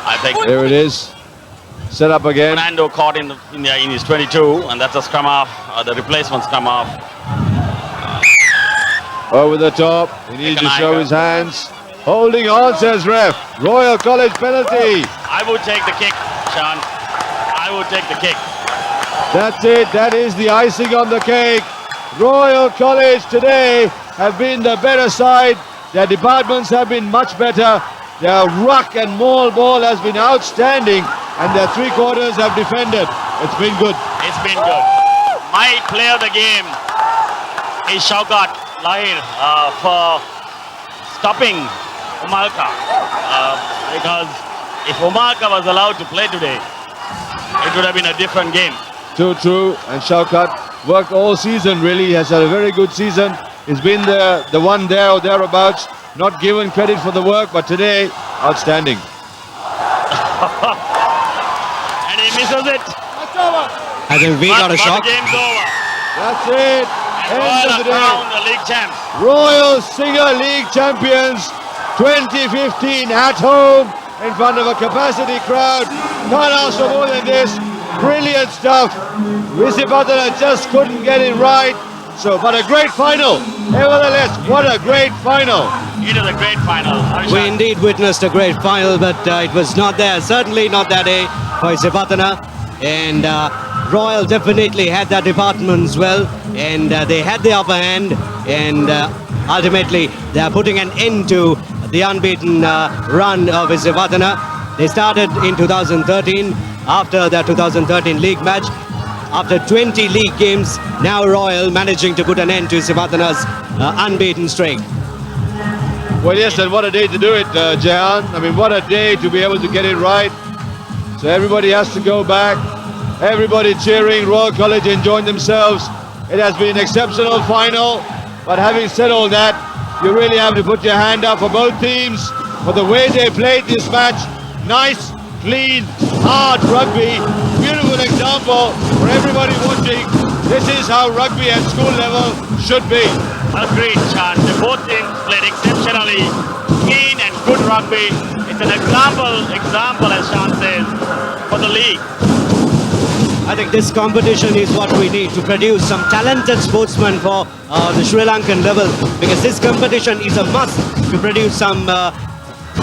O: I think
B: There it is. Set up again.
O: Fernando caught in his 22, and that's a scrum half, the replacement scrum half.
B: Over the top. He needs to show his hands. Holding on, says ref. Royal College penalty.
O: I would take the kick, Sean. I would take the kick.
B: That's it. That is the icing on the cake. Royal College today have been the better side. Their departments have been much better. Their ruck and maul ball has been outstanding, and their three quarters have defended. It's been good.
O: It's been good. My player of the game is Shaukat Lahir for stopping Umalka. Because if Umalka was allowed to play today, it would have been a different game.
B: Too true. And Shaukat worked all season, really. He has had a very good season. He's been the one there or thereabouts. Not given credit for the work, but today, outstanding.
O: And he misses it.
N: I think we got a
O: But
N: shot.
O: the game's over.
B: That's it.
O: And
B: End of the day.
O: crowned the league champs.
B: Royal Singer League champions 2015 at home in front of a capacity crowd. Can't ask for more than this. Brilliant stuff. Isipathana just couldn't get it right. So, but a great final. Nevertheless, what a great final.
O: It is a great final.
N: We indeed witnessed a great final, but it was not there, certainly not that day for Isipathana. And Royal definitely had that department as well, and they had the upper hand, and ultimately they are putting an end to the unbeaten run of Isipathana. They started in 2013, after their 2013 league match. after 20 league games. Now Royal managing to put an end to Isipathana's unbeaten streak.
B: Well, yes, and what a day to do it, Jehan. I mean, what a day to be able to get it right. So everybody has to go back. Everybody cheering, Royal College enjoying themselves. It has been an exceptional final. But having said all that, you really have to put your hand up for both teams for the way they played this match. Nice, clean, hard rugby. Beautiful example for everybody watching. This is how rugby at school level should be.
O: Agreed, Chan. The both teams played exceptionally clean and good rugby. It's an example, as Chan says, for the league.
N: I think this competition is what we need to produce some talented sportsmen for the Sri Lankan level, because this competition is a must to produce some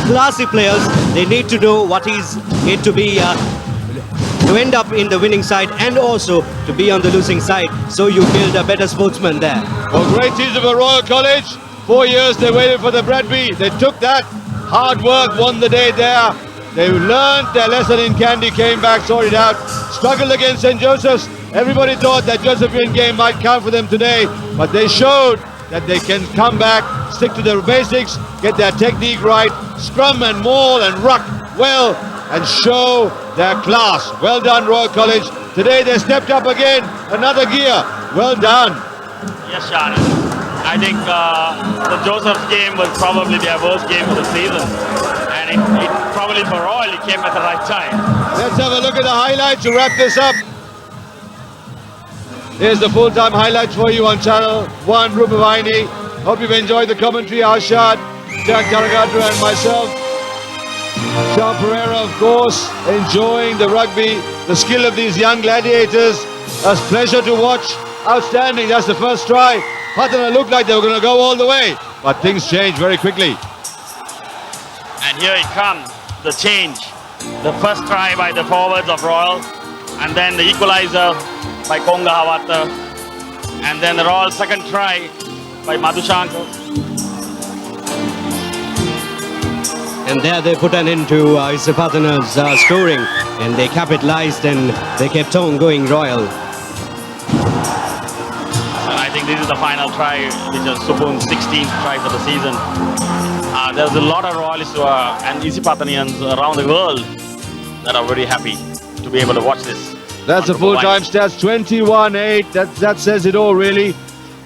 N: classy players. They need to know what is it to be to end up in the winning side and also to be on the losing side, so you build a better sportsman there.
B: Well, great season for Royal College. 4 years they waited for the Bradby. They took that. Hard work won the day there. They learned their lesson in Kandy, came back, sorted out, struggled against St. Joseph's. Everybody thought that Josephian game might count for them today, but they showed that they can come back, stick to their basics, get their technique right, scrum and maul and ruck well, and show their class. Well done, Royal College. Today they stepped up again, another gear. Well done.
O: Yes, Sean. I think the Joseph's game was probably their worst game of the season. And it probably for Royal, it came at the right time.
B: Let's have a look at the highlights to wrap this up. Here's the full-time highlights for you on Channel 1, Rupavani. Hope you've enjoyed the commentary. Arshad, Jack Karagatra and myself. Sean Pereira, of course, enjoying the rugby, the skill of these young gladiators. A pleasure to watch. Outstanding. That's the first try. Patana looked like they were going to go all the way, but things changed very quickly.
O: And here it comes, the change. The first try by the forwards of Royal, and then the equalizer by Konga Hawata, and then the Royal second try by Madhushankar.
N: And there they put an end to Isipathana's scoring, and they capitalized and they kept on going Royal.
O: And I think this is the final try, which is Supun's 16th try for the season. There's a lot of Royalists and Isipathanians around the world that are very happy to be able to watch this.
B: That's the full-time stats, 21-8. That says it all, really.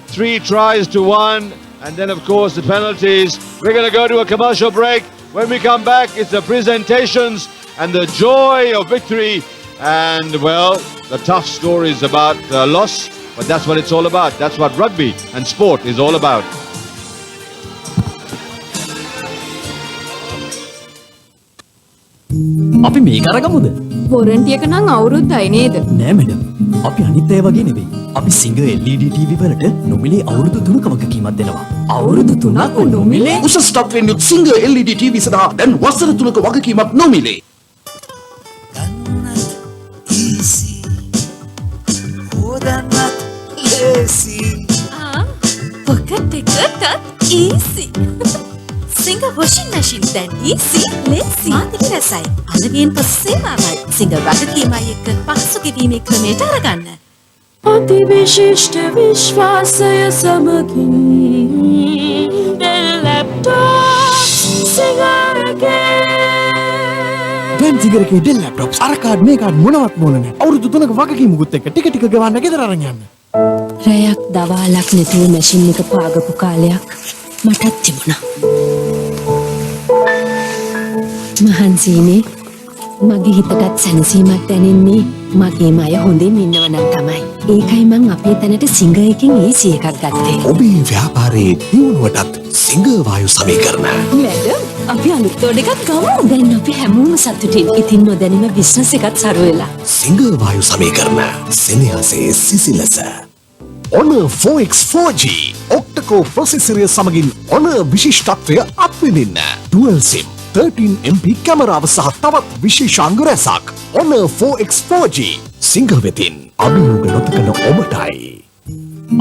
B: 3 tries to 1, and then, of course, the penalties. We're going to go to a commercial break. When we come back, it's the presentations and the joy of victory. And, well, the tough stories about loss, but that's what it's all about. That's what rugby and sport is all about.
G: අපි මේක අරගමුද?
H: Warranty එක නම් අවුරුද්දයි නේද?
G: නෑ madam. අපි අනිත් අය වගේ නෙවෙයි. අපි සිංග LED TV වලට නොමිලේ අවුරුදු 3ක වගකීමක් දෙනවා. අවුරුදු 3ක් නොමිලේ?
I: උසස් තත්ත්වයෙන් යුත් සිංග LED TV සඳහා දැන් වසර 3ක වගකීමක් නොමිලේ.
H: පොකට් එකටත් easy. Single washing machine දැන් easy, lazy. මාතික රසයි. අලවියෙන් පසු සේවාවයි. Single වගකීමයි එක්ක පහසු ගෙවීමේ ක්‍රමයට අරගන්න. අති විශිෂ්ට විශ්වාසය සමගින් laptop සිගරකේ.
E: දැන් සිගරකේ Dell laptops අර කාඩ් මේ කාඩ් මොනවත් මොන නැහැ. අවුරුදු 3ක වගකීමකුත් එක්ක ටික ටික ගෙවන්න ගෙදර අරන් යන්න.
J: රැයක් දවාලක් නැතුව මැෂින් එක පාගපු කාලයක් මටත් තිබුණා. මහන්සිනේ මගේ හිතටත් සැනසීමක් දැනෙන්නේ මගේම අය හොඳින් ඉන්නවනම් තමයි. ඒකයි මං අපේ තැනට සිංග එකකින් AC එකක් ගත්තේ.
I: ඔබේ ව්‍යාපාරයේ දියුණුවටත් සිංග වායු සමීකරණ.
J: මැඩම් අපි අලුත් තෝඩ එකක් ගමු. දැන් අපි හැමෝම සතුටින්. ඉතින් නොදැනීම බිස්නස් එකත් සරු වෙලා.
I: සිංග වායු සමීකරණ සෙනෙහසේ සිසිලස. Honor 4X4G ඔක්ටකෝ ප්‍රොසෙසරය සමගින් Honor විශිෂ්ටත්වය අත්විඳින්න. Dual SIM 13MP කැමරාව සහ තවත් විශේෂාංග රැසක්. Honor 4X4G සිංහ වෙතින් අභියෝග නොතකන ඔබටයි.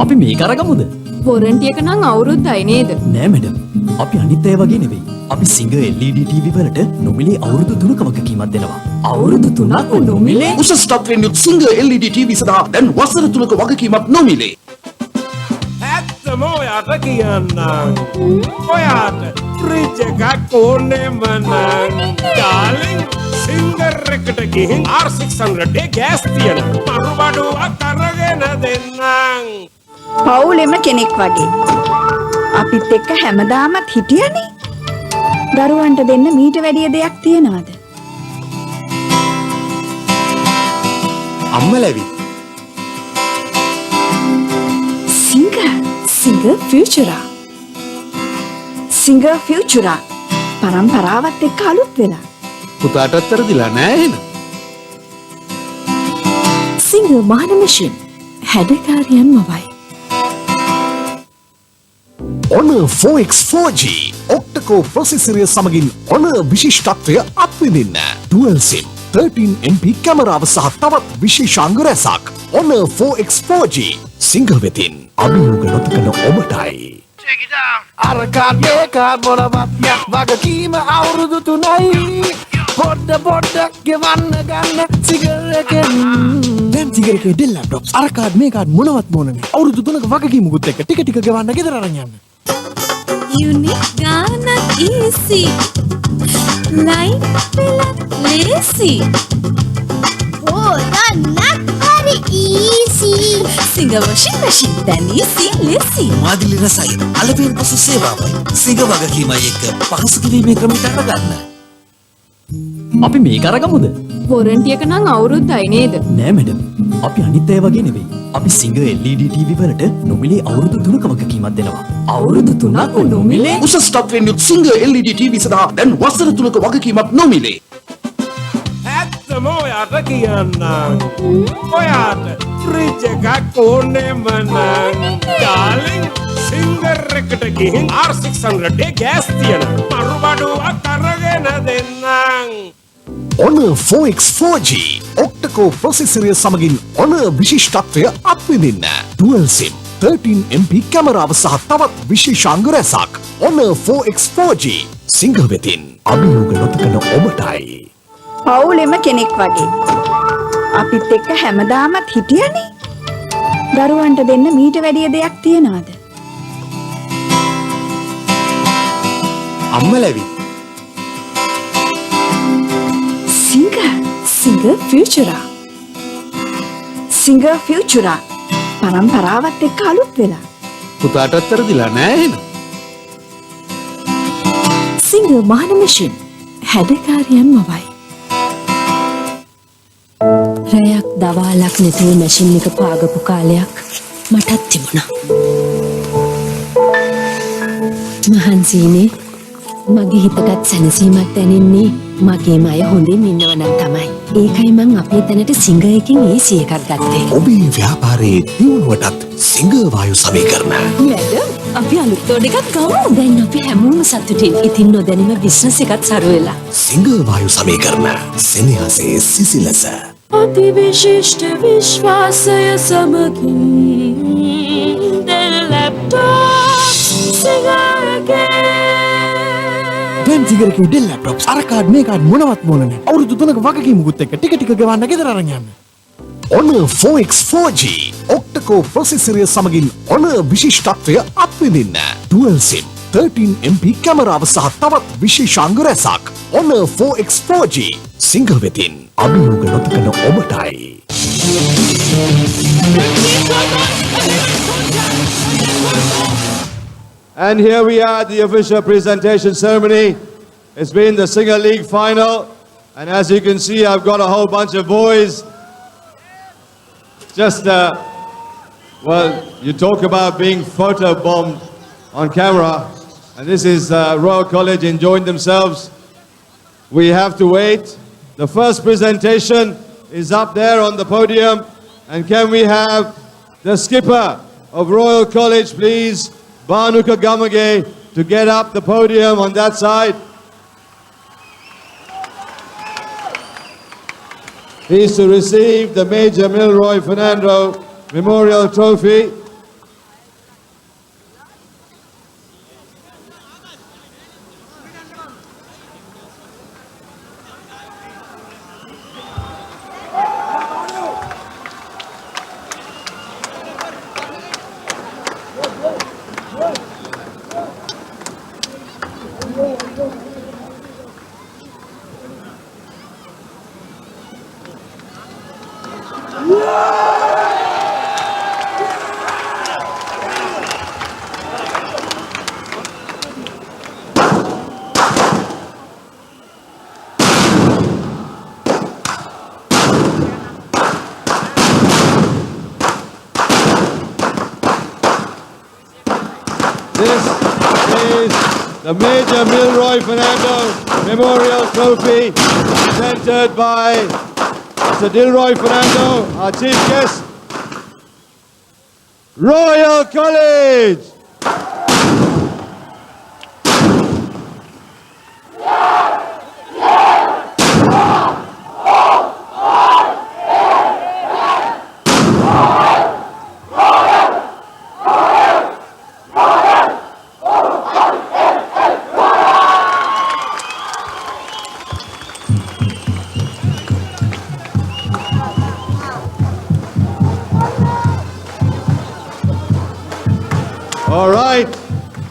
G: අපි මේක අරගමුද?
H: වොරන්ටි එක නම් අවුරුද්දයි නේද?
G: නෑ මැඩම්. අපි අනිත් අය වගේ නෙවෙයි. අපි සිංග LED TV වලට නොමිලේ අවුරුදු 3ක වගකීමක් දෙනවා. අවුරුදු 3ක් නොමිලේ
I: උසස් තත්ත්වයෙන් යුත් සිංග LED TV සඳහා දැන් වසර 3ක වගකීමක් නොමිලේ.
Q: ඇත්තම ඔයාට කියන්නම්. ඔයාට ෆ්‍රිජ් එකක් ඕනෙම නම් ඩාලින් සිංගර් එකට ගිහින් R600 ගෑස් තියෙන මරු බඩුවක් අරගෙන දෙන්නම්.
F: පවුලෙම කෙනෙක් වගේ. අපිත් එක්ක හැමදාමත් හිටියනේ. දරුවන්ට දෙන්න මීට වැඩිය දෙයක් තියනවාද?
I: අම්මලවි.
F: සිංගර් ෆියුචරා. සිංගර් ෆියුචරා පරම්පරාවත් එක්ක අලුත් වෙලා.
I: පුතාට අත්තරදිලා නෑ එහෙනම්.
J: සිංගර් මහන මිෂන් හැඩකාරියන් මවයි.
I: Honor 4X 4G ඔක්ටකෝ ප්‍රොසෙසරය සමගින් Honor විශිෂ්ටත්වය අත්විඳින්න. Dual SIM 13MP කැමරාව සහ තවත් විශේෂාංග රැසක්. Honor 4X 4G සිංහ වෙතින් අභියෝග නොතකන ඔබටයි.
E: අරකාඩ් මේකාඩ් මොනවත් යක් වගකීම අවුරුදු 3යි. පොඩ්ඩක් ගෙවන්න ගන්න සිගරකෙන්. දැන් සිගරකේ ඩෙල් ලැප්ටොප්ස් අරකාඩ් මේකාඩ් මොනවත් ඕනේ නැහැ. අවුරුදු 3ක වගකීමකුත් එක්ක ටික ගෙවන්න ගෙදර අරන් යන්න.
H: Unique Ghana easy. Line lazy. Oh, that's very easy. Singa washing machine then easy lazy.
R: මාදිලි රසයි අලපෙන් පසු සේවාවයි. සිංහ වගකීමයි එක්ක පහසු කිරීමේ ක්‍රමයට අරගන්න.
G: අපි මේක අරගමුද?
J: වොරන්ටි එක නම් අවුරුද්දයි නේද?
G: නෑ මැඩම්. අපි අනිත් අය වගේ නෙවෙයි. අපි සිංග LED TV වලට නොමිලේ අවුරුදු 3ක වගකීමක් දෙනවා. අවුරුදු 3ක් නොමිලේ
I: උසස් තත්ත්වයෙන් යුත් සිංග LED TV සඳහා දැන් වසර 3ක වගකීමක් නොමිලේ.
Q: ඇත්තම ඔයාට කියන්නම්. ඔයාට ෆ්‍රිජ් එකක් ඕනෙම නම් ඩාලින් සිංගර් එකට ගිහින් R600 ගෑස් තියෙන මරු බඩුවක් අරගෙන දෙන්නම්.
I: Honor 4X 4G ඔක්ටකෝ ප්‍රොසෙසරය සමගින් Honor විශිෂ්ටත්වය අත්විඳින්න. Dual SIM 13MP කැමරාව සහ තවත් විශේෂාංග රැසක්. Honor 4X 4G සිංහ වෙතින් අභියෝග නොතකන ඔබටයි.
F: පවුලෙම කෙනෙක් වගේ. අපිත් එක්ක හැමදාමත් හිටියනේ. දරුවන්ට දෙන්න මීට වැඩිය දෙයක් තියනවාද?
I: අම්මලවි.
F: සිංගර් ෆියුචරා. සිංගර් ෆියුචරා පරම්පරාවත් එක්ක අලුත් වෙලා.
I: පුතාට අත්තරදිලා නෑ එහෙනම්.
J: සිංගර් මහන මිෂන් හැඩකාරියන් මවයි. රැයක් දවාලක් නැතුව මැෂින් එක පාගපු කාලයක් මටත් තිබුණා. මහන්සිනේ මගේ හිතටත් සැනසීමක් දැනෙන්නේ මගේම අය හොඳින් ඉන්නව නම් තමයි. ඒකයි මං අපේ තැනට සිංග එකකින් AC එකක් ගත්තේ.
I: ඔබේ ව්‍යාපාරයේ දියුණුවටත් සිංග වායු සමීකරණ.
J: මැඩම් අපි අලුත් ඕඩ එකක් ගමු. දැන් අපි හැමෝම සතුටින්. ඉතින් නොදැනීම බිස්නස් එකත් සරු වෙලා.
I: සිංග වායු සමීකරණ සෙනෙහසේ සිසිලස.
J: අති විශිෂ්ට විශ්වාසය සමගින් Dell laptops සිංගරකේ.
E: දැන් සිගරකේ ඩෙල් ලැප්ටොප්ස් අරකාඩ් මේකාඩ් මොනවත් ඕනේ නැහැ. අවුරුදු 3ක වගකීමකුත් එක්ක ටික ගෙවන්න ගෙදර අරන් යන්න.
I: Honor 4X 4G ඔක්ටකෝ ප්‍රොසෙසරය සමගින් Honor විශිෂ්ටත්වය අත්විඳින්න. Dual SIM 13MP කැමරාව සහ තවත් විශේෂාංග රැසක්. Honor 4X 4G සිංහ වෙතින් අභියෝග නොතකන ඔබටයි.
B: And here we are at the official presentation ceremony. It's been the Singer League final. And as you can see, I've got a whole bunch of boys. Just, well, you talk about being photo-bombed on camera. And this is Royal College enjoying themselves. We have to wait. The first presentation is up there on the podium. And can we have the skipper of Royal College, please? Banuka Gamage, to get up the podium on that side. He's to receive the Major Milroy Fernando Memorial Trophy. the Major Milroy Fernando Memorial Trophy presented by Mr. Dilroy Fernando, our chief guest, Royal College. All right,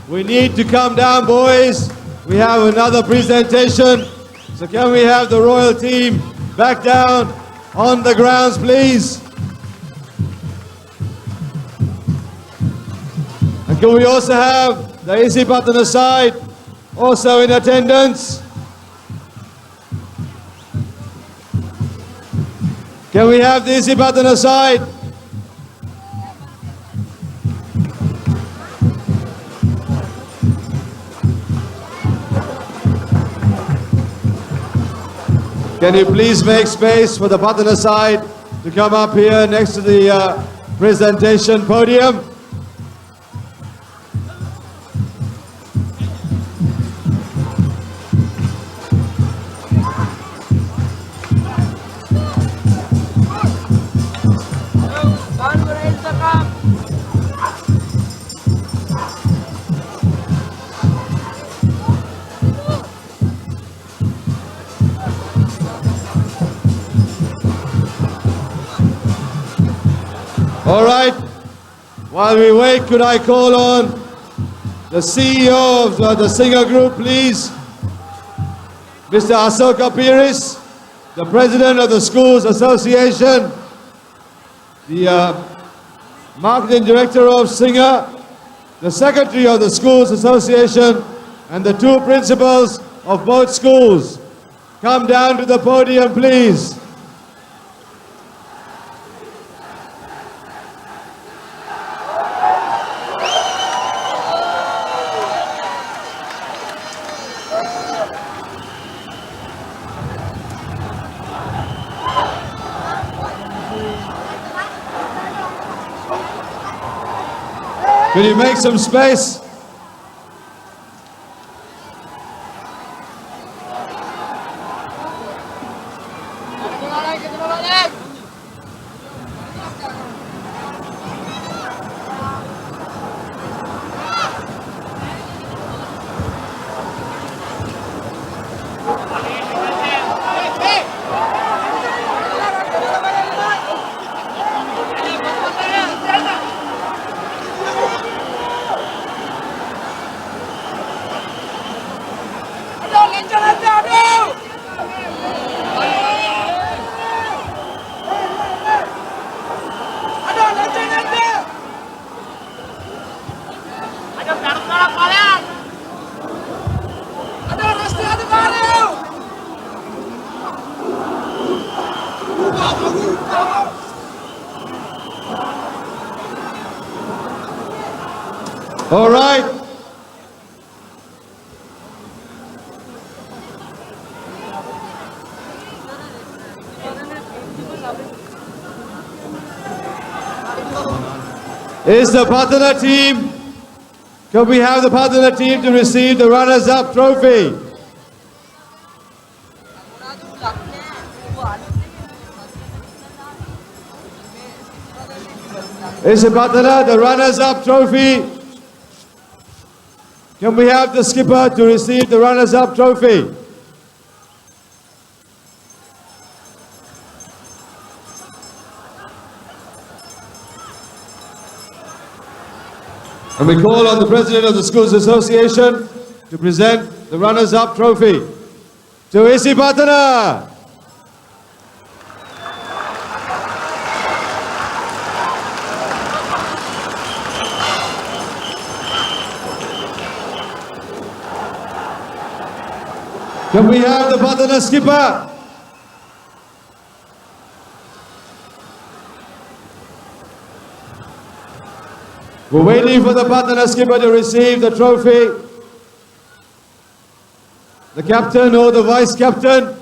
B: we need to come down, boys. We have another presentation. So can we have the royal team back down on the grounds, please? And can we also have the Isipathana side also in attendance? Can we have the Isipathana side? Can you please make space for the Pathana side to come up here next to the presentation podium? All right, while we wait, could I call on the CEO of the Singer Group, please? Mr. Asoka Piris, the President of the Schools Association, the Marketing Director of Singer, the Secretary of the Schools Association, and the two principals of both schools. Come down to the podium, please. Can you make some space? All right. Is the Pathana team? Can we have the Pathana team to receive the runners-up trophy? Isipathana, the runners-up trophy. Can we have the skipper to receive the runners-up trophy? And we call on the President of the Schools Association to present the runners-up trophy to Isipathana. Can we have the Pathana skipper? We're waiting for the Pathana skipper to receive the trophy. the captain or the vice captain.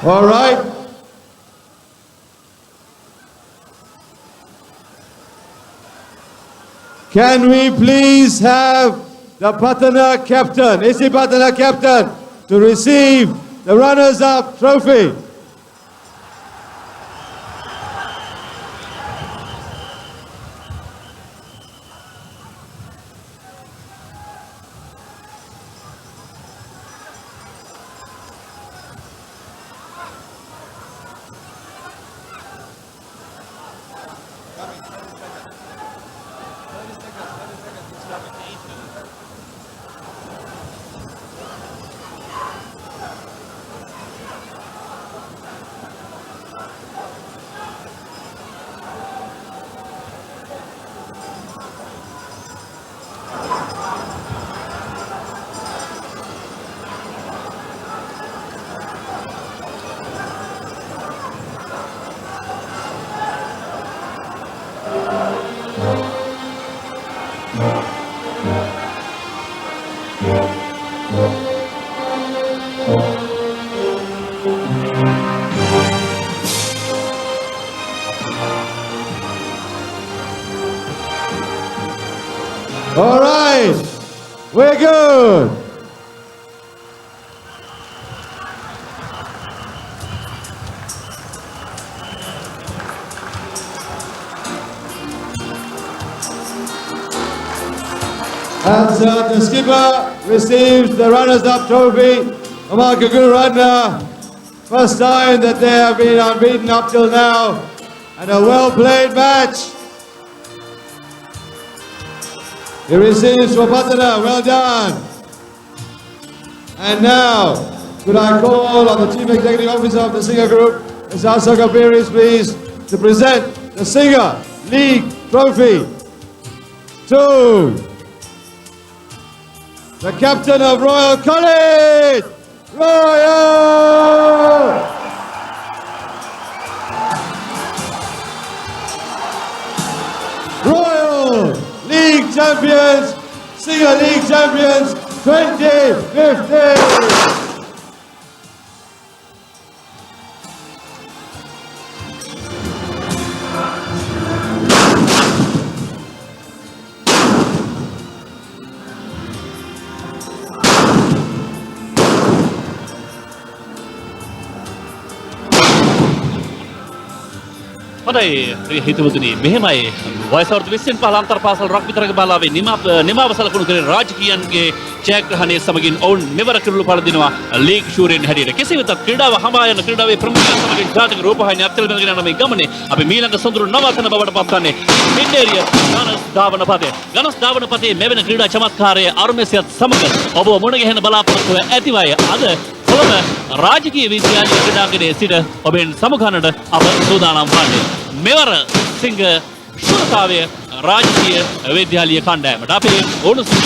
B: All right. Can we please have the Patana captain, Isipathana captain, to receive the runners-up trophy? All right, we're good. As the skipper receives the runners-up trophy, Amarkaguru Radna, first time that they have been unbeaten up till now, and a well-played match. He receives Isipathana, well done. And now, could I call on the Chief Executive Officer of the Singer Group, Ms. Asaka Peris, please, to present the Singer League Trophy to the captain of Royal College, Royal! Royal League Champions, Singer League Champions 2015.
L: හොඳයි හිතවතුනි මෙහෙමයි වයස වර්ධ 20න් පහළ අන්තර් පාසල් rugby තරග බාලාවේ නිමාව සලකුණු කරන රාජකීයන්ගේ ජයග්‍රහණය සමගින් ඔවුන් මෙවර කිරුළු පළදිනවා ලීග් ශූරයන් හැටියට. කෙසේ වෙතත් ක්‍රීඩාව හඹා යන ක්‍රීඩාවේ ප්‍රමුඛයන් සමගින් ජාතික රූපවාහිනිය අත්වල බැඳගෙන යන මේ ගමනේ අපි මීළඟ සොඳුරු නවතන බවට පත්වන්නේ මින්නේරිය ගණස් ධාවන පතේ. ගණස් ධාවන පතේ මෙවැනි ක්‍රීඩා චමත්කාරයේ අරුමැසියත් සමග ඔබ මුණ ගැහෙන බලාපොරොත්තුව ඇතිවය අද කොළඹ රාජකීය විද්‍යාලය ක්‍රීඩාංගණයේ සිට ඔබෙන් සමුගන්නට අප සූදානම් වන්නේ. මෙවර සිංහ ශූරතාවය රාජකීය විද්‍යාලීය කණ්ඩායමට අපේ ඕනසුන්